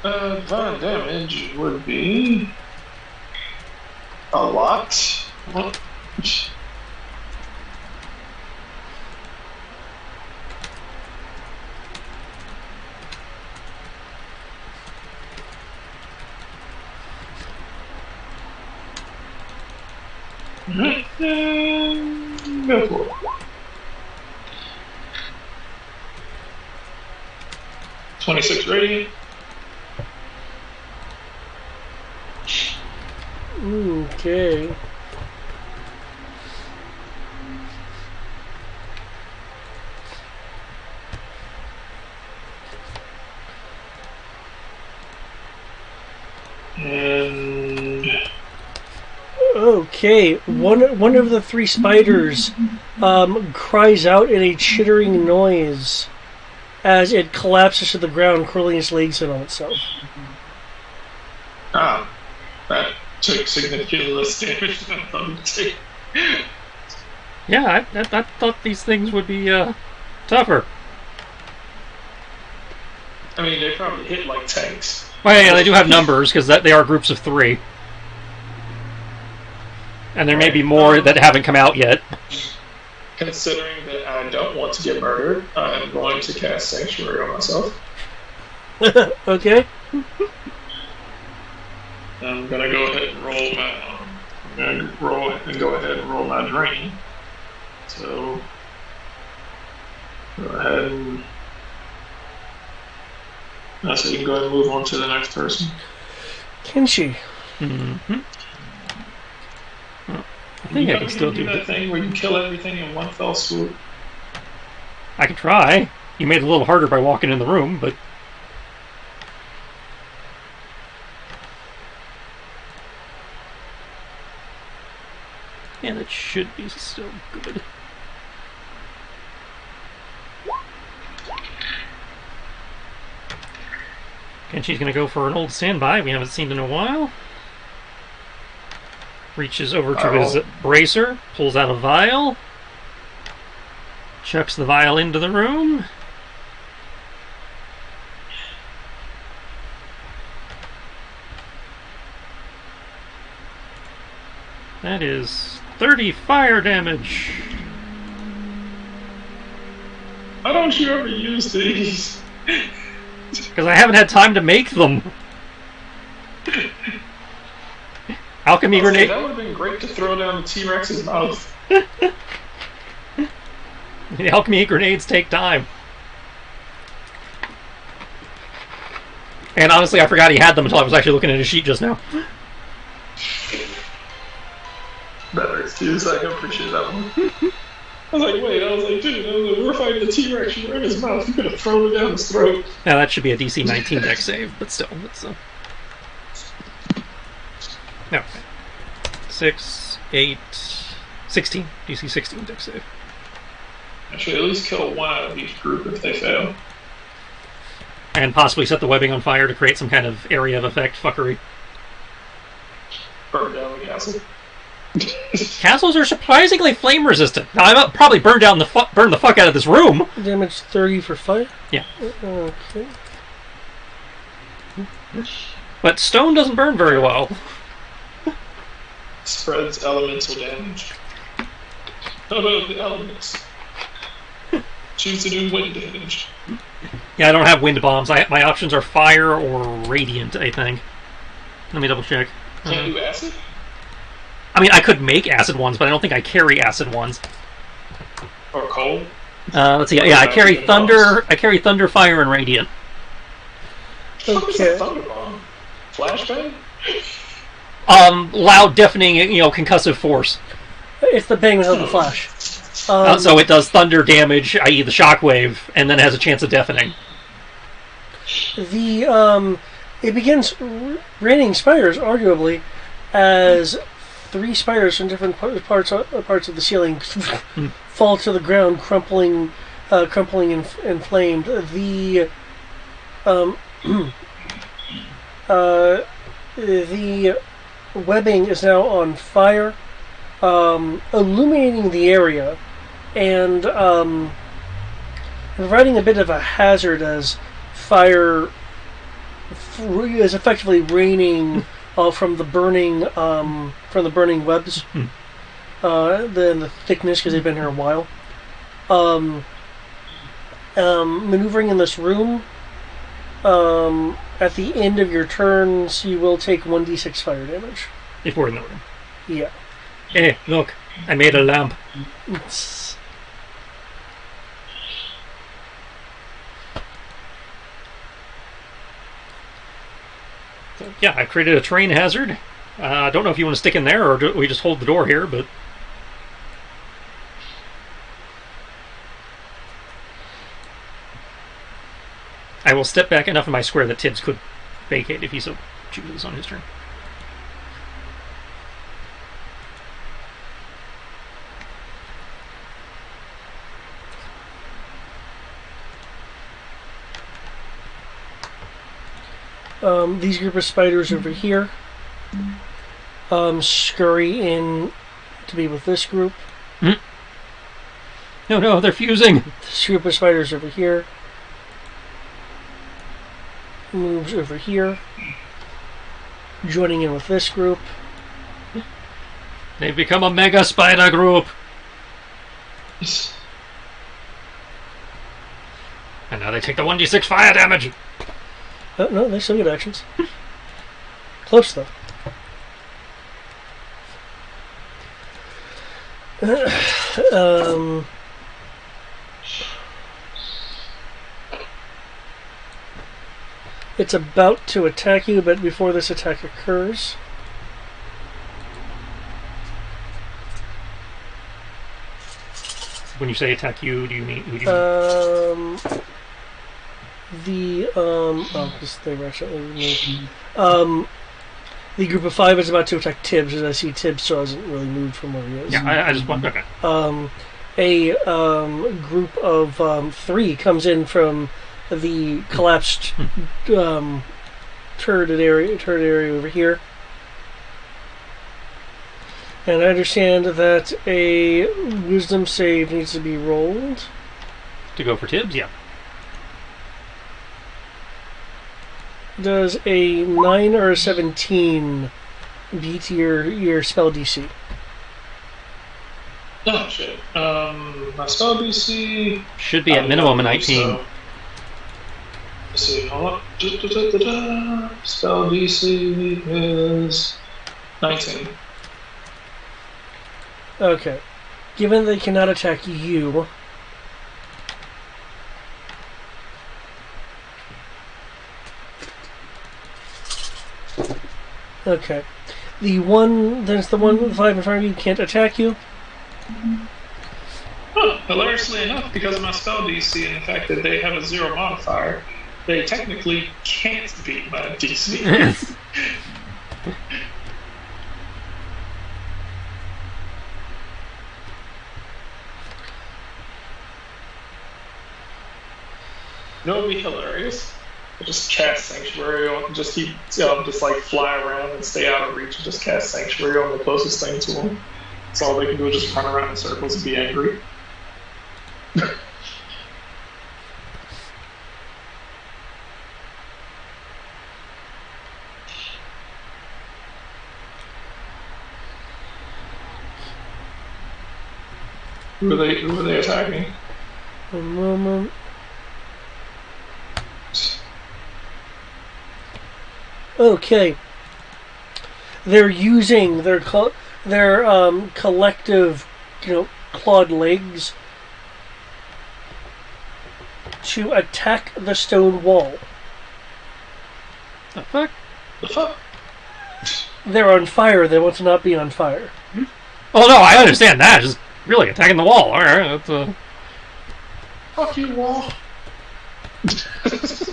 Divine damage would be a lot. What? Go for it. 26 radiant. Okay. And Okay, one of the three spiders cries out in a chittering noise as it collapses to the ground, curling its legs in on itself. that took significantly less damage than I thought it would take. Yeah, I thought these things would be tougher. I mean, they probably hit like tanks. Well, yeah, they do have numbers because they are groups of 3. And there may be more that haven't come out yet. Considering that I don't want to get murdered, I'm going to cast Sanctuary on myself. Okay. I'm gonna go ahead and roll my drain. So go ahead and so you can go ahead and move on to the next person. Can she? Mm-hmm. I think I can still do that thing where you kill everything in one fell swoop. I can try. You made it a little harder by walking in the room, but yeah, that should be still good. And she's going to go for an old standby we haven't seen in a while. Reaches over to his bracer, pulls out a vial, chucks the vial into the room. That is 30 fire damage. Why don't you ever use these? Because I haven't had time to make them. Alchemy grenade. That would have been great to throw down the T-Rex's mouth. The alchemy grenades take time. And honestly, I forgot he had them until I was actually looking at his sheet just now. Better excuse, I can appreciate that one. I was like, wait, dude, we're fighting the T-Rex, you're in his mouth, you could have thrown it down his throat. Now that should be a DC 19 dex save, but still, it's no. 6, 8, 16. DC 16 dex save. Actually, at least kill one out of each group if they fail. And possibly set the webbing on fire to create some kind of area of effect fuckery. Burn down the castle. Castles are surprisingly flame resistant. Now I might probably burn the fuck out of this room. Damage 30 for fire? Yeah. Okay. But stone doesn't burn very well. Spreads elemental damage. How about the elements? Choose to do wind damage. Yeah, I don't have wind bombs. My options are fire or radiant, I think. Let me double check. Can't you acid? I mean, I could make acid ones, but I don't think I carry acid ones. Or cold? Let's see. Yeah, I carry thunder. I carry thunder, fire, and radiant. Okay. Thunderbomb? Flashbang? Loud, deafening, concussive force. It's the bang of the flash. So it does thunder damage, i.e., the shockwave, and then it has a chance of deafening. It begins raining spiders, arguably, as 3 spiders from different parts of the ceiling fall to the ground, crumpling and flamed. The webbing is now on fire, illuminating the area, and providing a bit of a hazard as fire is effectively raining from the burning webs, the thickness because they've been here a while. Maneuvering in this room. At the end of your turns, you will take 1d6 fire damage. If we're in the room. Yeah. Hey, look, I made a lamp. So, yeah, I created a terrain hazard. I don't know if you want to stick in there or do we just hold the door here, but... I will step back enough in my square that Tibbs could vacate if he so chooses on his turn. These group of spiders over here scurry in to be with this group. No, they're fusing. This group of spiders over here moves over here, joining in with this group. They've become a mega spider group. And now they take the 1d6 fire damage. Oh, no, they still get actions. Close, though. It's about to attack you, but before this attack occurs... When you say attack you, do you mean... Who do you mean? because they were actually removed. The group of 5 is about to attack Tibbs, as I see Tibbs still hasn't really moved from where he is. Yeah, I just want... Okay. A group of 3 comes in from the collapsed turret area over here. And I understand that a wisdom save needs to be rolled. To go for Tibbs, yeah. Does a 9 or a 17 beat your spell DC? Oh shit. My spell DC should be at minimum a 19. So. Let's see, hold up. Spell DC is 19. Okay. Given they cannot attack you, okay. There's the one with the 5 in front of you can't attack you. Huh, hilariously enough, because of my spell DC and the fact that they have a 0 modifier, they technically can't beat my DC. You know what would be hilarious? I just cast Sanctuary on, just keep, just like fly around and stay out of reach and just cast Sanctuary on the closest thing to them. So all they can do is just run around in circles and be angry. Who are they attacking? A moment. Okay. They're using their collective, clawed legs to attack the stone wall. The fuck? The fuck? They're on fire. They want to not be on fire. Oh no, I understand that. Just really attacking the wall. All right, that's Fuck you, wall. Let's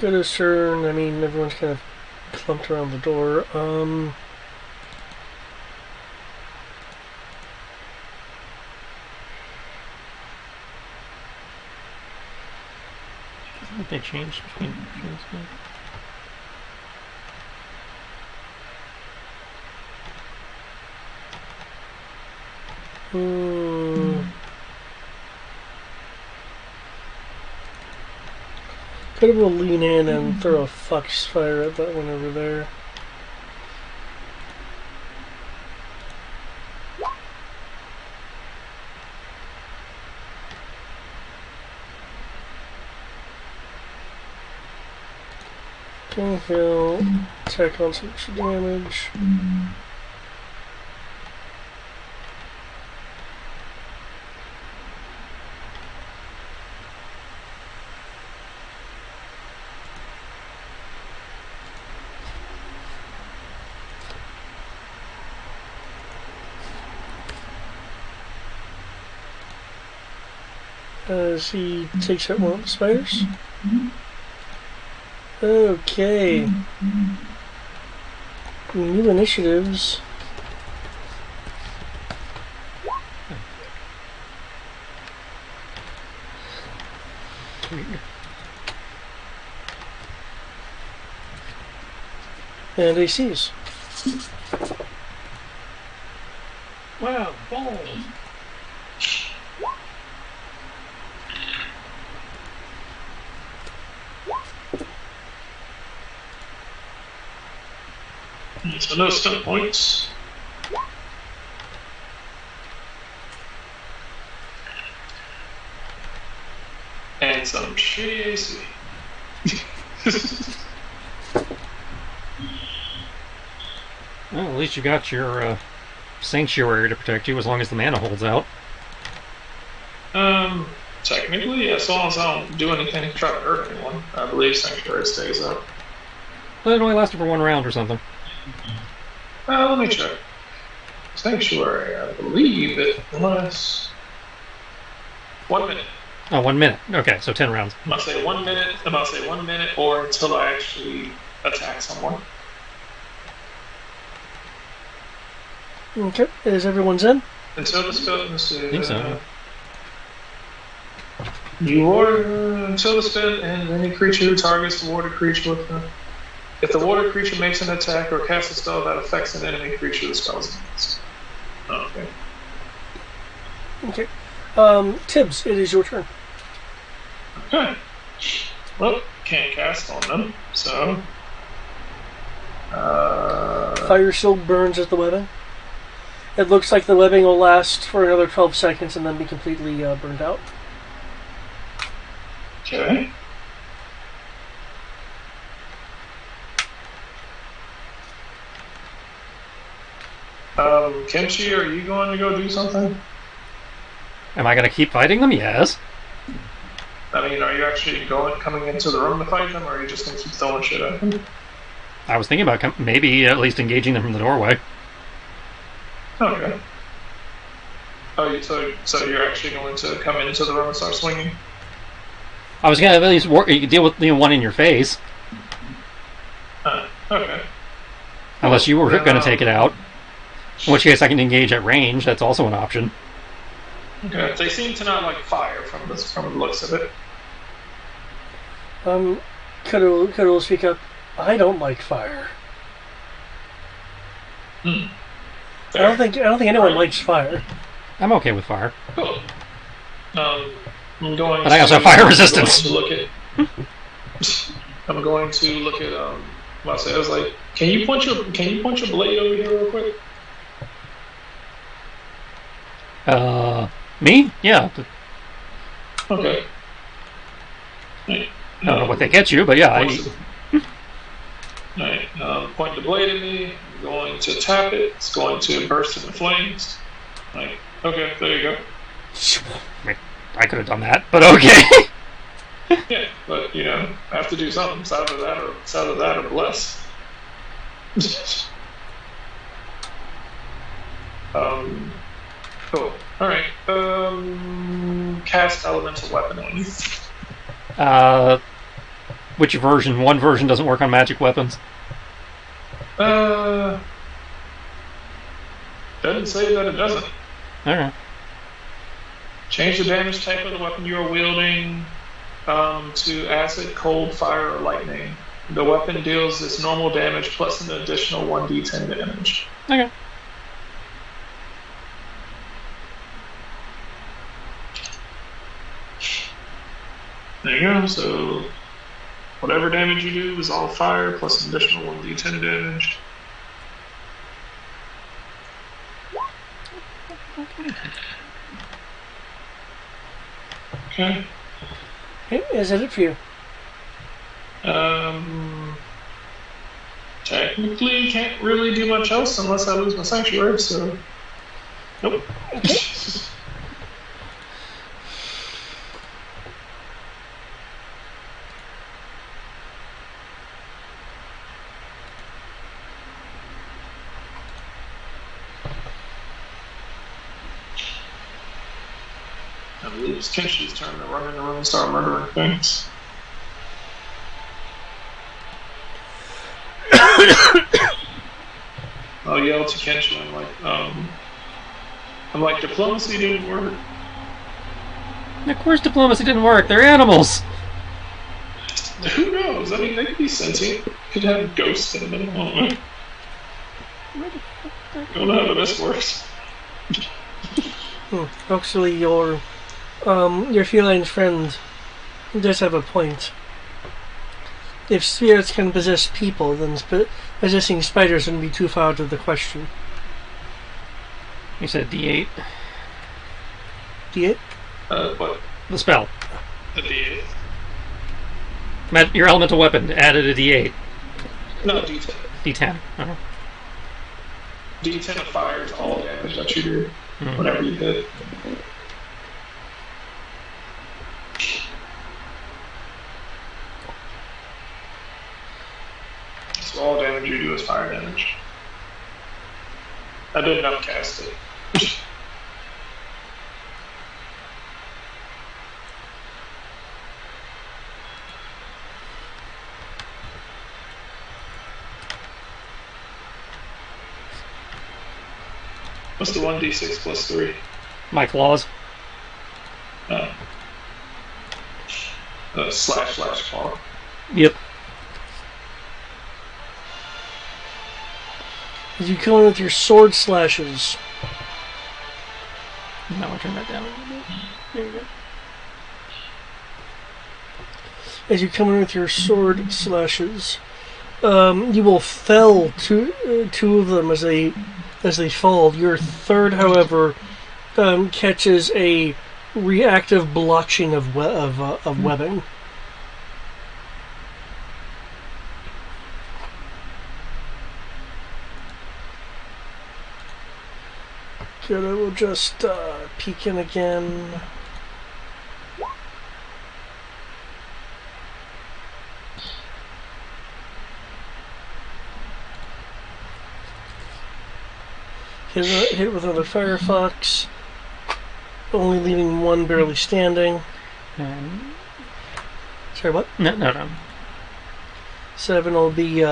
go to his turn. I mean, everyone's kind of clumped around the door. I think they changed between. Could have will lean in and throw a foxfire at that one over there. Okay, he'll attack on some extra damage. As he takes out one of the spiders. Okay. New initiatives. And ACs. Wow, balls. So no stun points. And some shitty AC. Well, at least you got your sanctuary to protect you as long as the mana holds out. Technically, yeah, as long as I don't do anything to try to hurt anyone, I believe Sanctuary stays up. Well, it only lasted for one round or something. Let me check. Sanctuary, I believe it was 1 minute. Oh, 1 minute. Okay, so 10 rounds. I'm about to say 1 minute. I'm about to say 1 minute, or until I actually attack someone. Okay, is everyone's in? Until the spell. Let's see. I think so. You order until the spell ends. Any creature who targets the water creature with the. If the water creature makes an attack or casts a spell that affects an enemy creature, the spell is against. Okay. Okay. Tibbs, it is your turn. Okay. Well, can't cast on them, so. Fire still burns at the webbing. It looks like the webbing will last for another 12 seconds and then be completely burned out. Okay. Kimchi, are you going to go do something? Am I going to keep fighting them? Yes. I mean, are you actually coming into the room to fight them, or are you just going to keep throwing shit at them? I was thinking about maybe at least engaging them from the doorway. Okay. Oh, so you're actually going to come into the room and start swinging? I was going to at least deal with the one in your face. Okay. Unless you were going to take it out. In which case I can engage at range. That's also an option. Okay. They seem to not like fire from the looks of it. Cuddle will speak up. I don't like fire. I don't think anyone likes fire. I'm okay with fire. Cool. I'm going. But I also have fire resistance. I'm going to look at. I was like, can you punch your blade over here real quick? Me? Yeah. Okay. I don't know what they get you, but yeah. Alright, point the blade at me. I'm going to tap it. It's going to burst into flames. Like, okay, there you go. I could have done that, but okay. Yeah, but you know, I have to do something. It's either that or bless. Cool. All right. Cast elemental weapon on you. Which version? One version doesn't work on magic weapons. Doesn't say that it doesn't. Alright. Change the damage type of the weapon you are wielding to acid, cold, fire, or lightning. The weapon deals its normal damage plus an additional 1d10 damage. Okay. There you go. So whatever damage you do is all fire plus an additional 1d10 damage. Okay. Okay, is that it for you? Technically can't really do much else unless I lose my sanctuary, so nope. I believe it's Kenshi's turn to run in the room and start murdering things. I'll yell to Kenshi, I'm like, diplomacy didn't work. Of course diplomacy didn't work. They're animals. Who knows? I mean, they could be sentient. Could have ghosts in them. I don't know how this works. Actually, your feline friend does have a point. If spirits can possess people, then possessing spiders wouldn't be too far out of the question. You said D8. D8? What? The spell. A D8? Your elemental weapon added a D8. No, D10. D10. Uh-huh. D10 of fire is all damage that you do, whenever you hit. So all damage you do is fire damage. I didn't upcast it. What's the 1d6 plus 3? My claws. Slash claw. Yep. As you come in with your sword slashes. No, I'll turn that down a little bit. There you go. As you come in with your sword slashes, you will fell two of them as they fall. Your third, however, catches a reactive blotching of webbing. Good, I will just peek in again. Hit with another Firefox, only leaving one barely standing. Sorry, what? No. 7 will be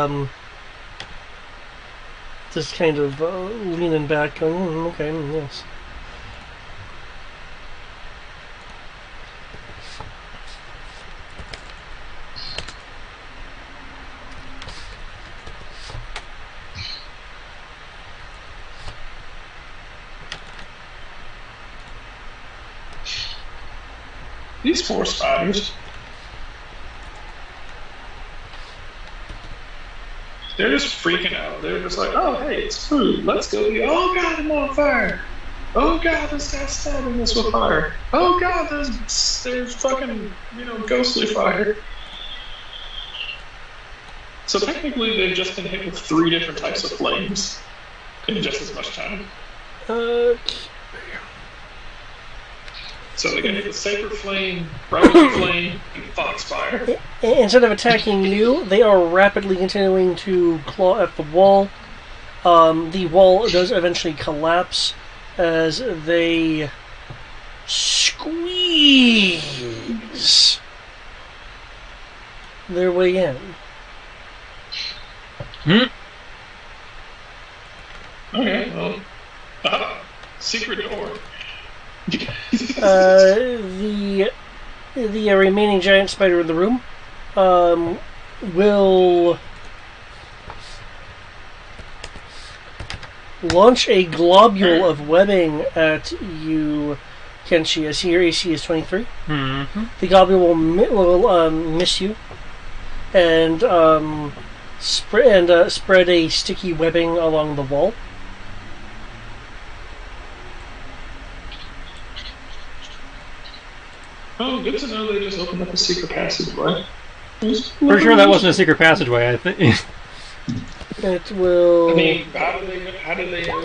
just kind of leaning back, going, okay, yes. These poor spiders. They're just freaking out. They're just like, oh, hey, it's food. Let's go eat. Oh, God, I'm on fire. oh god, this guy's stabbing us with fire. Oh god, there's fucking, ghostly fire. So technically, they've just been hit with 3 different types of flames in just as much time. So they get hit with Saber Flame, Rowan Flame, and Foxfire. Instead of attacking you, they are rapidly continuing to claw at the wall. The wall does eventually collapse as they squeeze their way in. Okay, well, secret door. The remaining giant spider in the room will launch a globule of webbing at you, Kenshi. I see your AC is 23. Mm-hmm. The globule will miss you and spread a sticky webbing along the wall. Oh, good to know they just opened up a secret passageway. Pretty sure that wasn't a secret passageway, I think. It will. I mean, how do they know that, how do they know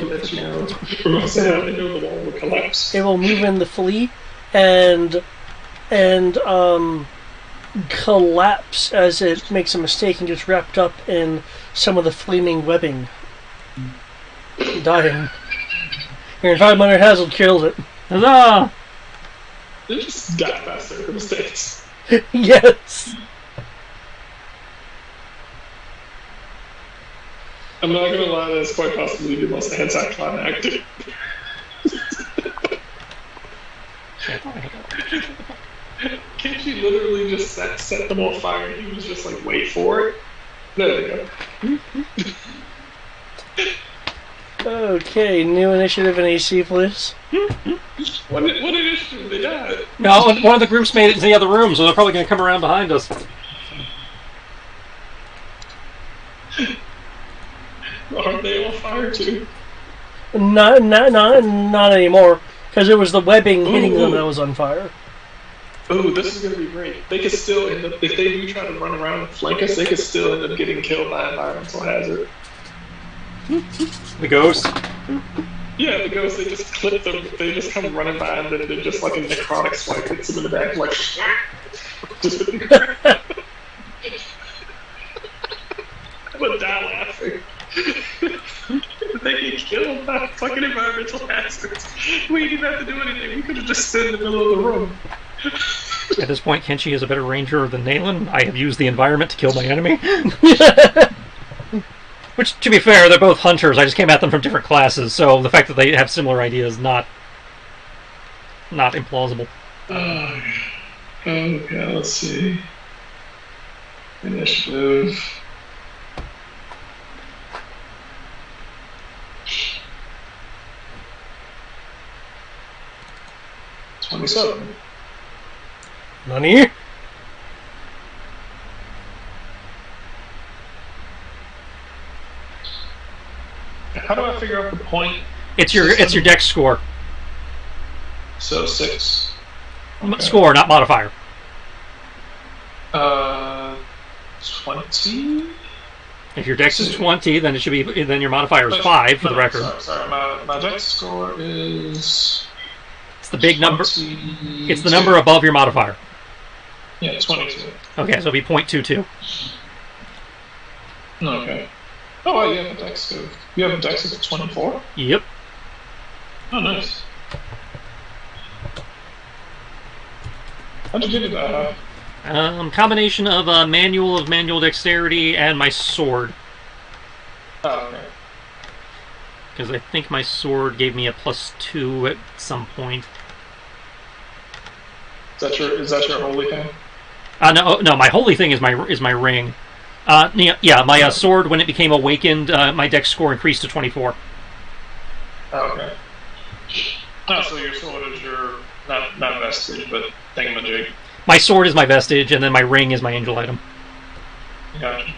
the wall will collapse? It will move in the flee and collapse as it makes a mistake and gets wrapped up in some of the flaming webbing. Dying. Your environmental hazard kills it. Huzzah! They just got past circumstance. Yes. I'm not gonna lie, that's quite possibly the most anticlimactic. Can't you literally just set them on fire and he was just like, wait for it? There we go. Okay, new initiative in AC, please. What initiative they got? No, one of the groups made it into the other room, so they're probably going to come around behind us. Aren't they on fire too? Not anymore, because it was the webbing hitting them that was on fire. Oh, this is gonna be great. They could still end up, if they do try to run around and flank us, they could still end up getting killed by environmental hazard. The ghost? Yeah, the ghost, they just clip them, they just come running by and then just like a necrotic swipe hits them in the back, like, I'm gonna die laughing. They get killed by fucking environmental hazards. We didn't have to do anything, we could have just stood in the middle of the room. At this point, Kenshi is a better ranger than Naylan. I have used the environment to kill my enemy. Which, to be fair, they're both hunters. I just came at them from different classes, so the fact that they have similar ideas is not implausible. Okay, let's see. Initiative. $27. Nani? How do I figure out the point? It's your dex score. So 6. Okay. Score, not modifier. 20? If your dex is 20, then it should be. Then your modifier is 5 for the record. Sorry. My dex score is. It's the big number. 22. It's the number above your modifier. Yeah, 22. Okay, so it'll be 0.22. Okay. Oh, you have a dex of. You have a dex of 24? Yep. Oh, nice. How'd you get it that high? Combination of manual dexterity and my sword. Oh, okay. Because I think my sword gave me a +2 at some point. Is that your holy thing? No, my holy thing is my ring. My sword, when it became awakened, my dex score increased to 24. Oh, okay. Oh, so your sword is your not vestige, but thingamajig. My sword is my vestige, and then my ring is my angel item. Gotcha.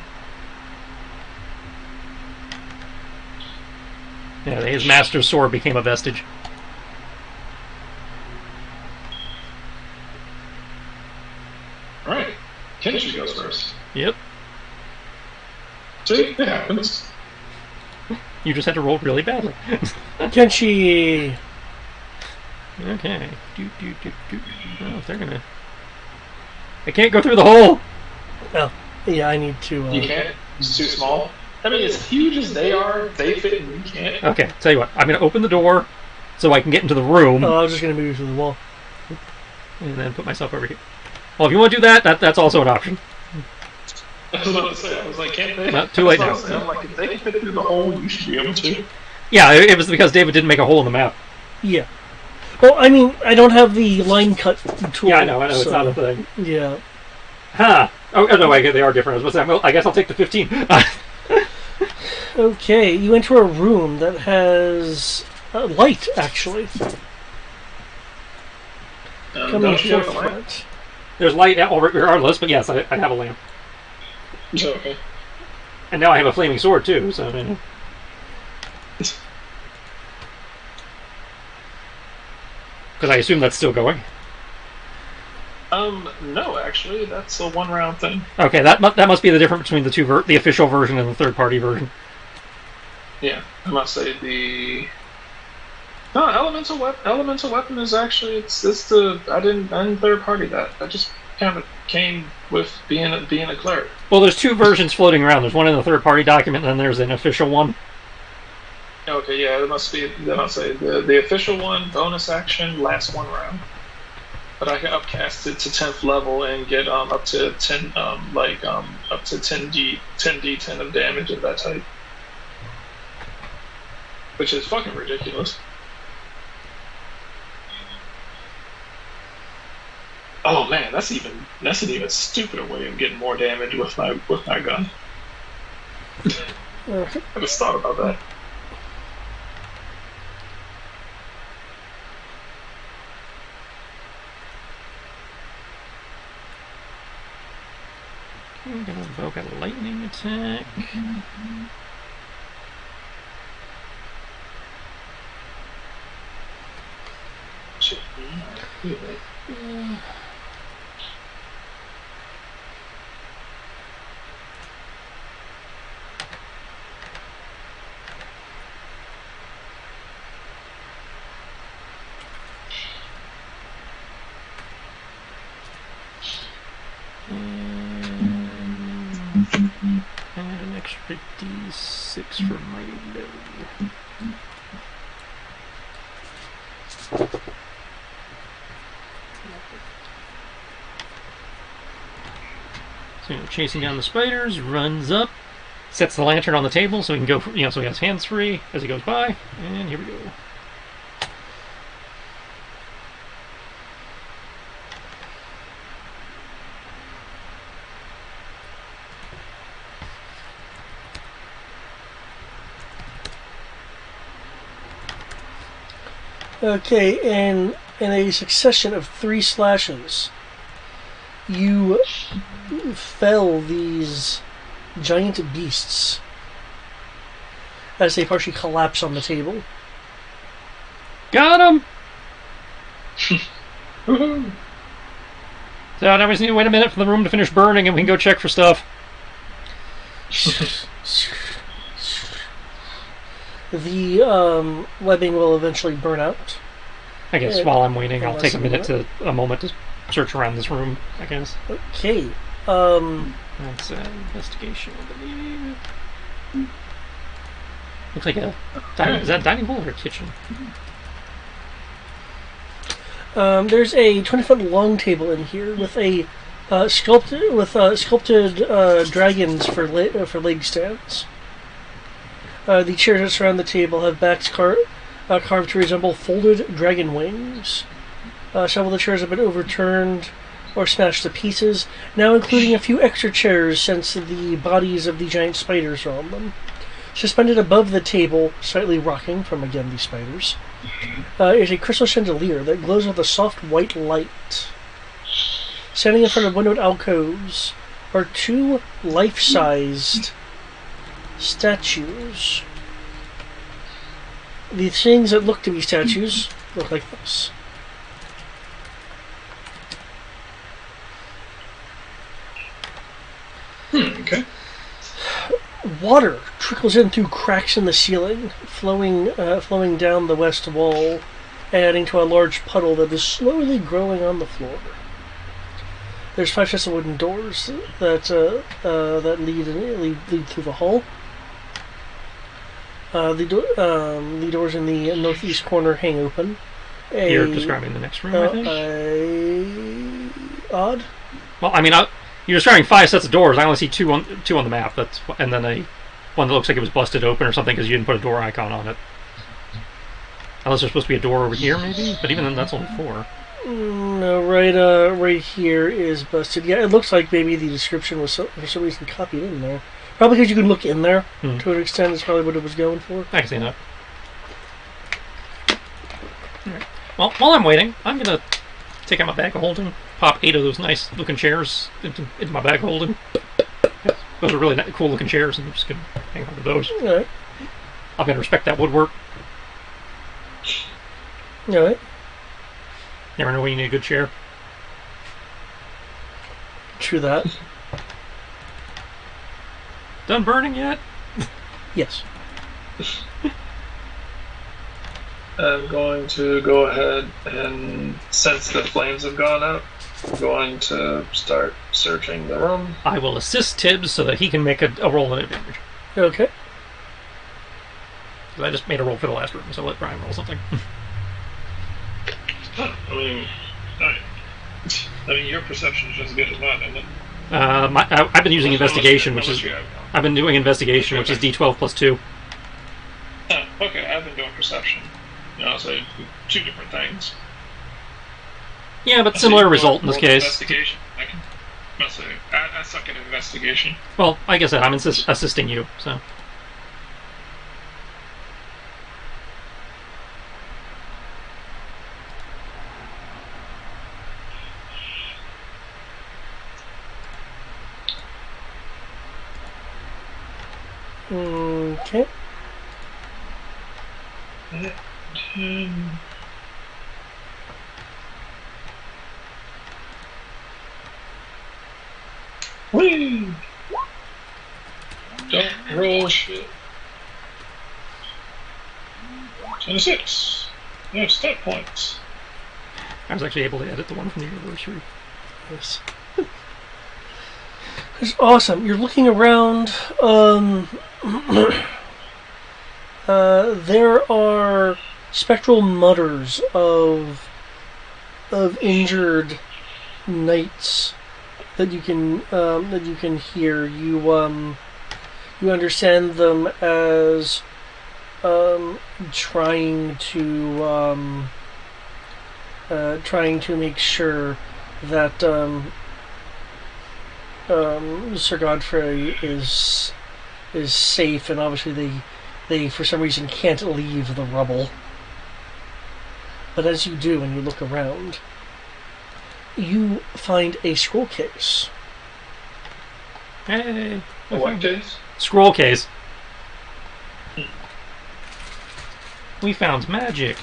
Yeah, his master's sword became a vestige. Kenshi goes first. Yep. See, it happens. You just had to roll really badly. Kenshi. Okay. Oh, they're gonna. I can't go through the hole. Oh, yeah, I need to. You can't? It's too small? I mean, as huge as they are, they fit and you can't. Okay, tell you what. I'm gonna open the door so I can get into the room. Oh, I was just gonna move through the wall. And then put myself over here. Well, if you want to do that, that's also an option. I was about to say, I was like, can't they? Not too late now. I'm like, if they can fit through the hole, you should be able to. Yeah, it was because David didn't make a hole in the map. Yeah. Well, I mean, I don't have the line cut tool. Yeah, I know, it's so, not a thing. Yeah. Huh. Oh, no, they are different. I guess I'll take the 15. Okay, you enter a room that has light, actually. Coming Don't you have the forefront. light? There's light regardless, but yes, I have a lamp. Okay. And now I have a flaming sword, too, so I mean... Because I assume that's still going. No, actually, that's a one-round thing. Okay, that must be the difference between the two the official version and the third-party version. Yeah, I must say the... No, elemental weapon is actually I didn't third party that. I just kind of came with being a cleric. Well, there's two versions floating around. There's one in the third-party document, and then there's an official one. Okay, yeah, it must say the official one, bonus action, lasts one round. But I can upcast it to 10th level and get up to 10 up to 10d10 of damage of that type, which is fucking ridiculous. Oh man, that's an even stupider way of getting more damage with my gun. I just thought about that. I'm gonna invoke a lightning attack. Shit. Add an extra d6 for my load. So chasing down the spiders, runs up, sets the lantern on the table so he can go, so he has hands free as he goes by, and here we go. Okay, in a succession of 3 slashes, you fell these giant beasts as they partially collapse on the table. Got him! So now we just need to wait a minute for the room to finish burning and we can go check for stuff. The webbing will eventually burn out. I guess while I'm waiting, I'll take a moment to search around this room, I guess. Okay. That's investigation, I believe. Looks like a is that dining hall or a kitchen? There's a 20-foot long table in here with a sculpted dragons for leg stands. The chairs that surround the table have backs carved to resemble folded dragon wings. Several of the chairs have been overturned or smashed to pieces, now including a few extra chairs since the bodies of the giant spiders are on them. Suspended above the table, slightly rocking from, again, these spiders, is a crystal chandelier that glows with a soft white light. Standing in front of windowed alcoves are 2 life-sized statues. The things that look to be statues look like this. Okay. Water trickles in through cracks in the ceiling, flowing down the west wall, adding to a large puddle that is slowly growing on the floor. There's 5 sets of wooden doors that lead through the hall. The doors in the northeast corner hang open. You're describing the next room, I think? Odd. Well, I mean, you're describing 5 sets of doors. I only see two on the map. And then one that looks like it was busted open or something because you didn't put a door icon on it. Unless there's supposed to be a door over here, maybe? But even then, that's only 4. No, right here is busted. Yeah, it looks like maybe the description was for some reason copied in there. Probably because you can look in there to an extent. Is probably what it was going for. I can see that. Alright. Well, while I'm waiting, I'm gonna take out my bag of holding, pop 8 of those nice looking chairs into my bag of holding. Those are really cool looking chairs, and I'm just gonna hang on to those. Alright. I'm gonna respect that woodwork. Alright. Never know when you need a good chair. True that. Done burning yet? Yes. I'm going to go ahead and, since the flames have gone out, I'm going to start searching the room. I will assist Tibbs so that he can make a roll of advantage. Okay. Because I just made a roll for the last room, so let Brian roll something. I mean, your perception is as good as mine, isn't it? I've been using investigation, which is I've been doing investigation, which is D12 plus 2. Oh, okay. I've been doing perception. So 2 different things. Yeah, but similar result in this case. Investigation. I suck at investigation. Well, like I said, I'm assisting you, so. Okay. Whee! Don't roll shit. 26. No step points. I was actually able to edit the one from the anniversary. Yes. It's awesome. You're looking around. There are spectral mutters of injured knights that you can hear. You understand them as trying to make sure that Sir Godfrey is safe, and obviously they for some reason can't leave the rubble. But as you do and you look around, you find a scroll case. Hey, A what case? Scroll case. We found magic.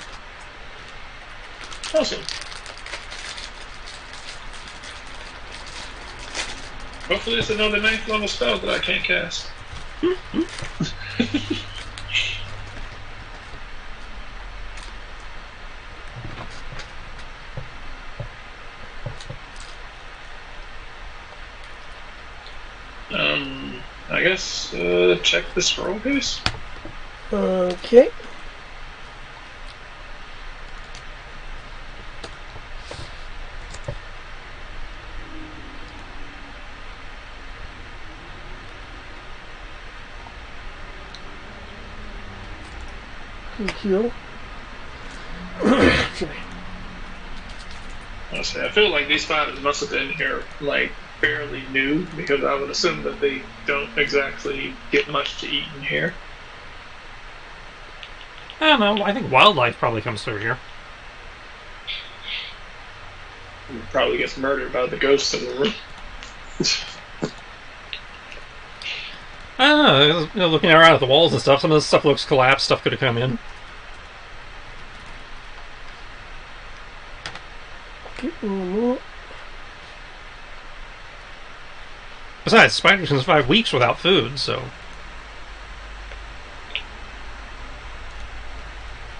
Awesome. Hopefully it's another 9th level spell that I can't cast. I guess check the scroll case. Okay. Thank you. Honestly, I feel like these fighters must have been here like fairly new, because I would assume that they don't exactly get much to eat in here. I don't know. I think wildlife probably comes through here. Probably gets murdered by the ghosts in the room. I don't know. You know, looking around at the walls and stuff, some of this stuff looks collapsed. Stuff could have come in. Besides, spiders can survive weeks without food, so...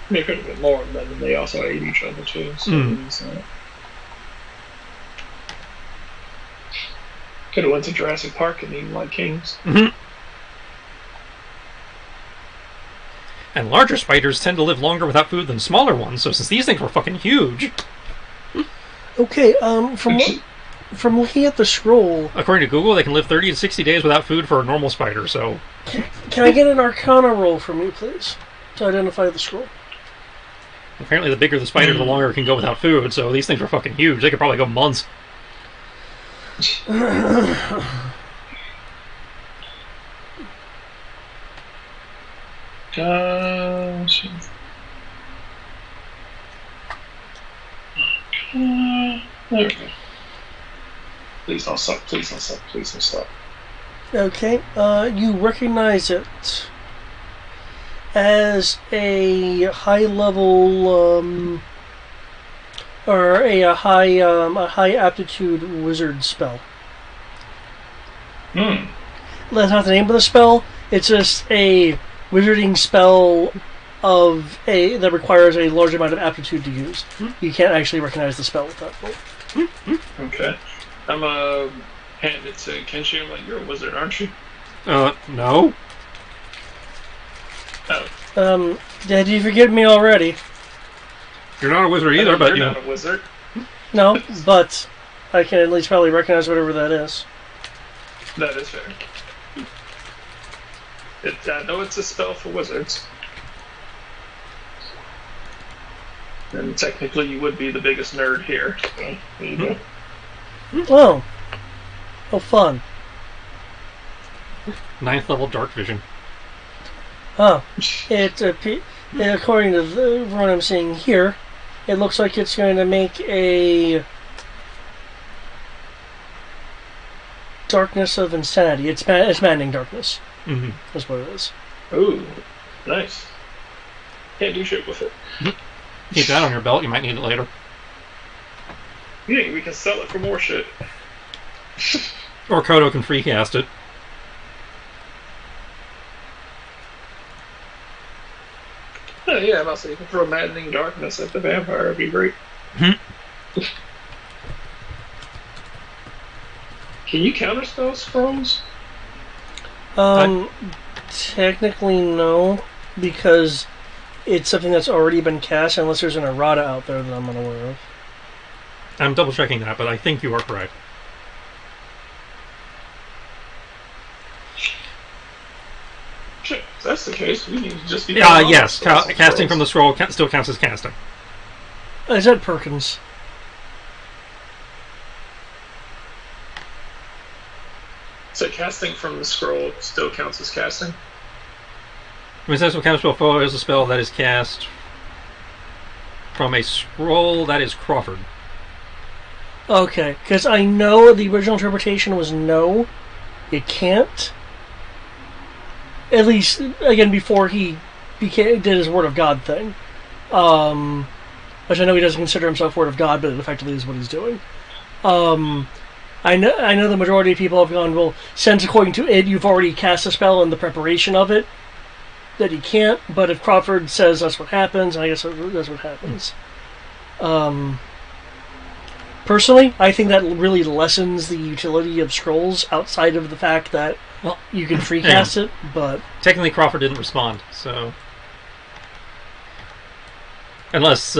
They could have been more, but they also ate each other too. So could have went to Jurassic Park and eaten like kings. Mm-hmm. And larger spiders tend to live longer without food than smaller ones, so since these things were fucking huge... Okay, from looking at the scroll... According to Google, they can live 30 to 60 days without food for a normal spider, so... Can I get an Arcana roll from you, please? To identify the scroll. Apparently the bigger the spider, the longer it can go without food, so these things are fucking huge. They could probably go months. Gosh. There we go. Please don't stop, please don't stop, please don't stop. Okay, you recognize it as a high-level, or a high aptitude wizard spell. That's not the name of the spell. It's just a wizarding spell that requires a large amount of aptitude to use. You can't actually recognize the spell at that point. Okay. I'm hand it to Kenshi. I'm like, you're a wizard, aren't you? No. Oh. Did you forget me already? You're not a wizard either, but you're not a wizard. No, but I can at least probably recognize whatever that is. That is fair. I know it's a spell for wizards. And technically you would be the biggest nerd here. So, there you go. Oh, fun. 9th level dark vision. Oh, according to what I'm seeing here, it looks like it's going to make a darkness of insanity. It's maddening darkness. Mm-hmm. That's what it is. Ooh, nice. Can't do shit with it. Keep that on your belt. You might need it later. You think we can sell it for more shit? Or Kodo can free cast it. Oh, yeah, I'm about to say you can throw maddening darkness at the vampire. It'd be great. Can you counterspell scrolls? Technically no, because it's something that's already been cast, unless there's an errata out there that I'm unaware of. I'm double checking that, but I think you are correct. Shit, if that's the case, we need to just be... Yes, casting from the scroll still counts as casting. I said Perkins. So casting from the scroll still counts as casting? When says counterspell foe is a spell that is cast from a scroll that is Crawford. Okay, because I know the original interpretation was no, it can't. At least, again, before he did his Word of God thing. Which I know he doesn't consider himself Word of God, but it effectively is what he's doing. I know the majority of people have gone, well, since according to it, you've already cast a spell in the preparation of it, that he can't, but if Crawford says that's what happens, I guess that's what happens. Personally, I think that really lessens the utility of scrolls outside of the fact that you can free cast it, but... Technically, Crawford didn't respond, so... Unless,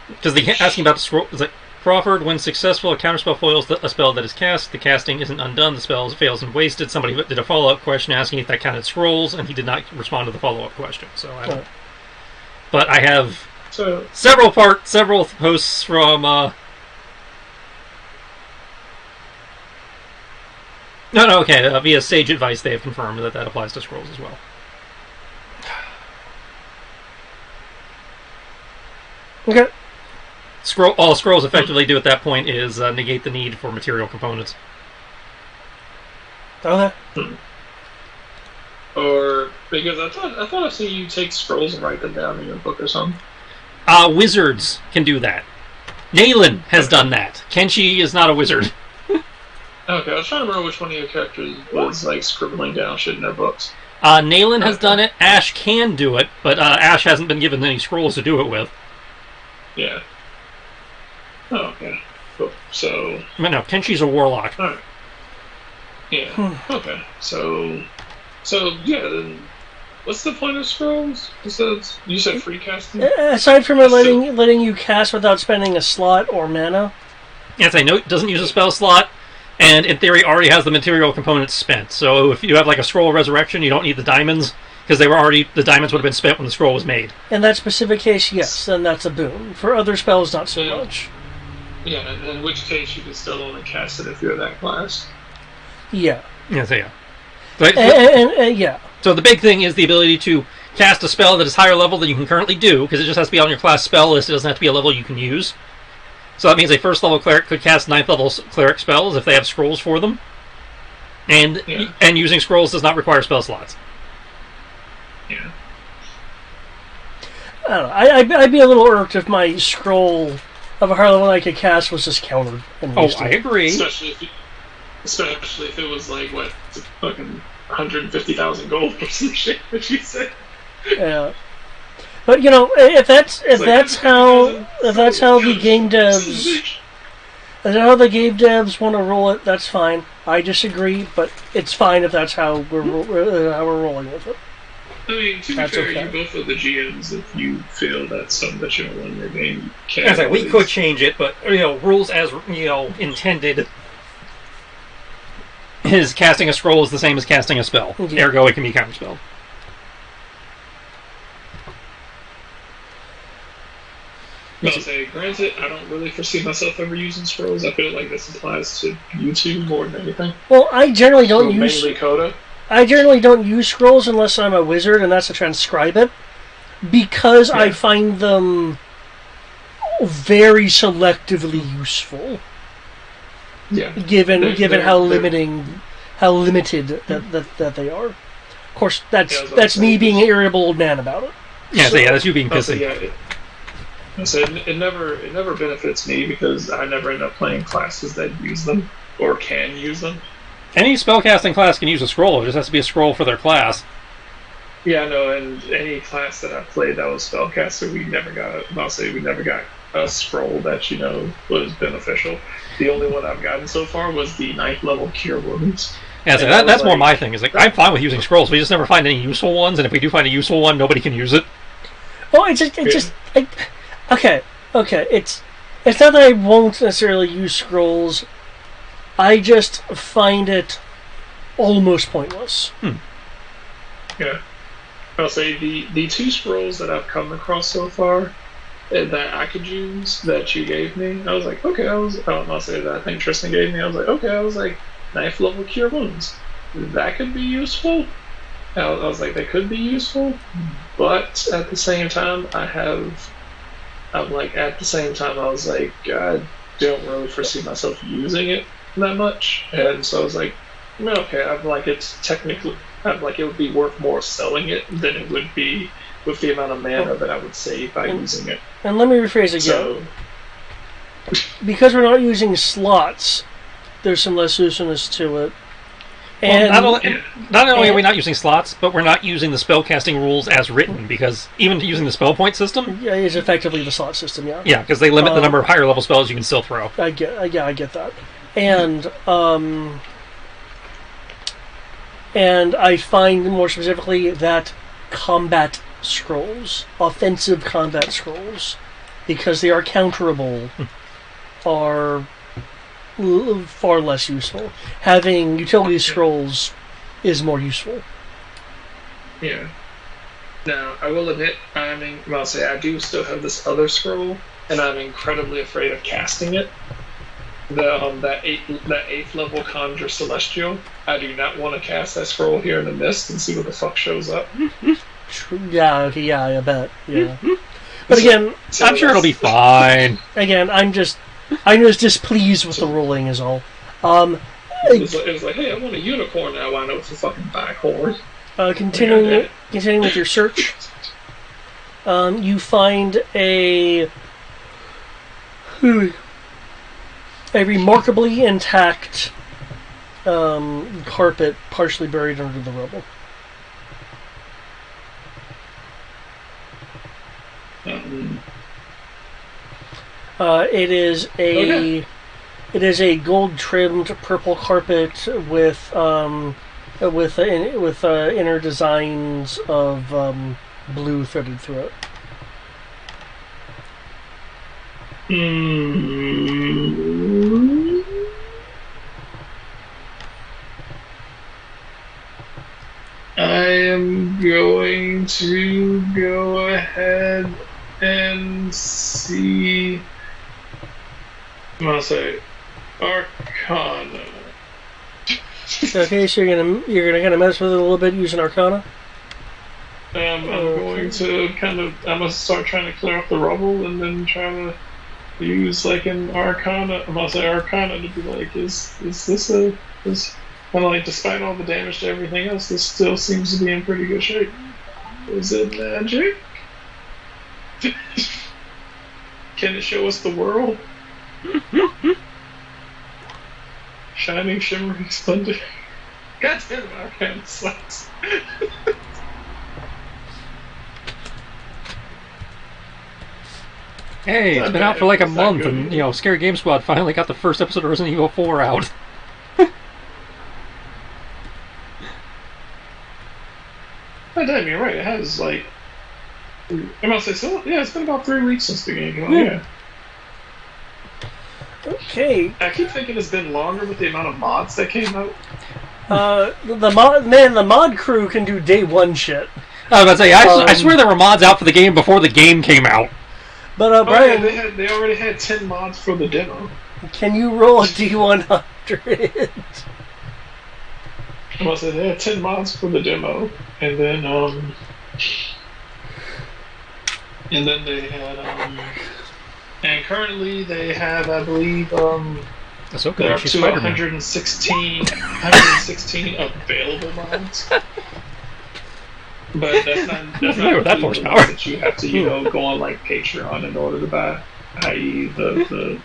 because asking about the scroll is like Crawford, when successful, a counterspell foils a spell that is cast. The casting isn't undone. The spell fails and wasted. Somebody did a follow-up question asking if that counted scrolls, and he did not respond to the follow-up question. So I don't. But I have several posts from. Via Sage Advice, they have confirmed that applies to scrolls as well. Okay. All scrolls effectively do at that point is negate the need for material components. Okay. Or because I thought I see you take scrolls and write them down in your book or something. Wizards can do that. Naylan has done that. Kenshi is not a wizard. Okay, I was trying to remember which one of your characters was like scribbling down shit in their books. Naylan has done it. Ash can do it, but Ash hasn't been given any scrolls to do it with. Yeah. Oh, okay. Cool. So. But no, Kenshi's a warlock. Alright. Yeah. Okay. So yeah. Then, what's the point of scrolls? You said free casting. Aside from it letting you cast without spending a slot or mana. Yes, I know it doesn't use a spell slot, and in theory already has the material components spent. So if you have like a scroll of resurrection, you don't need the diamonds because the diamonds would have been spent when the scroll was made. In that specific case, yes, then that's a boon. For other spells, not so much. Yeah, in which case you could still only cast it if you're that class. Yeah. Yes, yeah. Right? And yeah. So the big thing is the ability to cast a spell that is higher level than you can currently do, because it just has to be on your class spell list. It doesn't have to be a level you can use. So that means a first level cleric could cast 9th level cleric spells if they have scrolls for them. And using scrolls does not require spell slots. Yeah. I don't know. I'd be a little irked if my scroll of a higher level I could cast was just countered. I agree. Especially if it was like, what, fucking 150,000 gold or some shit that you said. Yeah. But if that's how the game devs want to roll it, that's fine. I disagree, but it's fine if that's how we're rolling with it. I mean, to be fair, you both are the GMs. If you feel that's something that you don't want in your game, you can. As I say, we could change it, but rules as intended. Is casting a scroll is the same as casting a spell. Yeah. Ergo, it can be counterspelled. I'll say, granted, I don't really foresee myself ever using scrolls. I feel like this applies to YouTube more than anything. Well, I generally don't use... Mainly Coda. I generally don't use scrolls unless I'm a wizard, and that's to transcribe it. Because I find them very selectively useful. Yeah. Given how limited that they are. Of course, that's me being an irritable old man about it. Yeah, that's you being pissy. It never benefits me because I never end up playing classes that use them or can use them. Any spellcasting class can use a scroll. It just has to be a scroll for their class. Yeah, no, and any class that I played that was spellcaster, we never got a scroll that was beneficial. The only one I've gotten so far was the 9th level Cure Wounds. Yeah, so that's more my thing. Is like I'm fine with using scrolls. We just never find any useful ones, and if we do find a useful one, nobody can use it. Oh, okay. It's not that I won't necessarily use scrolls. I just find it almost pointless. Yeah. I'll say the 2 scrolls that I've come across so far that I could use that you gave me, I was like, okay, I'll say that I think Tristan gave me, I was like, okay, 9th level Cure Wounds. That could be useful. I was like, they could be useful, but at the same time, I was like, I don't really foresee myself using it that much, and so I was like, okay, it would be worth more selling it than it would be with the amount of mana that I would save by using it. And let me rephrase again. Because we're not using slots, there's some less usefulness to it. And not only are we not using slots, but we're not using the spellcasting rules as written, because even using the spell point system is effectively the slot system. Yeah, because they limit the number of higher level spells you can still throw. I get that. And I find more specifically that combat scrolls, offensive combat scrolls, because they are counterable, are far less useful. Having utility scrolls is more useful. Yeah. Now, I will admit, I do still have this other scroll, and I'm incredibly afraid of casting it. That 8th level Conjure Celestial. I do not want to cast that scroll here in the mist and see what the fuck shows up. Yeah, I bet. Yeah. But again, I'm sure it'll be fine. Again, I'm just displeased with the rolling is all. It was like, hey, I want a unicorn now. I know it's a fucking backhorn. Continuing with your search, you find a a remarkably intact carpet partially buried under the rubble. It is a gold trimmed purple carpet with inner designs of blue threaded through it. I am going to go ahead and see. I'm gonna say Arcana. Okay, so you're gonna kind of mess with it a little bit using Arcana. I'm going to I'm gonna start trying to clear off the rubble and then try to use like an Arcana. I'm gonna say Arcana to be like, is this kind of like, despite all the damage to everything else, this still seems to be in pretty good shape. Is it magic? Can it show us the world? Shining, shimmering, splendid. God damn it, Arcana sucks. Hey, it's been out for like a month, and Scary Game Squad finally got the first episode of Resident Evil 4 out. God damn, you're right. It has like, I'm gonna say so. Yeah, it's been about 3 weeks since the game came out. Yeah. Okay. I keep thinking it's been longer with the amount of mods that came out. The mod crew can do day one shit. I was about to say, I swear there were mods out for the game before the game came out. But Brian, they already had 10 mods for the demo. Can you roll a D100? Well, so they had 10 mods for the demo, and then they had and currently they have, I believe, That's okay. they're up She's to Spider-Man. 116 available mods. But that's not With that horsepower. that you have to go on like Patreon in order to buy, i.e. the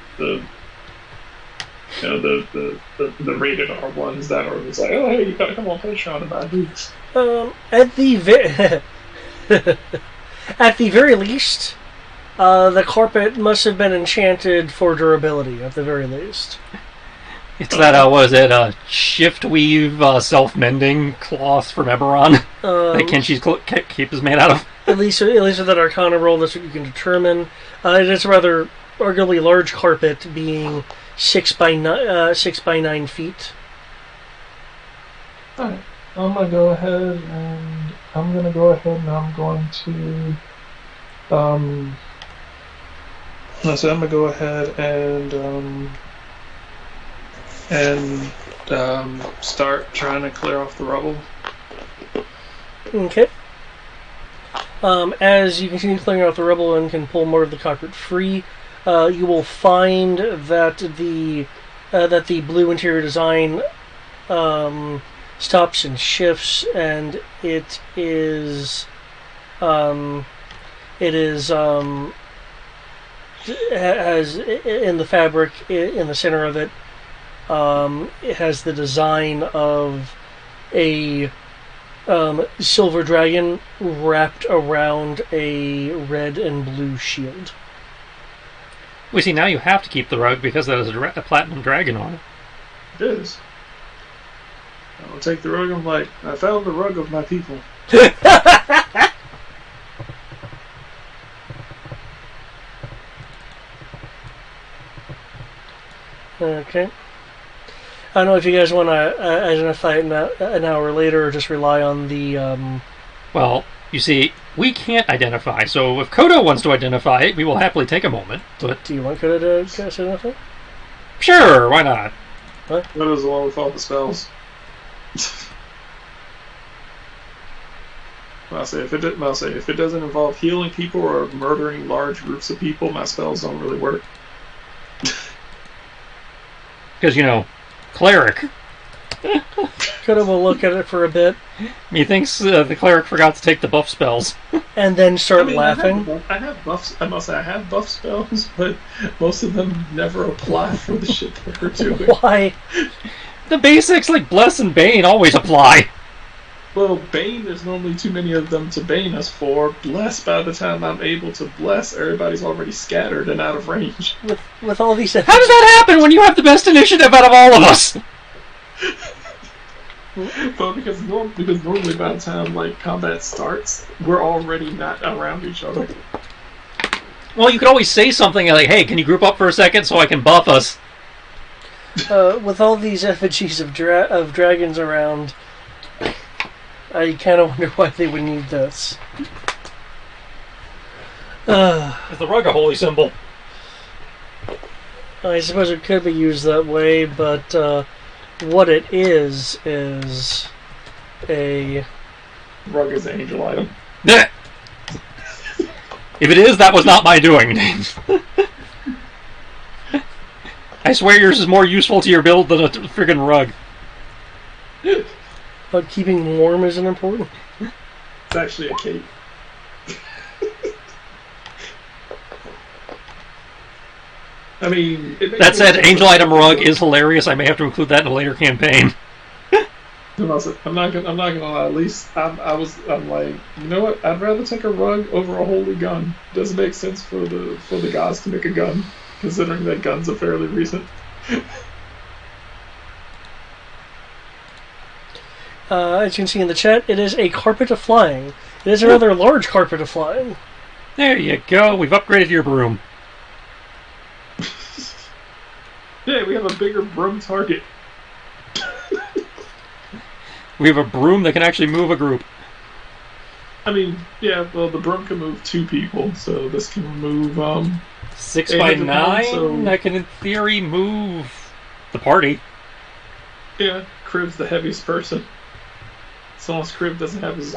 rated R ones that are just like, oh hey, you gotta come on Patreon to buy these. At the very least, the carpet must have been enchanted for durability. At the very least, It's that, what is it, shift weave, self-mending cloth from Eberron that Kenshi's cape is made out of. at least with that Arcana roll, that's what you can determine. It is a rather arguably large carpet, being 6 by 9 feet. Alright, I'm gonna go ahead and I'm going to go ahead and start trying to clear off the rubble. Okay. As you continue clearing out the rubble and can pull more of the carpet free, you will find that the blue interior design stops and shifts, and it has in the fabric in the center of it. It has the design of a silver dragon wrapped around a red and blue shield. We see now you have to keep the rug because that is a platinum dragon on it. It is. I'll take the rug. I'm like, I found the rug of my people. Okay. I don't know if you guys want to identify it an hour later or just rely on the... Well, you see, we can't identify, so if Kodo wants to identify it, we will happily take a moment. But Do you want Kodo to cast identify? sure, why not? That is the one with all the spells. I'll say if it doesn't involve healing people or murdering large groups of people, my spells don't really work. Because, cleric. Kodo will look at it for a bit. Methinks the cleric forgot to take the buff spells. and then start I mean, laughing. I have buffs. I must say, I have buff spells, but most of them never apply for the shit that we're doing. Why? The basics like Bless and Bane always apply. Well, Bane, there's normally too many of them to Bane us for. Bless, by the time I'm able to bless, everybody's already scattered and out of range. With all these... How does that happen when you have the best initiative out of all of us? Well, because normally by the time like combat starts, we're already not around each other. Well, you could always say something like, hey, can you group up for a second so I can buff us? With all these effigies of dragons around, I kind of wonder why they would need this. Is the rug a holy symbol? I suppose it could be used that way, but what it is a... Rug is an angel item. If it is, that was not my doing. I swear yours is more useful to your build than a friggin' rug. But keeping warm isn't important? It's actually a cape. I mean... That said, Angel Item Rug is hilarious. I may have to include that in a later campaign. I'm not gonna lie. At least I'm like, you know what? I'd rather take a rug over a holy gun. It doesn't make sense for the gods to make a gun, considering that guns are fairly recent. As you can see in the chat, it is a carpet of flying. It is a rather large carpet of flying. There you go. We've upgraded your broom. Yeah, we have a bigger broom target. We have a broom that can actually move a group. I mean, yeah, well, the broom can move 2 people, so this can move, 6 by 9? pounds, so... That can, in theory, move the party. Yeah, Crib's the heaviest person. Someone's crib doesn't have his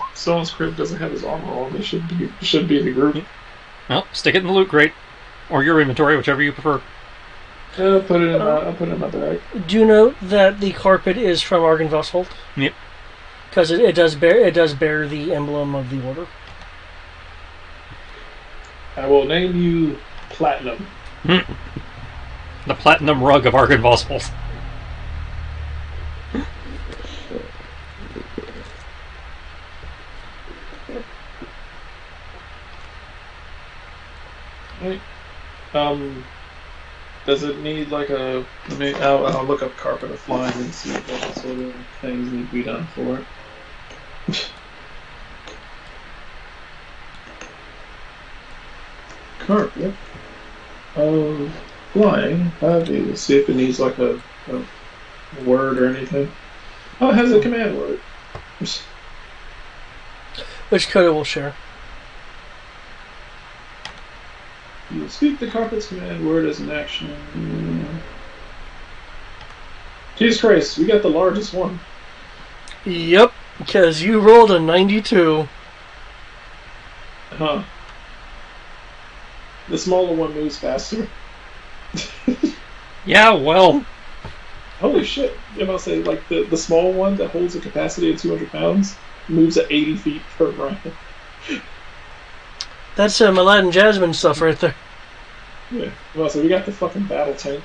armor on. They should be in the group. Well, stick it in the loot crate. Or your inventory, whichever you prefer. I'll put it in my bag. Do note that the carpet is from Argynvostholt. Yep. Because it does bear the emblem of the order. I will name you Platinum. The platinum rug of Argynvostholt. Right. Does it need like a? I'll look up carpet of flying and see what sort of things need to be done for it. Carpet of flying. Let's see if it needs like a word or anything. Oh, it has a command word. Which Coda will share. You speak the carpet's command word as an action. Jesus Christ, we got the largest one. Yep, because you rolled a 92. Huh. The smaller one moves faster. Yeah, well... Holy shit. I'm about to say, like, the small one that holds a capacity of 200 pounds moves at 80 feet per round. That's Aladdin Jasmine stuff right there. Yeah. Well, so we got the fucking battle tank.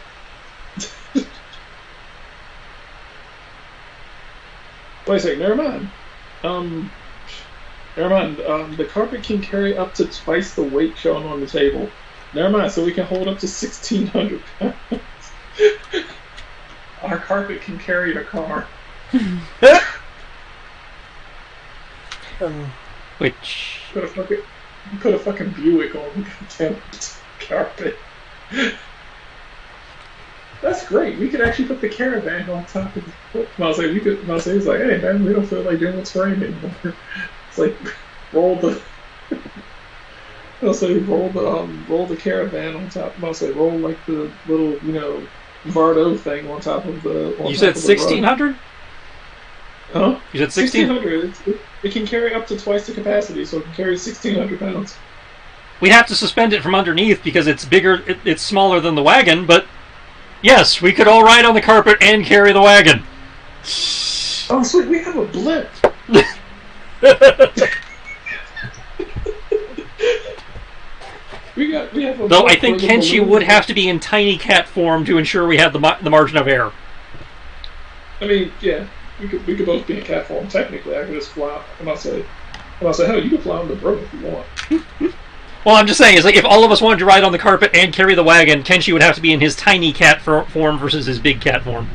Wait a second, never mind. The carpet can carry up to twice the weight shown on the table. Never mind, so we can hold up to 1,600 pounds. Our carpet can carry a car. Which... Put a fucking Buick on the goddamn carpet. That's great. We could actually put the caravan on top of the... Mouse was like, hey man, we don't feel like doing what's right anymore. It's like, roll the caravan on top. Mouse like, roll like the little, Vardo thing on top of the... You said 1,600? Huh? You said 1,600? It can carry up to twice the capacity, so it can carry 1,600 pounds. We'd have to suspend it from underneath because it's bigger, it's smaller than the wagon, but yes, we could all ride on the carpet and carry the wagon. Oh, sweet, we have a blimp. We have a Though more I think portable Kenshi balloon. would have to be in tiny cat form to ensure we have the margin of error. I mean, yeah, we could both be in cat form. Technically, I could just fly. I'm not say, hell, you can fly on the broom if you want. Well, I'm just saying, is like if all of us wanted to ride on the carpet and carry the wagon, Kenshi would have to be in his tiny cat form versus his big cat form.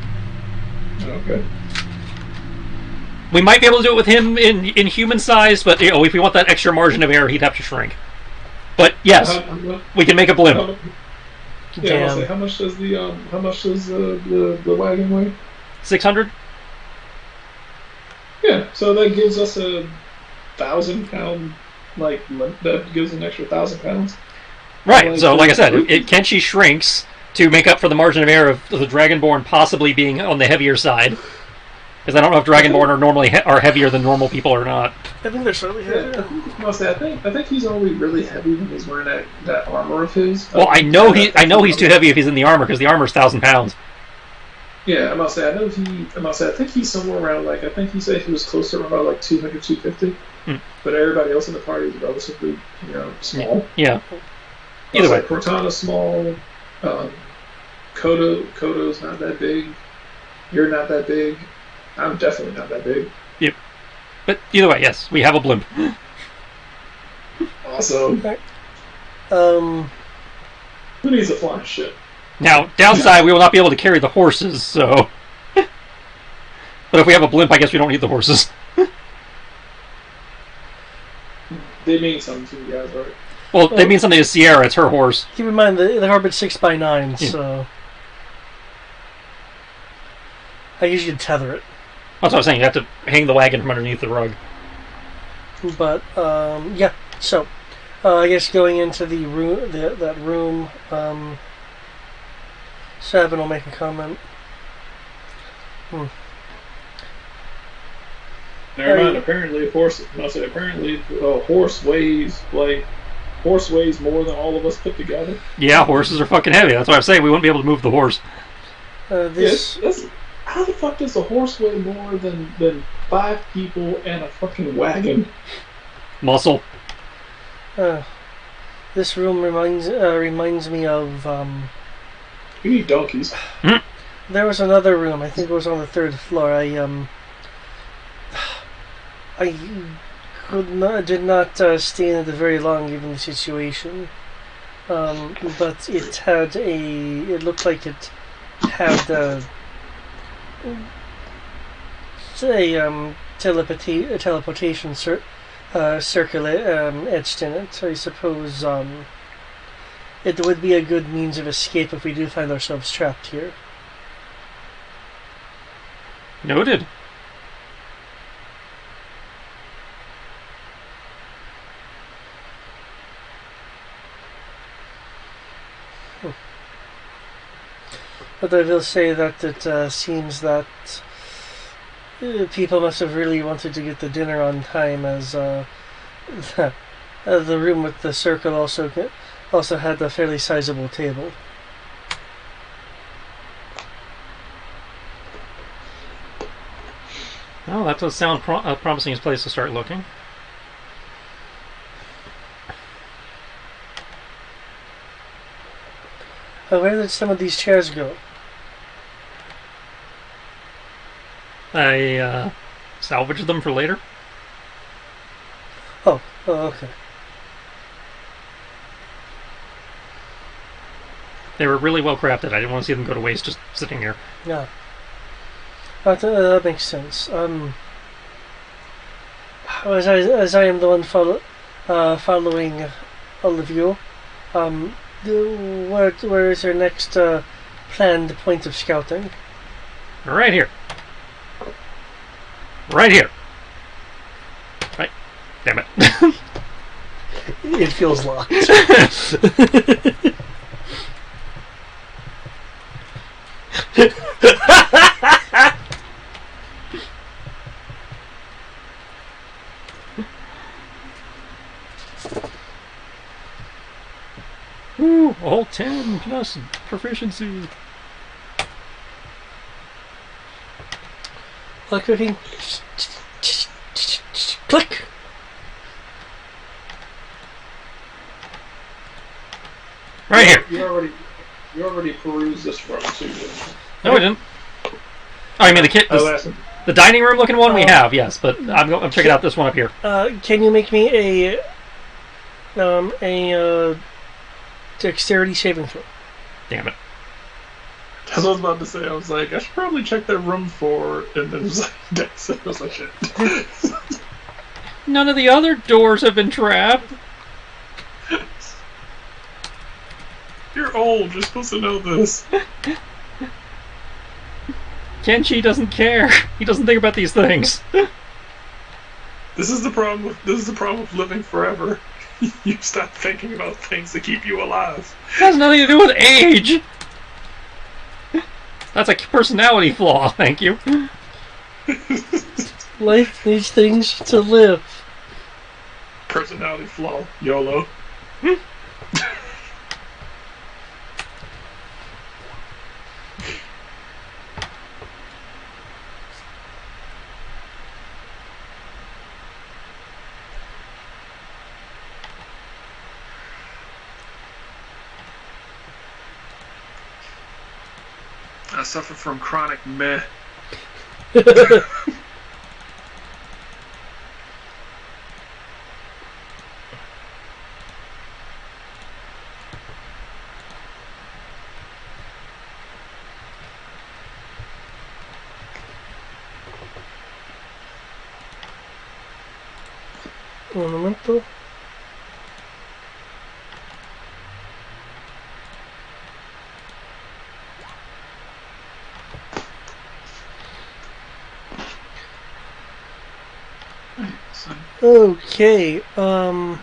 Okay. We might be able to do it with him in human size, but if we want that extra margin of error, he'd have to shrink. But yes, we can make a blimp. Yeah, I'll say, how much does the wagon weigh? 600. Yeah, so that gives us a 1,000-pound limp. That gives an extra 1,000 pounds. Right. So, like I said, Kenshi shrinks to make up for the margin of error of the Dragonborn possibly being on the heavier side. Because I don't know if Dragonborn are normally are heavier than normal people or not. I think they're slightly heavier. I think he's only really heavy when he's wearing that armor of his. Well, I know he's too heavy if he's in the armor because the armor's 1,000 pounds. Yeah, I think he's somewhere around I think he said he was closer to about 200, 250. But everybody else in the party is relatively, small. Yeah. Either way, Cortana's small. Kodo's not that big. You're not that big. I'm definitely not that big. Yep. But either way, yes, we have a blimp. Awesome. Okay. Who needs a flying ship? Now, downside, we will not be able to carry the horses, so... But if we have a blimp, I guess we don't need the horses. They mean something to you guys, right? Well, they mean something to Sierra. It's her horse. Keep in mind, the orbit's 6x9, so... I usually tether it. That's what I was saying. You have to hang the wagon from underneath the rug. But, yeah. So, I guess going into the room, that room, Savin will make a comment. Never mind. Apparently, a horse weighs more than all of us put together. Yeah, horses are fucking heavy. That's what I'm saying. We wouldn't be able to move the horse. How the fuck does a horse weigh more than 5 people and a fucking wagon? Muscle. This room reminds me of. You need donkeys. There was another room. I think it was on the 3rd floor. I did not stay in it very long, given the situation. But it had it looked like it had a teleportation circle etched in it. I suppose it would be a good means of escape if we do find ourselves trapped here. Noted. But I will say that it seems that people must have really wanted to get the dinner on time, as the room with the circle also had a fairly sizable table. Well, that does sound a promising place to start looking. Where did some of these chairs go? I salvaged them for later. Oh, okay. They were really well crafted. I didn't want to see them go to waste just sitting here. Yeah. That makes sense. As I am the one following all of you, where is your next planned point of scouting? Right here. Right here. Right. Damn it. It feels locked. Ooh, all 10 plus proficiency. Clicking. Click. Right here. You already perused this room, so you didn't. No, we didn't. Oh, you mean the dining room looking one? We have, yes, but I'm checking out this one up here. Can you make me a dexterity saving throw? Damn it. That's what I was about to say. I was like, I should probably check that room for, and then it was like, Dex. I was like, shit. None of the other doors have been trapped. You're old. You're supposed to know this. Kenshi doesn't care. He doesn't think about these things. This is the problem with living forever. You stop thinking about things that keep you alive. It has nothing to do with age. That's a personality flaw, thank you. Life needs things to live. Personality flaw. YOLO. I suffer from chronic meh. Un momento. Okay, and,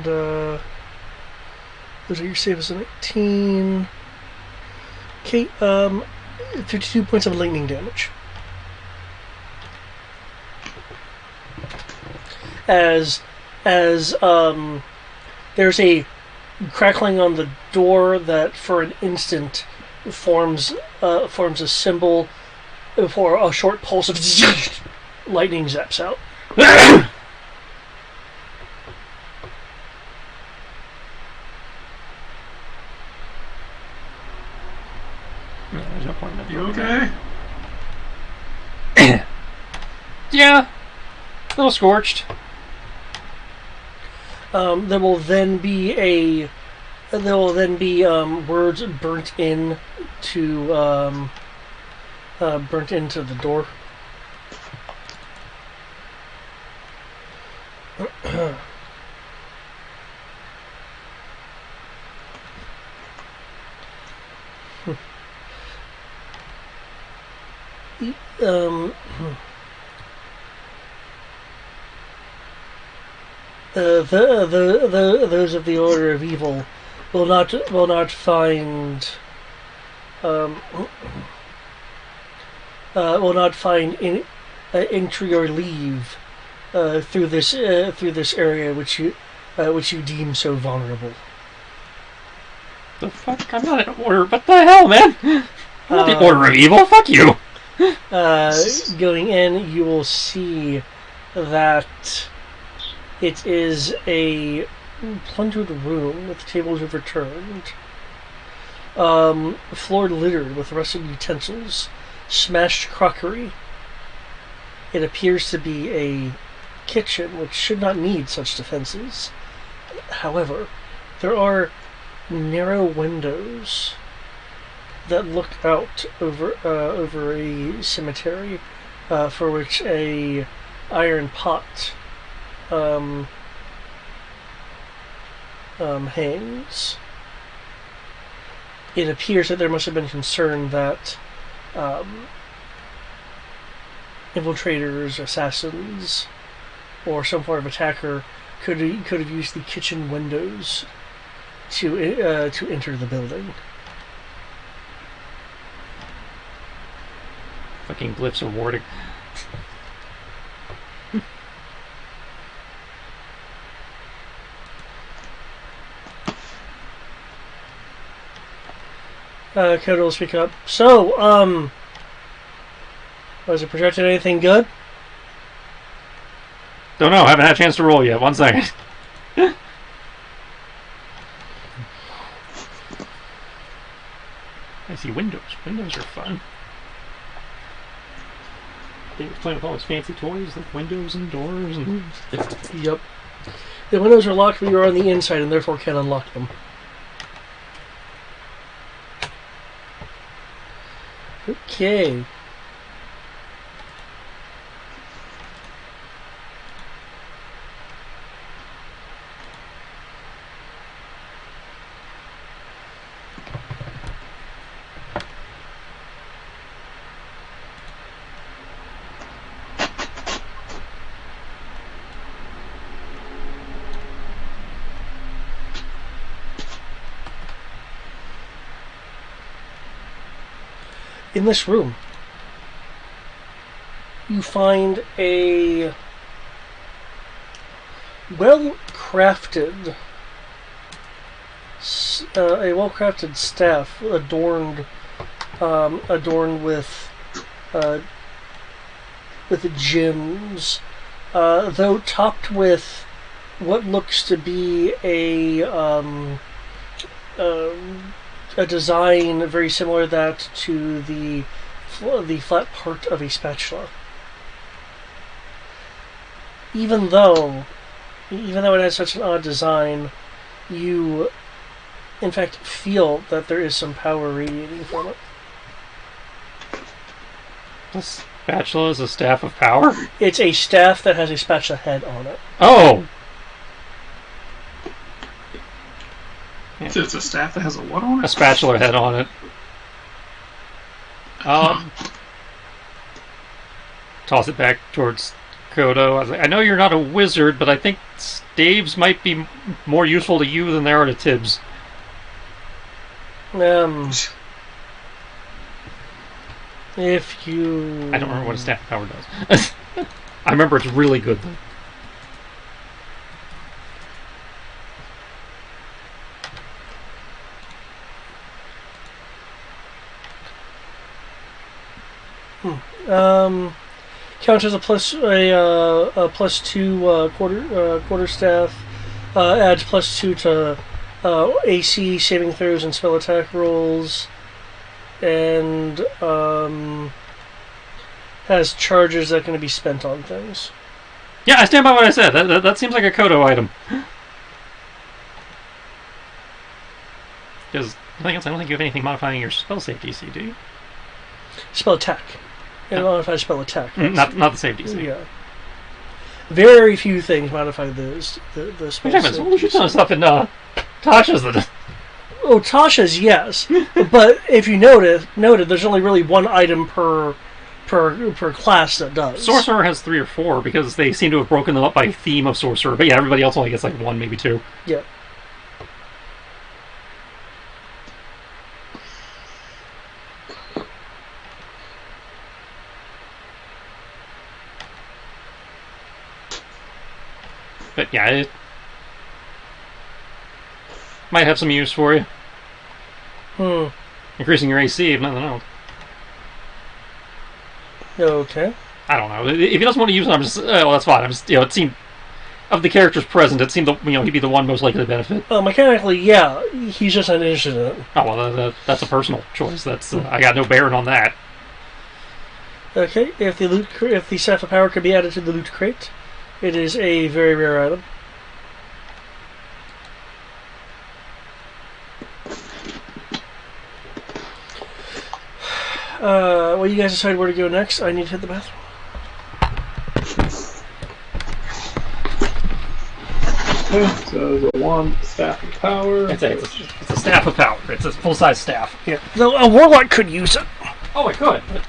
those are your save as a 19. Okay, 52 points of lightning damage. As, there's a crackling on the door that for an instant forms a symbol for a short pulse of lightning zaps out. There's no point in You okay? Yeah, a little scorched. There will then be words burnt into the door. Those of the Order of Evil will not find entry or leave through this area which you deem so vulnerable. The fuck? I'm not an order. What the hell, man? I'm not the Order of Evil. Fuck you. Going in, you will see that it is a plundered room with tables overturned, floor littered with rusted utensils, smashed crockery. It appears to be a kitchen which should not need such defenses. However, there are narrow windows that look out over a cemetery, for which a iron pot hangs. It appears that there must have been concern that infiltrators, assassins, or some form of attacker could have used the kitchen windows to enter the building. Fucking glyphs are warding. Coda will speak up. So, was it projected anything good? Don't know. Haven't had a chance to roll yet. 1 second. I see windows. Windows are fun. They were playing with all those fancy toys like windows and doors and. Yep. The windows are locked, but you're on the inside and therefore can't unlock them. Okay. In this room, you find a well-crafted staff adorned with gems, though topped with what looks to be a design very similar to that to the flat part of a spatula. Even though it has such an odd design, you in fact feel that there is some power radiating from it. The spatula is a staff of power? It's a staff that has a spatula head on it. Oh! So it's a staff that has a what on it? A spatula head on it. Toss it back towards Kodo. I was like, I know you're not a wizard, but I think staves might be more useful to you than they are to Tibbs. If you... I don't remember what a staff of power does. I remember it's really good, though. Counts as a +2 quarter staff. Adds +2 to AC saving throws and spell attack rolls, and has charges that can be spent on things. Yeah, I stand by what I said. That seems like a Kodo item. Because I don't think you have anything modifying your spell save DC, do you? Spell attack. It modifies spell attack. Not the save DC. Yeah. Very few things modify the spell save. What you telling stuff in Tasha's that? Oh, Tasha's, yes. But if you noted, there's only really one item per class that does. Sorcerer has 3 or 4 because they seem to have broken them up by theme of sorcerer. But yeah, everybody else only gets like 1, maybe 2. Yeah. But yeah, it might have some use for you. Increasing your AC, if nothing else. Okay. I don't know. If he doesn't want to use it, I'm just well, that's fine. I'm just it seemed of the characters present, it seemed he'd be the one most likely to benefit. Mechanically, yeah, he's just not interested in it. Oh well, that's a personal choice. That's I got no bearing on that. Okay, if the staff of power could be added to the loot crate, it is a very rare item. Well, you guys decide where to go next. I need to hit the bathroom. Okay, so the one staff of power. It's a staff of power. It's a full-size staff. Yeah, though a warlock could use it. Oh, it could. But,